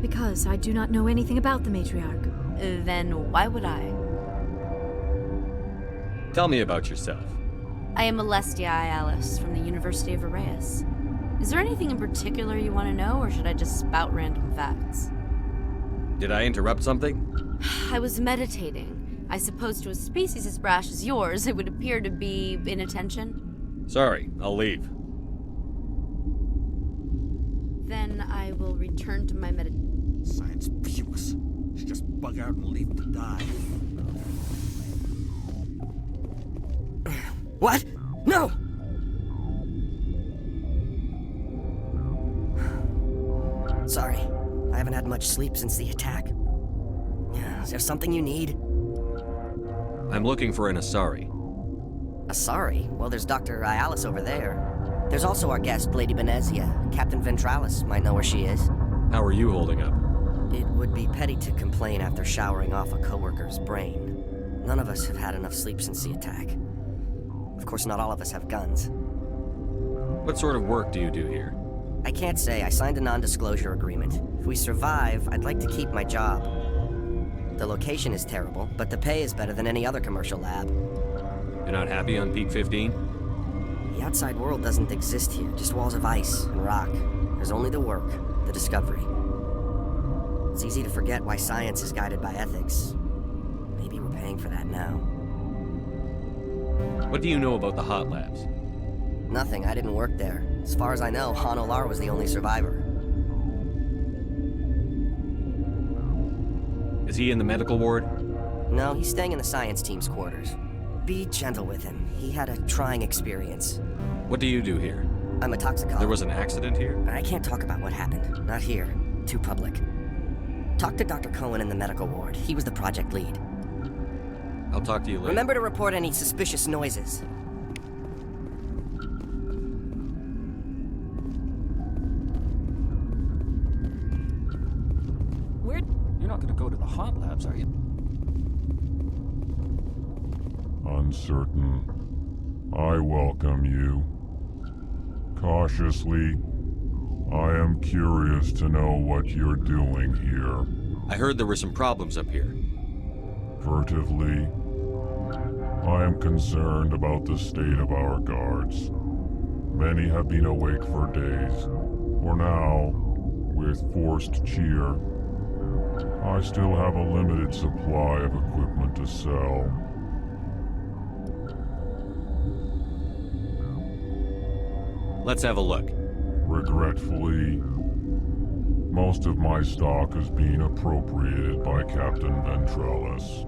Because I do not know anything about the matriarch. Then why would I? Tell me about yourself. I am Alestia Alice from the University of Arraeus. Is there anything in particular you want to know, or should I just spout random facts? Did I interrupt something? I was meditating. I suppose to a species as brash as yours, it would appear to be inattention. Sorry, I'll leave. Then I will return to my Science pukes. Should just bug out and leave him to die. What? No! Sorry. I haven't had much sleep since the attack. Is there something you need? I'm looking for an Asari. Asari? Well, there's Dr. Ayalis over there. There's also our guest, Lady Benezia. Captain Ventralis might know where she is. How are you holding up? It would be petty to complain after showering off a coworker's brain. None of us have had enough sleep since the attack. Of course, not all of us have guns. What sort of work do you do here? I can't say. I signed a non-disclosure agreement. If we survive, I'd like to keep my job. The location is terrible, but the pay is better than any other commercial lab. You're not happy on Peak 15? The outside world doesn't exist here, just walls of ice and rock. There's only the work, the discovery. It's easy to forget why science is guided by ethics. Maybe we're paying for that now. What do you know about the hot labs? Nothing. I didn't work there. As far as I know, Han Olar was the only survivor. Is he in the medical ward? No, he's staying in the science team's quarters. Be gentle with him. He had a trying experience. What do you do here? I'm a toxicologist. There was an accident here? I can't talk about what happened. Not here. Too public. Talk to Dr. Cohen in the medical ward. He was the project lead. I'll talk to you later. Remember to report any suspicious noises. You're not going to go to the hot labs, are you? Uncertain. I welcome you. Cautiously, I am curious to know what you're doing here. I heard there were some problems up here. Furtively, I am concerned about the state of our guards. Many have been awake for days. For now, with forced cheer, I still have a limited supply of equipment to sell. Let's have a look. Regretfully, most of my stock has been appropriated by Captain Ventralis.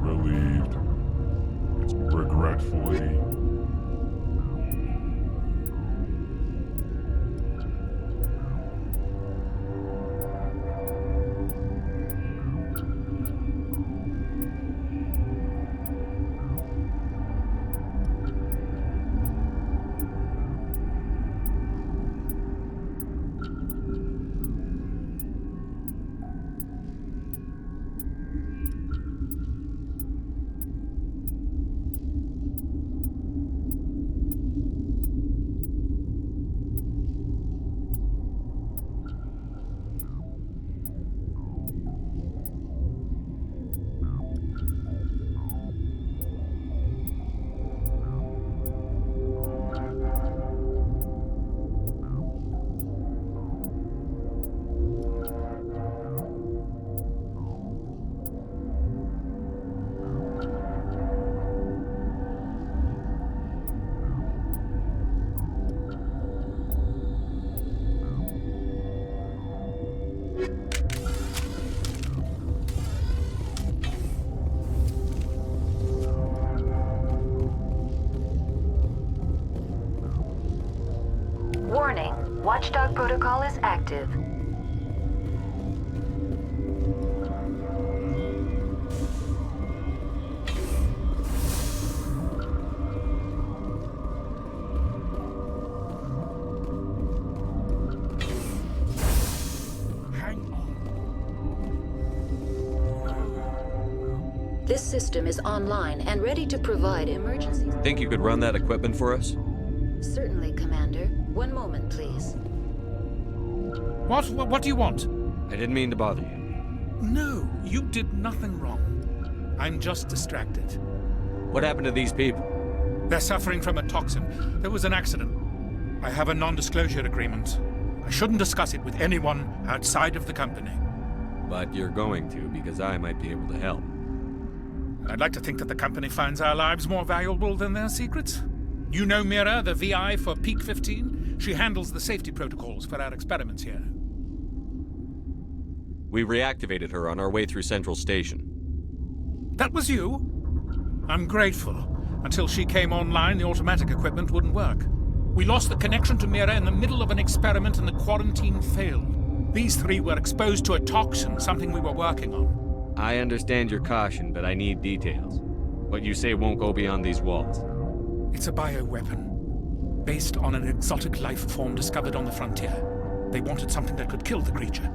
Relieved. It's regretfully. Warning, Watchdog protocol is active. This system is online and ready to provide emergency. Think you could run that equipment for us? Certainly, Commander. One moment, please. What do you want? I didn't mean to bother you. No, you did nothing wrong. I'm just distracted. What happened to these people? They're suffering from a toxin. There was an accident. I have a non-disclosure agreement. I shouldn't discuss it with anyone outside of the company. But you're going to, because I might be able to help. I'd like to think that the company finds our lives more valuable than their secrets. You know Mira, the VI for Peak 15? She handles the safety protocols for our experiments here. We reactivated her on our way through Central Station. That was you? I'm grateful. Until she came online, the automatic equipment wouldn't work. We lost the connection to Mira in the middle of an experiment and the quarantine failed. These three were exposed to a toxin, something we were working on. I understand your caution, but I need details. What you say won't go beyond these walls. It's a bioweapon, based on an exotic life form discovered on the frontier. They wanted something that could kill the creature.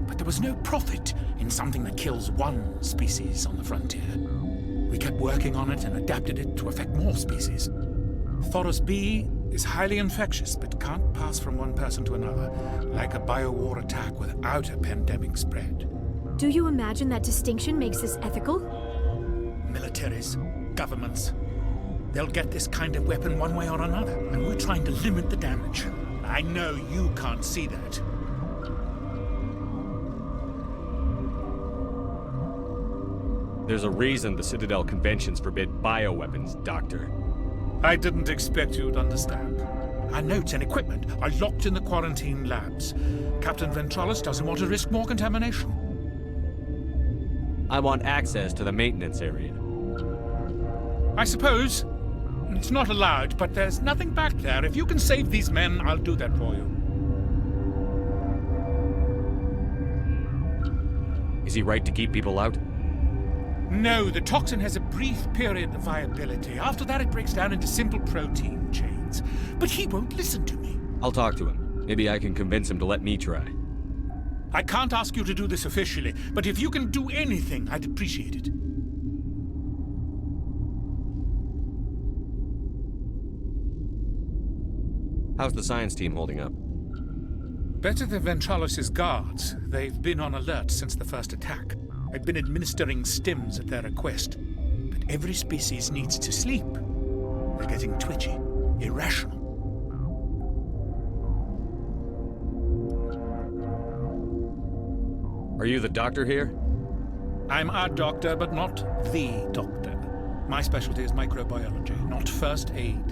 But there was no profit in something that kills one species on the frontier. We kept working on it and adapted it to affect more species. Thoros B is highly infectious, but can't pass from one person to another, like a biowar attack without a pandemic spread. Do you imagine that distinction makes this ethical? Militaries, governments, they'll get this kind of weapon one way or another, and we're trying to limit the damage. I know you can't see that. There's a reason the Citadel conventions forbid bioweapons, Doctor. I didn't expect you'd understand. Our notes and equipment are locked in the quarantine labs. Captain Ventralis doesn't want to risk more contamination. I want access to the maintenance area. I suppose. It's not allowed, but there's nothing back there. If you can save these men, I'll do that for you. Is he right to keep people out? No, the toxin has a brief period of viability. After that, it breaks down into simple protein chains. But he won't listen to me. I'll talk to him. Maybe I can convince him to let me try. I can't ask you to do this officially, but if you can do anything, I'd appreciate it. How's the science team holding up? Better than Ventralis' guards. They've been on alert since the first attack. I've been administering stims at their request. But every species needs to sleep. They're getting twitchy, irrational. Are you the doctor here? I'm a doctor, but not the doctor. My specialty is microbiology, not first aid.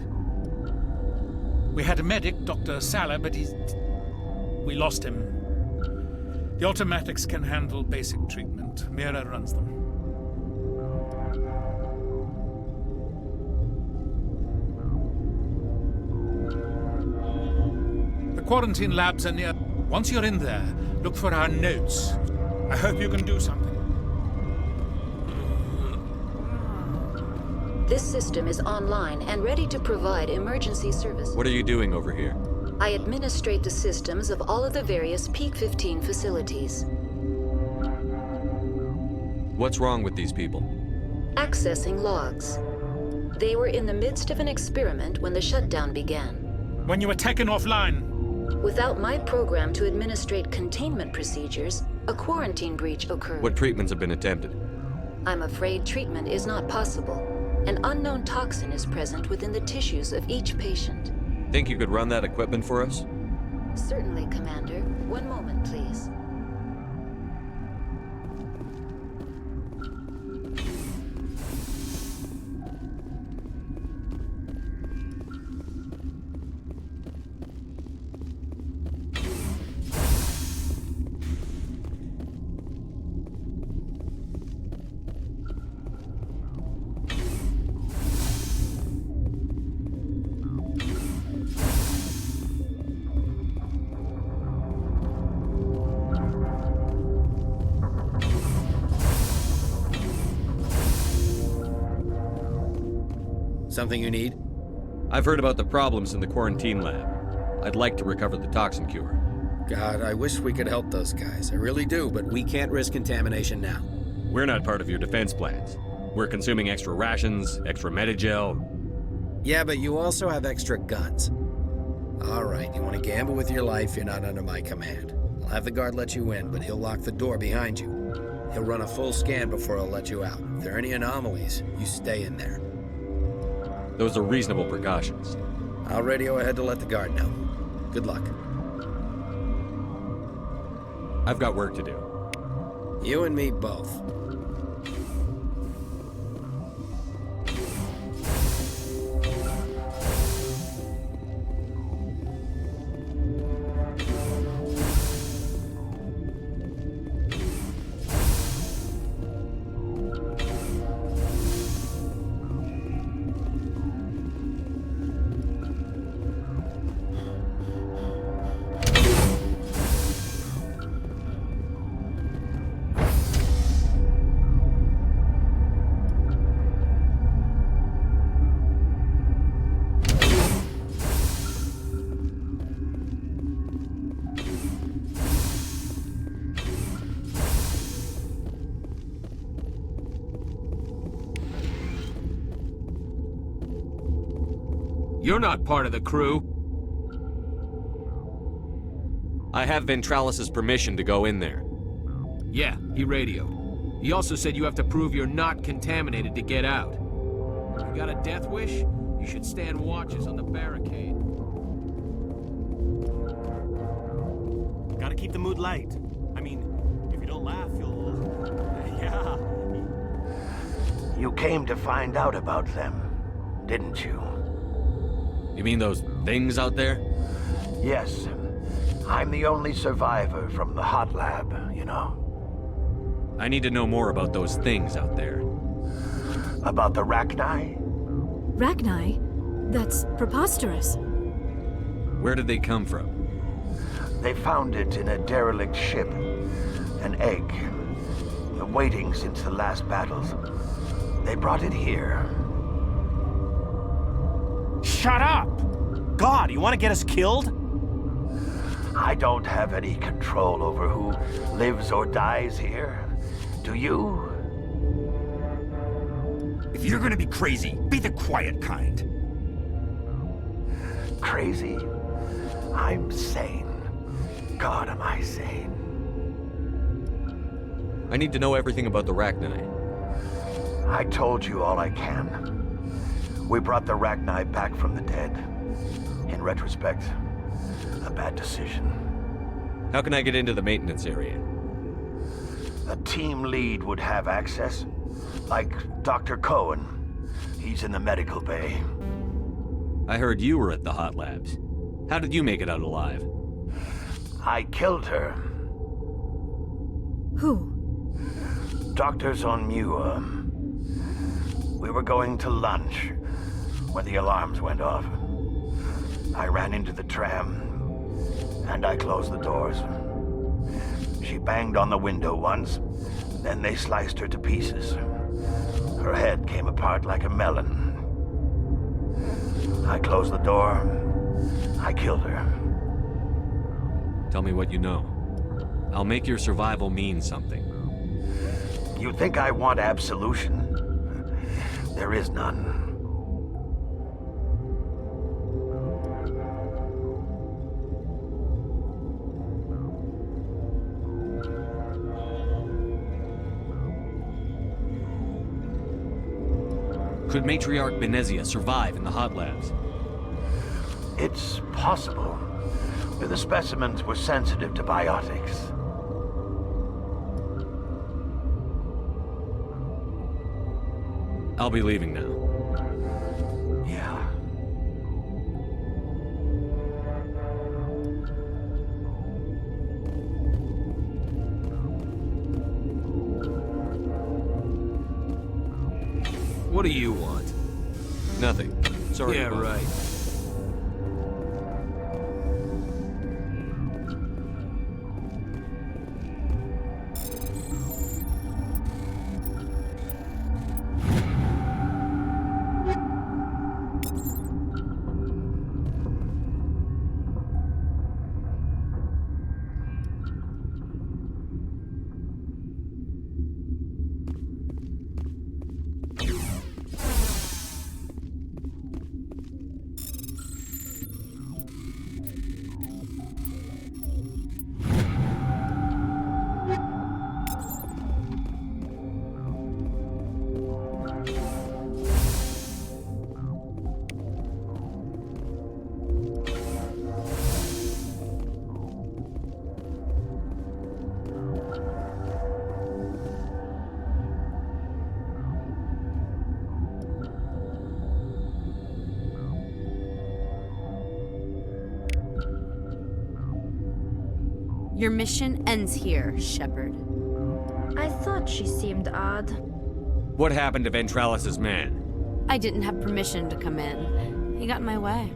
We had a medic, Dr. Sala, but we lost him. The automatics can handle basic treatment. Mira runs them. The quarantine labs are near. Once you're in there, look for our notes. I hope you can do something. This system is online and ready to provide emergency service. What are you doing over here? I administrate the systems of all of the various Peak 15 facilities. What's wrong with these people? Accessing logs. They were in the midst of an experiment when the shutdown began. When you were taken offline. Without my program to administrate containment procedures, a quarantine breach occurred. What treatments have been attempted? I'm afraid treatment is not possible. An unknown toxin is present within the tissues of each patient. Think you could run that equipment for us? Certainly, Commander. One moment, please. Something you need? I've heard about the problems in the quarantine lab. I'd like to recover the toxin cure. God, I wish we could help those guys. I really do, but we can't risk contamination now. We're not part of your defense plans. We're consuming extra rations, extra Medigel. Yeah, but you also have extra guns. All right, you want to gamble with your life, you're not under my command. I'll have the guard let you in, but he'll lock the door behind you. He'll run a full scan before he'll let you out. If there are any anomalies, you stay in there. Those are reasonable precautions. I'll radio ahead to let the guard know. Good luck. I've got work to do. You and me both. You're not part of the crew. I have Ventralis's permission to go in there. Yeah, he radioed. He also said you have to prove you're not contaminated to get out. If you got a death wish, you should stand watches on the barricade. Gotta keep the mood light. I mean, if you don't laugh, you'll... yeah. You came to find out about them, didn't you? You mean those things out there? Yes. I'm the only survivor from the hot lab, you know. I need to know more about those things out there. About the Rachni? Rachni? That's preposterous. Where did they come from? They found it in a derelict ship. An egg. Waiting since the last battles. They brought it here. Shut up! God, you want to get us killed? I don't have any control over who lives or dies here. Do you? If you're gonna be crazy, be the quiet kind. Crazy? I'm sane. God, am I sane? I need to know everything about the Rachni. I told you all I can. We brought the Rachni back from the dead. In retrospect, a bad decision. How can I get into the maintenance area? A team lead would have access. Like Dr. Cohen. He's in the medical bay. I heard you were at the hot labs. How did you make it out alive? I killed her. Who? Doctors on Muir. We were going to lunch when the alarms went off. I ran into the tram, and I closed the doors. She banged on the window once, then they sliced her to pieces. Her head came apart like a melon. I closed the door. I killed her. Tell me what you know. I'll make your survival mean something. You think I want absolution? There is none. Could Matriarch Benezia survive in the hot labs? It's possible. The specimens were sensitive to biotics. I'll be leaving now. Yeah. What do you want? Nothing. Sorry. Yeah, about right. Your mission ends here, Shepard. I thought she seemed odd. What happened to Ventralis's man? I didn't have permission to come in. He got in my way.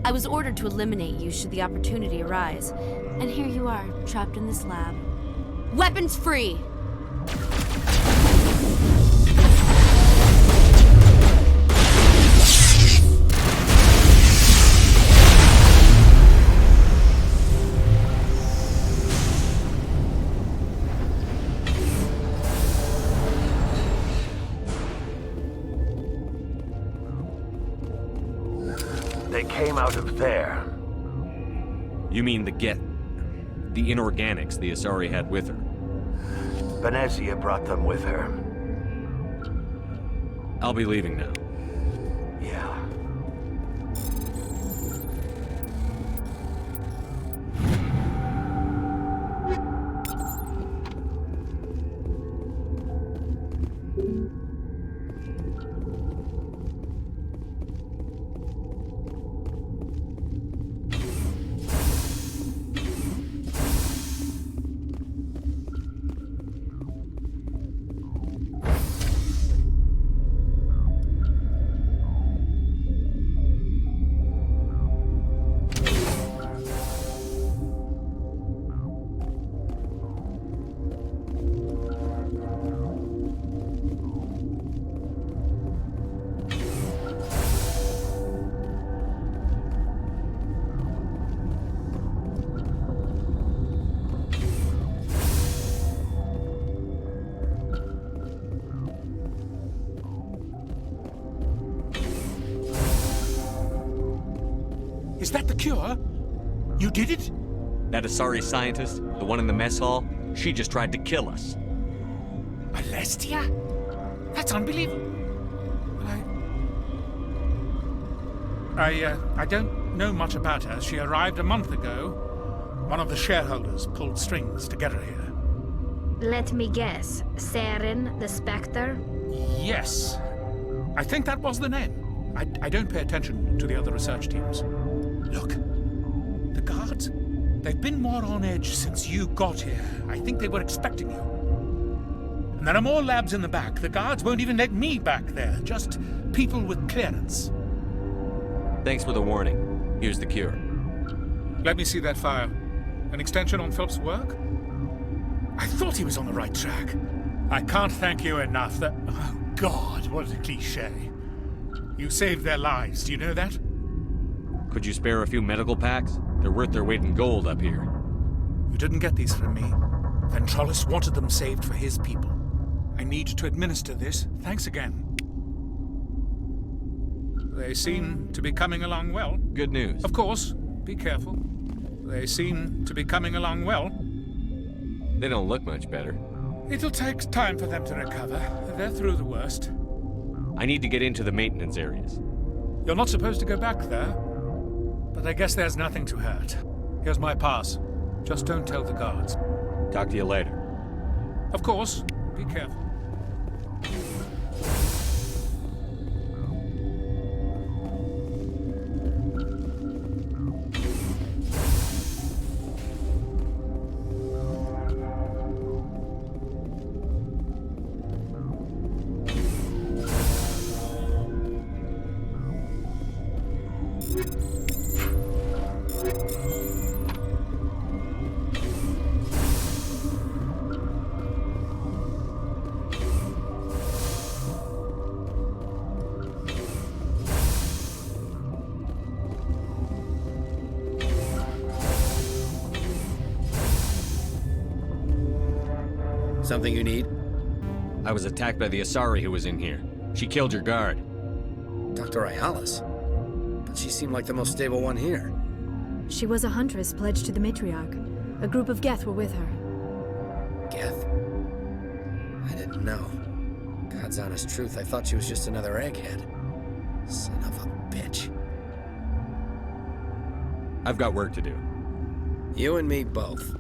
I was ordered to eliminate you should the opportunity arise. And here you are, trapped in this lab. Weapons free! They came out of there. You mean the inorganics the Asari had with her? Venezia brought them with her. I'll be leaving now. Yeah. Is that the cure? You did it? That Asari scientist, the one in the mess hall, she just tried to kill us. Alestia? That's unbelievable. I don't know much about her. She arrived a month ago. One of the shareholders pulled strings to get her here. Let me guess. Saren, the Spectre? Yes. I think that was the name. I don't pay attention to the other research teams. Look, the guards, they've been more on edge since you got here. I think they were expecting you. And there are more labs in the back. The guards won't even let me back there. Just people with clearance. Thanks for the warning. Here's the cure. Let me see that file. An extension on Phelps' work? I thought he was on the right track. I can't thank you enough. Oh, God, what a cliché. You saved their lives, do you know that? Could you spare a few medical packs? They're worth their weight in gold up here. You didn't get these from me. Ventralis wanted them saved for his people. I need to administer this. Thanks again. They seem to be coming along well. Good news. Of course. Be careful. They seem to be coming along well. They don't look much better. It'll take time for them to recover. They're through the worst. I need to get into the maintenance areas. You're not supposed to go back there. But I guess there's nothing to hurt. Here's my pass. Just don't tell the guards. Talk to you later. Of course. Be careful. Something you need? I was attacked by the Asari who was in here. She killed your guard. Dr. Ayalis? But she seemed like the most stable one here. She was a huntress pledged to the matriarch. A group of Geth were with her. Geth? I didn't know. God's honest truth, I thought she was just another egghead. Son of a bitch. I've got work to do. You and me both.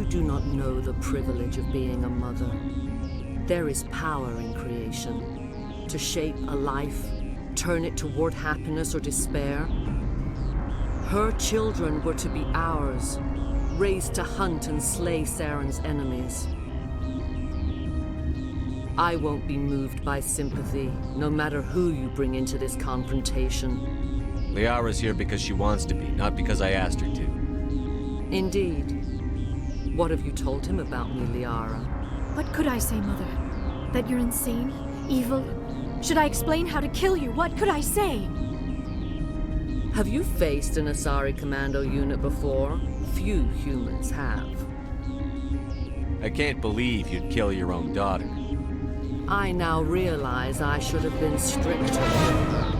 do not know the privilege of being a mother. There is power in creation. To shape a life, turn it toward happiness or despair. Her children were to be ours, raised to hunt and slay Saren's enemies. I won't be moved by sympathy, no matter who you bring into this confrontation. Liara's here because she wants to be, not because I asked her to. Indeed. What have you told him about me, Liara? What could I say, Mother? That you're insane? Evil? Should I explain how to kill you? What could I say? Have you faced an Asari commando unit before? Few humans have. I can't believe you'd kill your own daughter. I now realize I should have been stricter with her.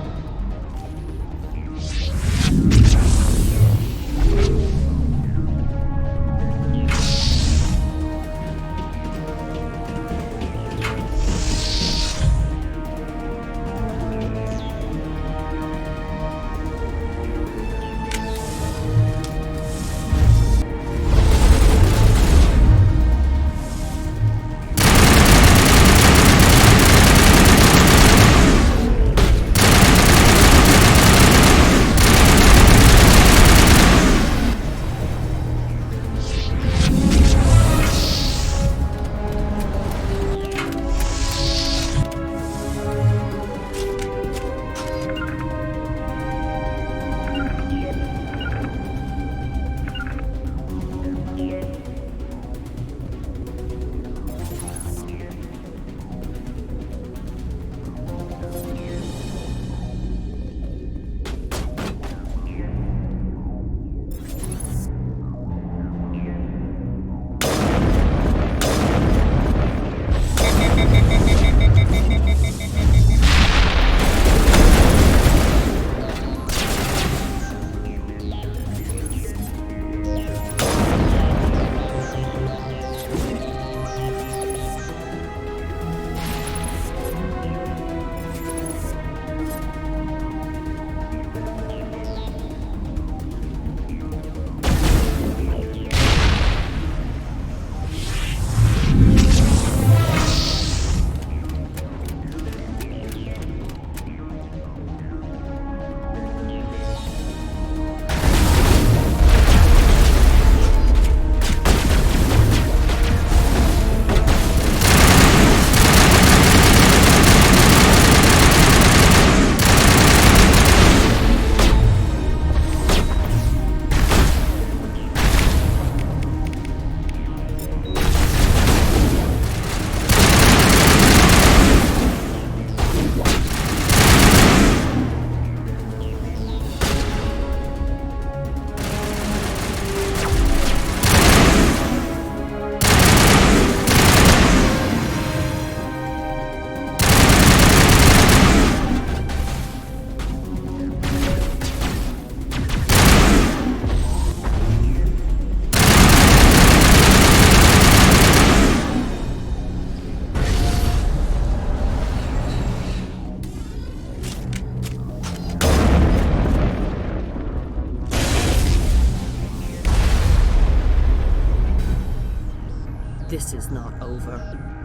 This is not over.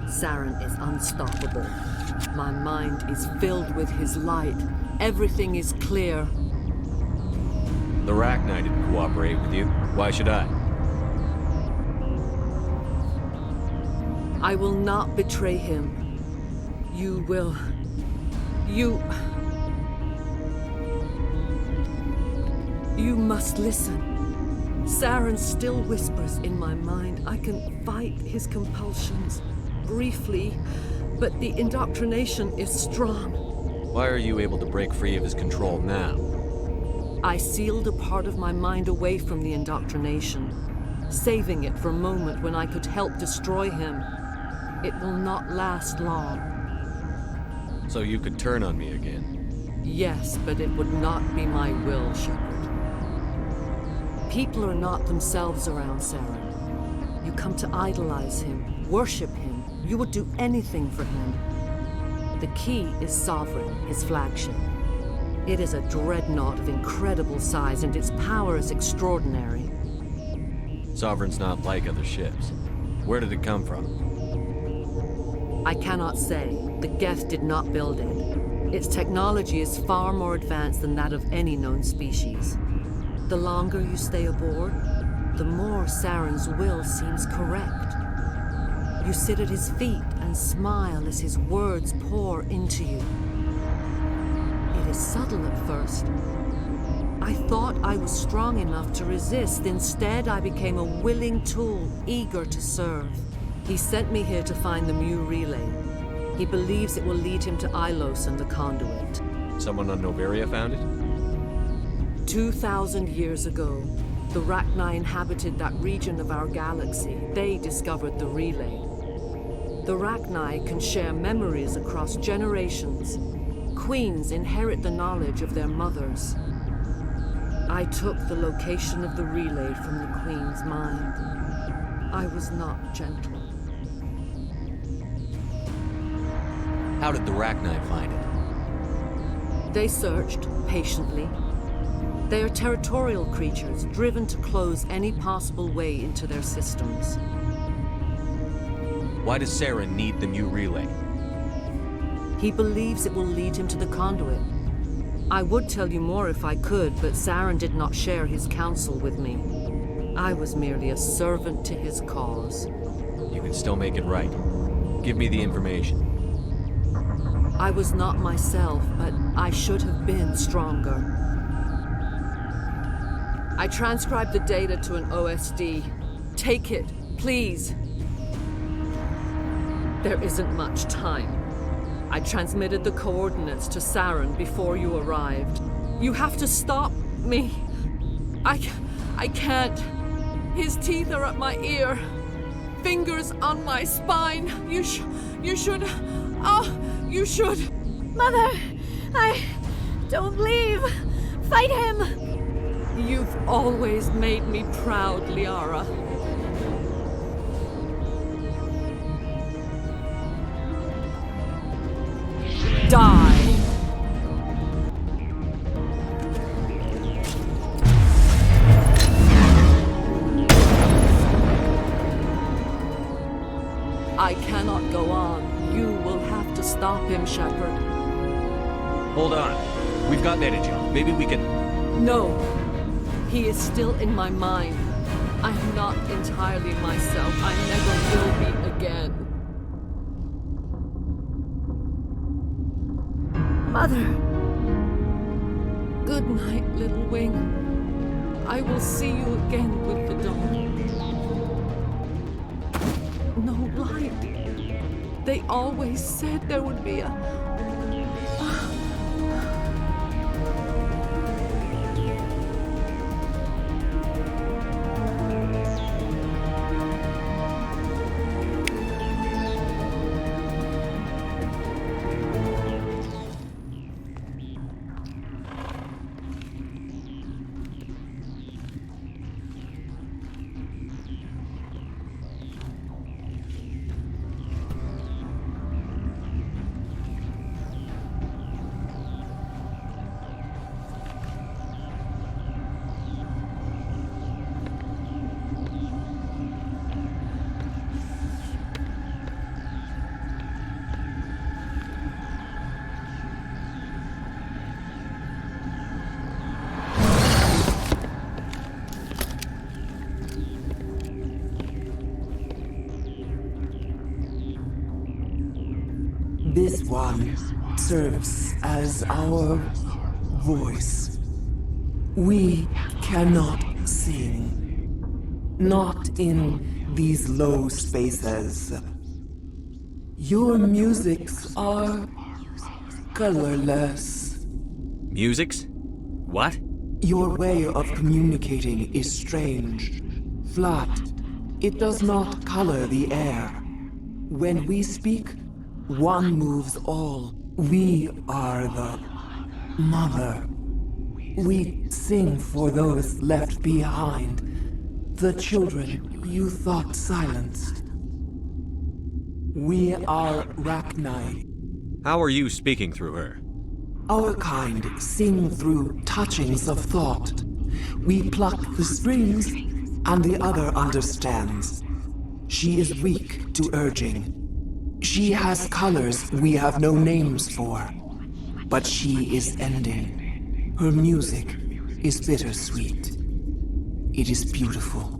Saren is unstoppable. My mind is filled with his light. Everything is clear. The Rachni didn't cooperate with you. Why should I? I will not betray him. You will. You must listen. Saren still whispers in my mind. I can fight his compulsions briefly, but the indoctrination is strong. Why are you able to break free of his control now? I sealed a part of my mind away from the indoctrination, saving it for a moment when I could help destroy him. It will not last long. So you could turn on me again? Yes, but it would not be my will, Shepard. People are not themselves around Saren. You come to idolize him, worship him. You would do anything for him. The key is Sovereign, his flagship. It is a dreadnought of incredible size, and its power is extraordinary. Sovereign's not like other ships. Where did it come from? I cannot say. The Geth did not build it. Its technology is far more advanced than that of any known species. The longer you stay aboard, the more Saren's will seems correct. You sit at his feet and smile as his words pour into you. It is subtle at first. I thought I was strong enough to resist. Instead, I became a willing tool, eager to serve. He sent me here to find the Mu relay. He believes it will lead him to Ilos and the conduit. Someone on Noveria found it? 2,000 years ago, the Rachni inhabited that region of our galaxy. They discovered the relay. The Rachni can share memories across generations. Queens inherit the knowledge of their mothers. I took the location of the relay from the Queen's mind. I was not gentle. How did the Rachni find it? They searched, patiently. They are territorial creatures, driven to close any possible way into their systems. Why does Saren need the Mu relay? He believes it will lead him to the conduit. I would tell you more if I could, but Saren did not share his counsel with me. I was merely a servant to his cause. You can still make it right. Give me the information. I was not myself, but I should have been stronger. I transcribed the data to an OSD. Take it, please. There isn't much time. I transmitted the coordinates to Saren before you arrived. You have to stop me. I can't. His teeth are at my ear. Fingers on my spine. You should. Oh, you should. Mother, don't leave. Fight him. You've always made me proud, Liara. Die! I cannot go on. You will have to stop him, Shepard. Hold on. We've got Energon. Maybe we can... No. He is still in my mind. I am not entirely myself. I never will be again. Mother. Good night, little wing. I will see you again with the dawn. No light. They always said there would be a... This one serves as our voice. We cannot sing. Not in these low spaces. Your musics are colorless. Musics? What? Your way of communicating is strange. Flat. It does not color the air. When we speak, one moves all. We are the mother. We sing for those left behind. The children you thought silenced. We are Rachni. How are you speaking through her? Our kind sing through touchings of thought. We pluck the strings and the other understands. She is weak to urging. She has colors we have no names for, but she is ending. Her music is bittersweet. It is beautiful.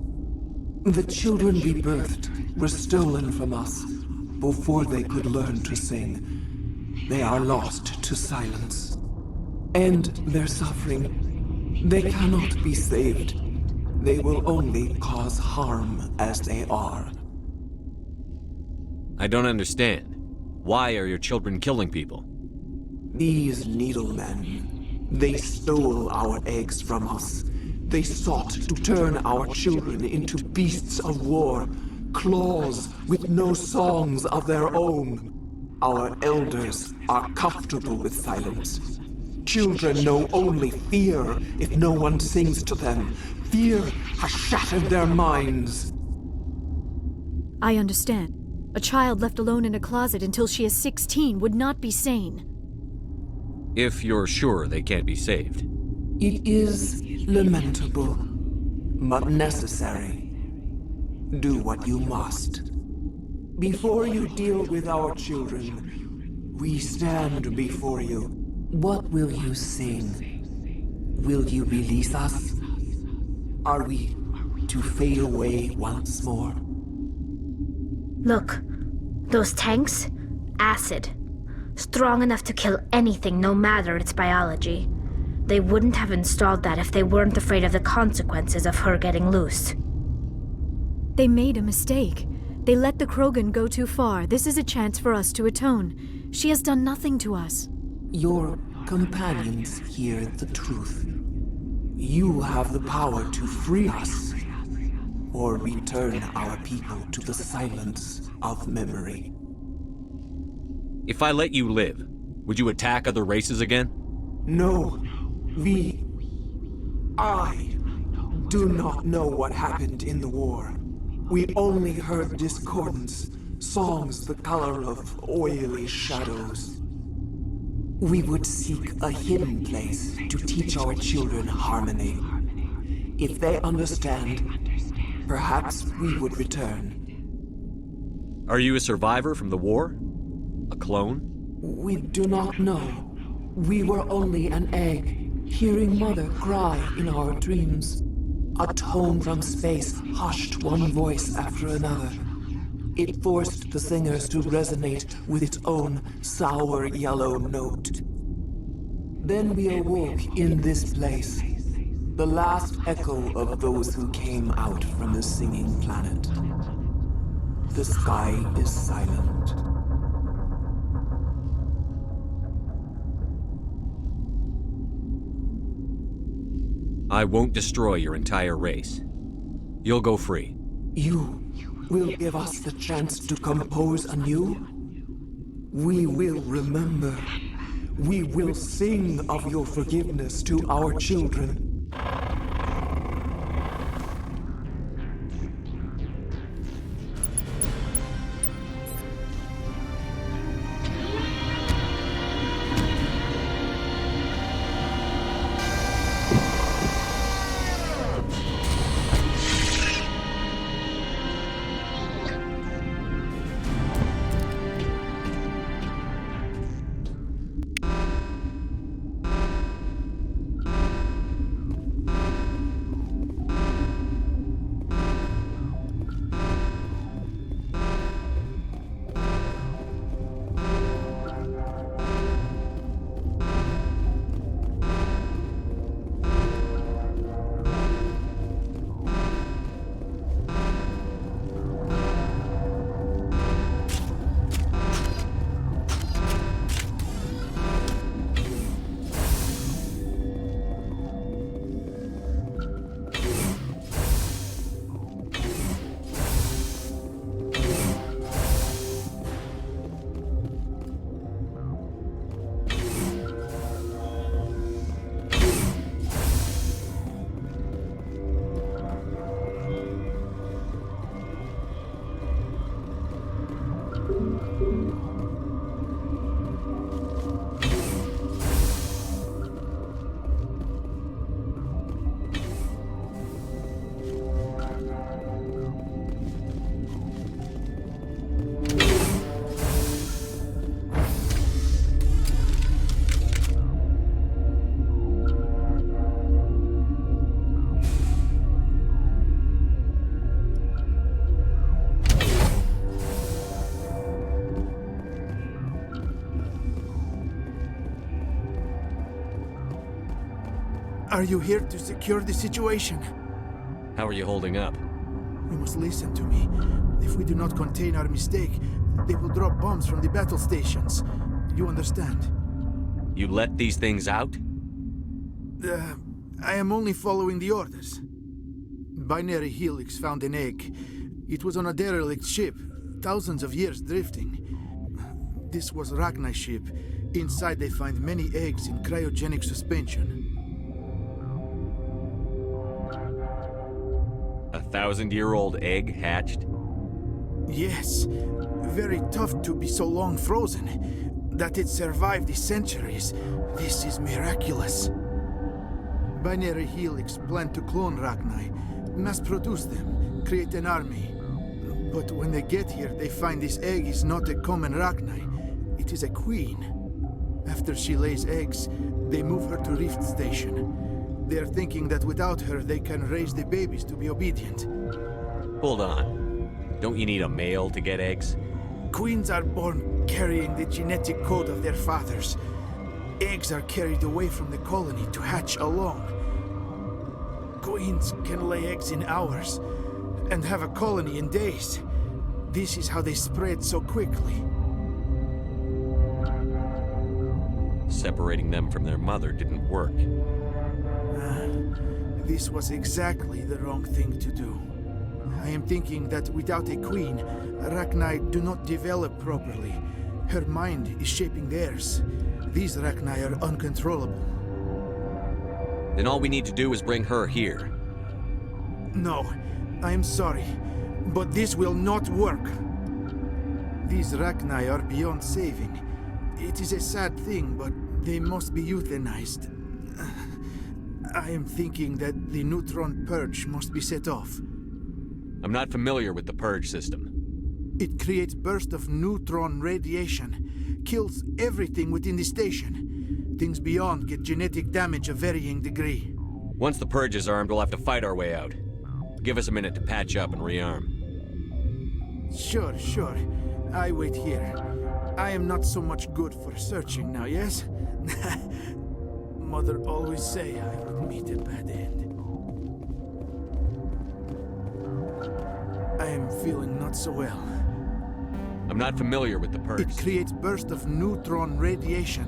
The children we birthed were stolen from us before they could learn to sing. They are lost to silence. And their suffering, they cannot be saved. They will only cause harm as they are. I don't understand. Why are your children killing people? These needlemen, they stole our eggs from us. They sought to turn our children into beasts of war, claws with no songs of their own. Our elders are comfortable with silence. Children know only fear if no one sings to them. Fear has shattered their minds. I understand. A child left alone in a closet until she is 16 would not be sane. If you're sure they can't be saved. It is lamentable, but necessary. Do what you must. Before you deal with our children, we stand before you. What will you sing? Will you release us? Are we to fade away once more? Look, those tanks? Acid. Strong enough to kill anything, no matter its biology. They wouldn't have installed that if they weren't afraid of the consequences of her getting loose. They made a mistake. They let the Krogan go too far. This is a chance for us to atone. She has done nothing to us. Your companions hear the truth. You have the power to free us, or return our people to the silence of memory. If I let you live, would you attack other races again? No. I do not know what happened in the war. We only heard discordance, songs the color of oily shadows. We would seek a hidden place to teach our children harmony. If they understand, perhaps we would return. Are you a survivor from the war? A clone? We do not know. We were only an egg, hearing Mother cry in our dreams. A tone from space hushed one voice after another. It forced the singers to resonate with its own sour yellow note. Then we awoke in this place, the last echo of those who came out from the singing planet. The sky is silent. I won't destroy your entire race. You'll go free. You will give us the chance to compose anew? We will remember. We will sing of your forgiveness to our children. Are you here to secure the situation? How are you holding up? You must listen to me. If we do not contain our mistake, they will drop bombs from the battle stations. You understand? You let these things out? I am only following the orders. Binary Helix found an egg. It was on a derelict ship, thousands of years drifting. This was Rachni's ship. Inside they find many eggs in cryogenic suspension. 1,000-year-old egg hatched? Yes. Very tough to be so long frozen. That it survived the centuries. This is miraculous. Binary Helix planned to clone Rachni, mass-produce them, create an army. But when they get here, they find this egg is not a common Rachni. It is a queen. After she lays eggs, they move her to Rift Station. They are thinking that without her, they can raise the babies to be obedient. Hold on. Don't you need a male to get eggs? Queens are born carrying the genetic code of their fathers. Eggs are carried away from the colony to hatch alone. Queens can lay eggs in hours and have a colony in days. This is how they spread so quickly. Separating them from their mother didn't work. This was exactly the wrong thing to do. I am thinking that without a queen, Rachni do not develop properly. Her mind is shaping theirs. These Rachni are uncontrollable. Then all we need to do is bring her here. No, I am sorry, but this will not work. These Rachni are beyond saving. It is a sad thing, but they must be euthanized. I am thinking that the neutron purge must be set off. I'm not familiar with the purge system. It creates bursts of neutron radiation, kills everything within the station. Things beyond get genetic damage of varying degree. Once the purge is armed, we'll have to fight our way out. Give us a minute to patch up and rearm. Sure. I wait here. I am not so much good for searching now, yes? Mother always say I would meet a bad end. I am feeling not so well. I'm not familiar with the purge. It creates bursts of neutron radiation,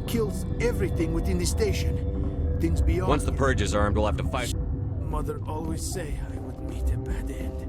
kills everything within the station. Things beyond. Once the purge is armed, we'll have to fight. Mother always say I would meet a bad end.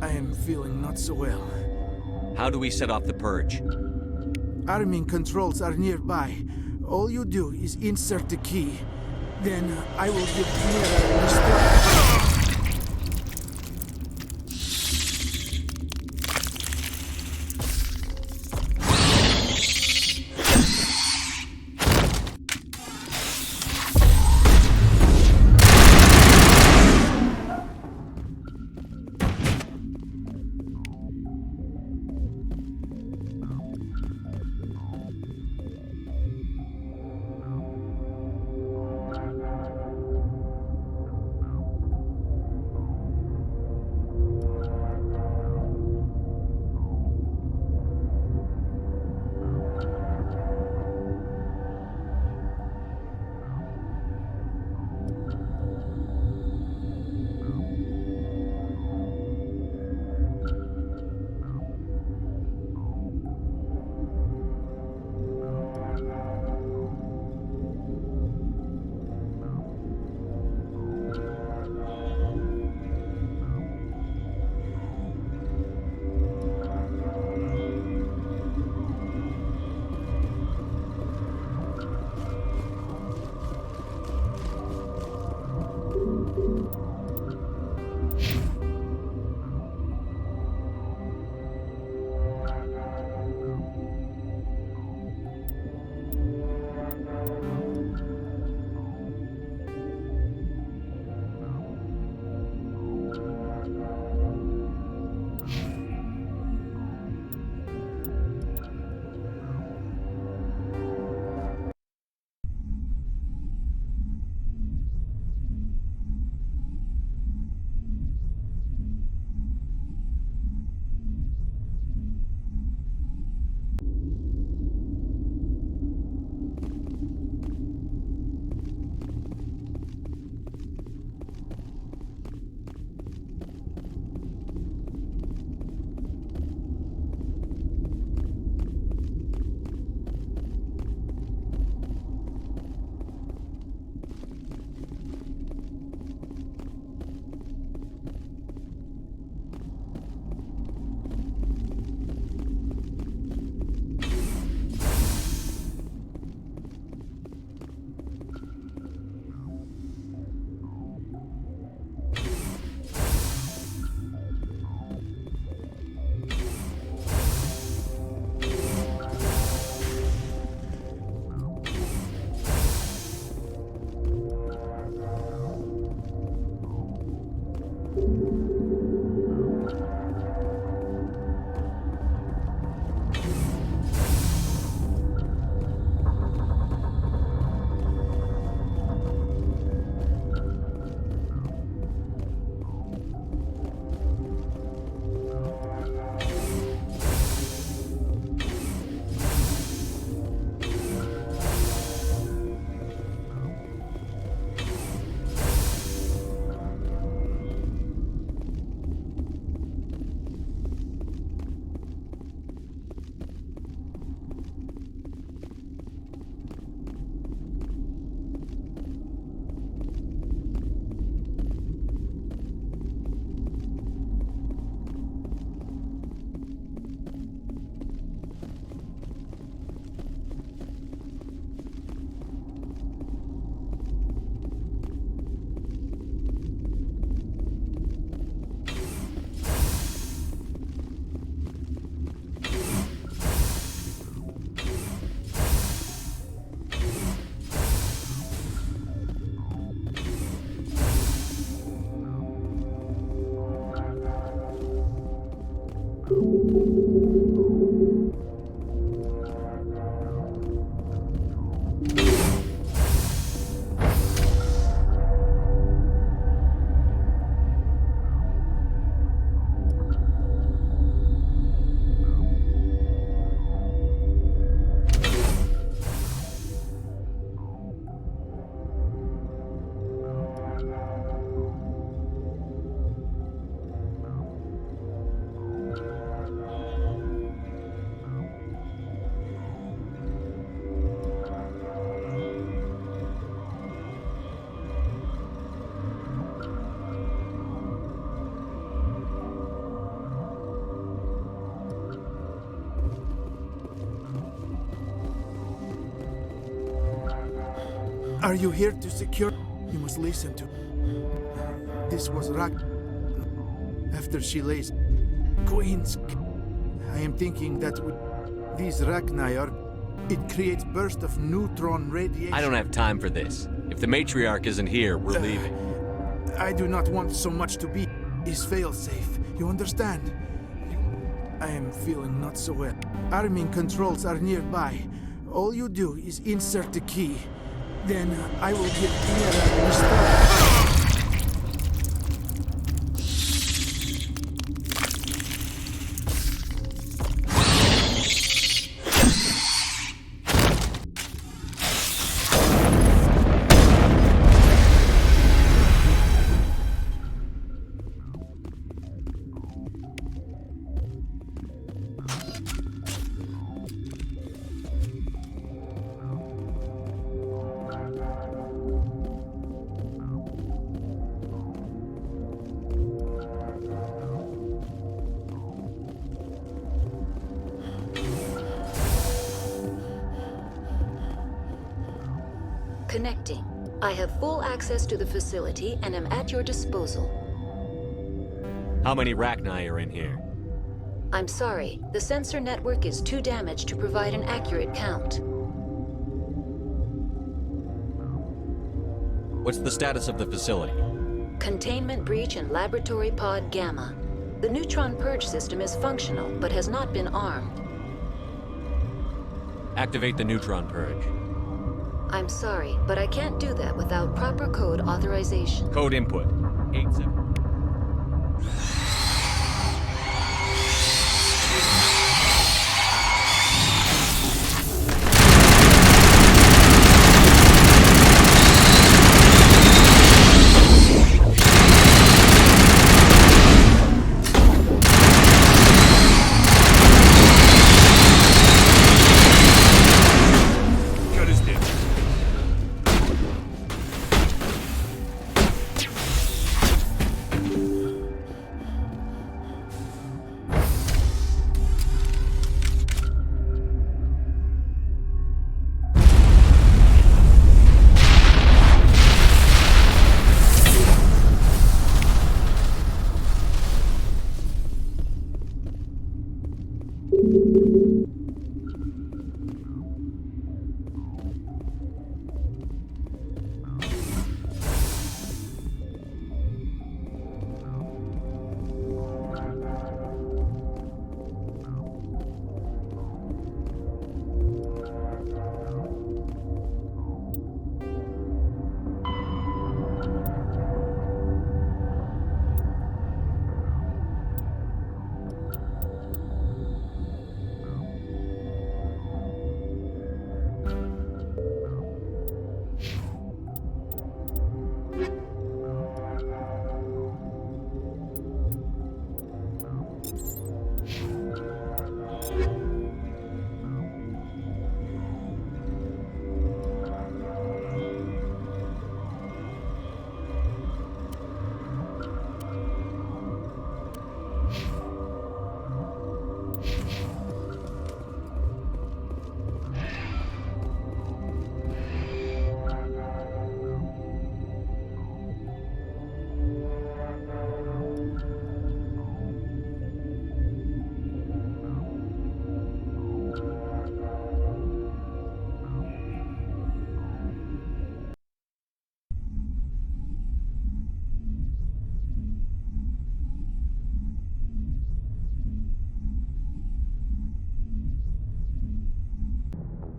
I am feeling not so well. How do we set off the purge? Arming controls are nearby. All you do is insert the key. Then I will give Kira instructions. Are you here to secure? You must listen to. This was Rag. After she lays Queen's. I am thinking that with these Rachni are. It creates bursts of neutron radiation. I don't have time for this. If the matriarch isn't here, we're leaving. I do not want so much to be. Is fail-safe. You understand? I am feeling not so well. Arming controls are nearby. All you do is insert the key. Then I will give Mira a start. Connecting. I have full access to the facility and am at your disposal. How many Rachni are in here? I'm sorry, the sensor network is too damaged to provide an accurate count. What's the status of the facility? Containment breach in Laboratory Pod Gamma. The neutron purge system is functional, but has not been armed. Activate the neutron purge. I'm sorry, but I can't do that without proper code authorization. Code input. 87.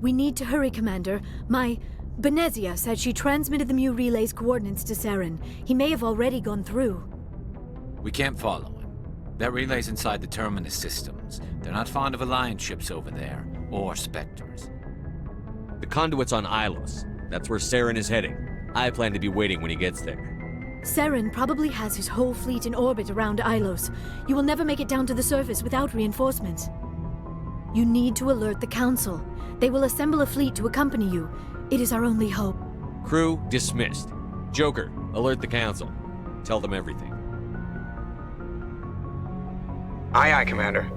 We need to hurry, Commander. Benezia said she transmitted the Mu relay's coordinates to Saren. He may have already gone through. We can't follow him. That relay's inside the Terminus systems. They're not fond of Alliance ships over there, or Spectres. The conduit's on Ilos. That's where Saren is heading. I plan to be waiting when he gets there. Saren probably has his whole fleet in orbit around Ilos. You will never make it down to the surface without reinforcements. You need to alert the Council. They will assemble a fleet to accompany you. It is our only hope. Crew dismissed. Joker, alert the Council. Tell them everything. Aye, aye, Commander.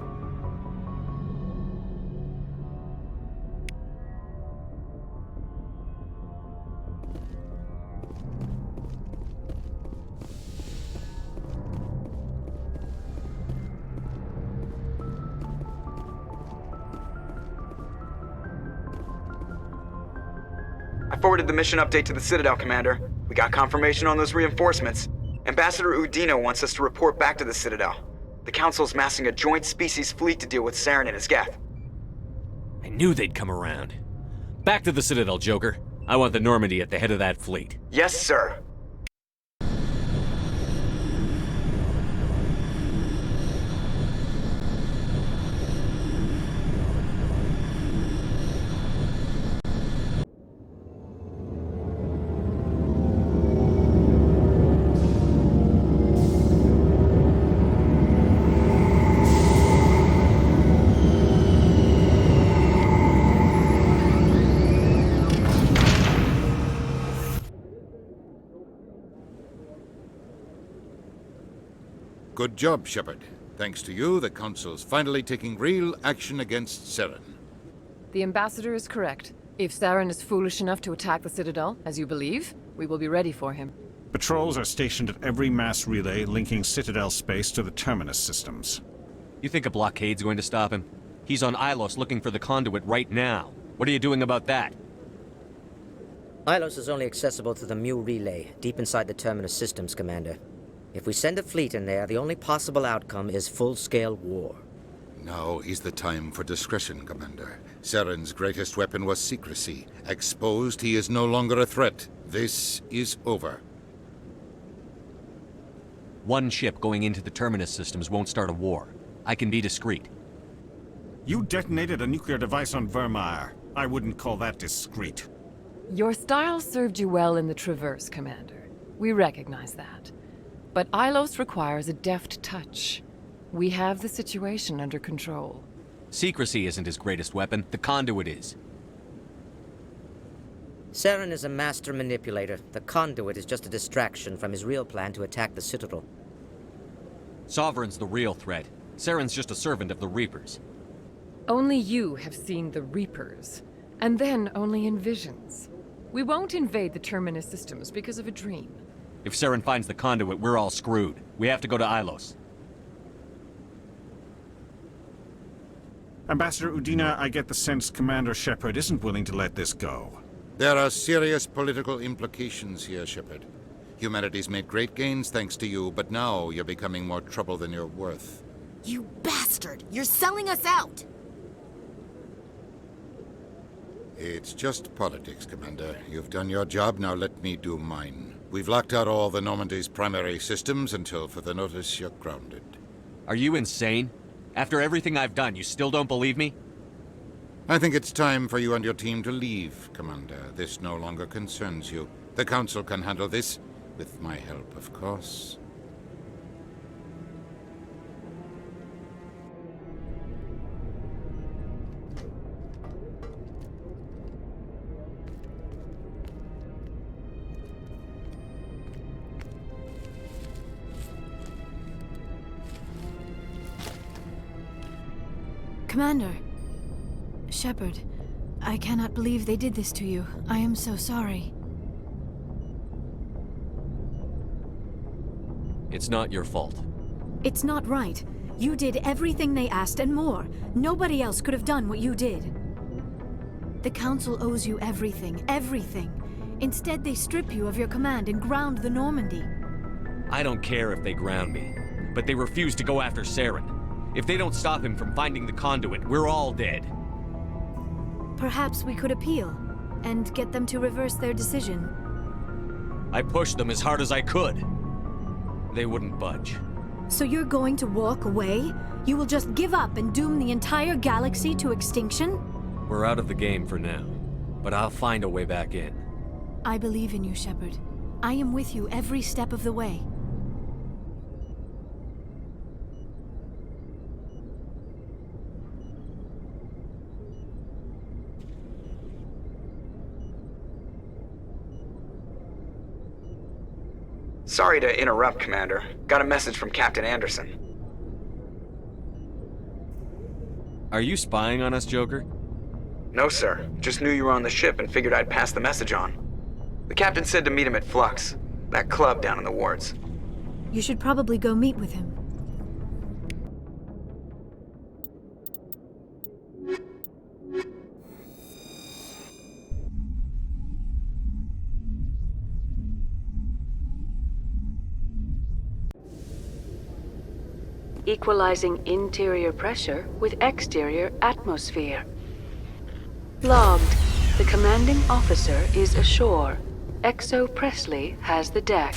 I forwarded the mission update to the Citadel, Commander. We got confirmation on those reinforcements. Ambassador Udina wants us to report back to the Citadel. The Council's massing a joint species fleet to deal with Saren and his Geth. I knew they'd come around. Back to the Citadel, Joker. I want the Normandy at the head of that fleet. Yes, sir. Good job, Shepard. Thanks to you, the Council's finally taking real action against Saren. The Ambassador is correct. If Saren is foolish enough to attack the Citadel, as you believe, we will be ready for him. Patrols are stationed at every mass relay linking Citadel space to the Terminus systems. You think a blockade's going to stop him? He's on Ilos looking for the conduit right now. What are you doing about that? Ilos is only accessible to the Mu relay, deep inside the Terminus systems, Commander. If we send a fleet in there, the only possible outcome is full-scale war. Now is the time for discretion, Commander. Saren's greatest weapon was secrecy. Exposed, he is no longer a threat. This is over. One ship going into the Terminus systems won't start a war. I can be discreet. You detonated a nuclear device on Vermeer. I wouldn't call that discreet. Your style served you well in the Traverse, Commander. We recognize that. But Ilos requires a deft touch. We have the situation under control. Secrecy isn't his greatest weapon. The conduit is. Saren is a master manipulator. The conduit is just a distraction from his real plan to attack the Citadel. Sovereign's the real threat. Saren's just a servant of the Reapers. Only you have seen the Reapers, and then only in visions. We won't invade the Terminus systems because of a dream. If Saren finds the conduit, we're all screwed. We have to go to Ilos. Ambassador Udina, I get the sense Commander Shepard isn't willing to let this go. There are serious political implications here, Shepard. Humanity's made great gains thanks to you, but now you're becoming more trouble than you're worth. You bastard! You're selling us out! It's just politics, Commander. You've done your job, now let me do mine. We've locked out all the Normandy's primary systems until further notice you're grounded. Are you insane? After everything I've done, you still don't believe me? I think it's time for you and your team to leave, Commander. This no longer concerns you. The Council can handle this, with my help, of course. Commander. Shepard, I cannot believe they did this to you. I am so sorry. It's not your fault. It's not right. You did everything they asked and more. Nobody else could have done what you did. The Council owes you everything, everything. Instead, they strip you of your command and ground the Normandy. I don't care if they ground me, but they refuse to go after Saren. If they don't stop him from finding the conduit, we're all dead. Perhaps we could appeal and get them to reverse their decision. I pushed them as hard as I could. They wouldn't budge. So you're going to walk away? You will just give up and doom the entire galaxy to extinction? We're out of the game for now, but I'll find a way back in. I believe in you, Shepard. I am with you every step of the way. Sorry to interrupt, Commander. Got a message from Captain Anderson. Are you spying on us, Joker? No, sir. Just knew you were on the ship and figured I'd pass the message on. The captain said to meet him at Flux, that club down in the wards. You should probably go meet with him. Equalizing interior pressure with exterior atmosphere. Logged. The commanding officer is ashore. Exo Presley has the deck.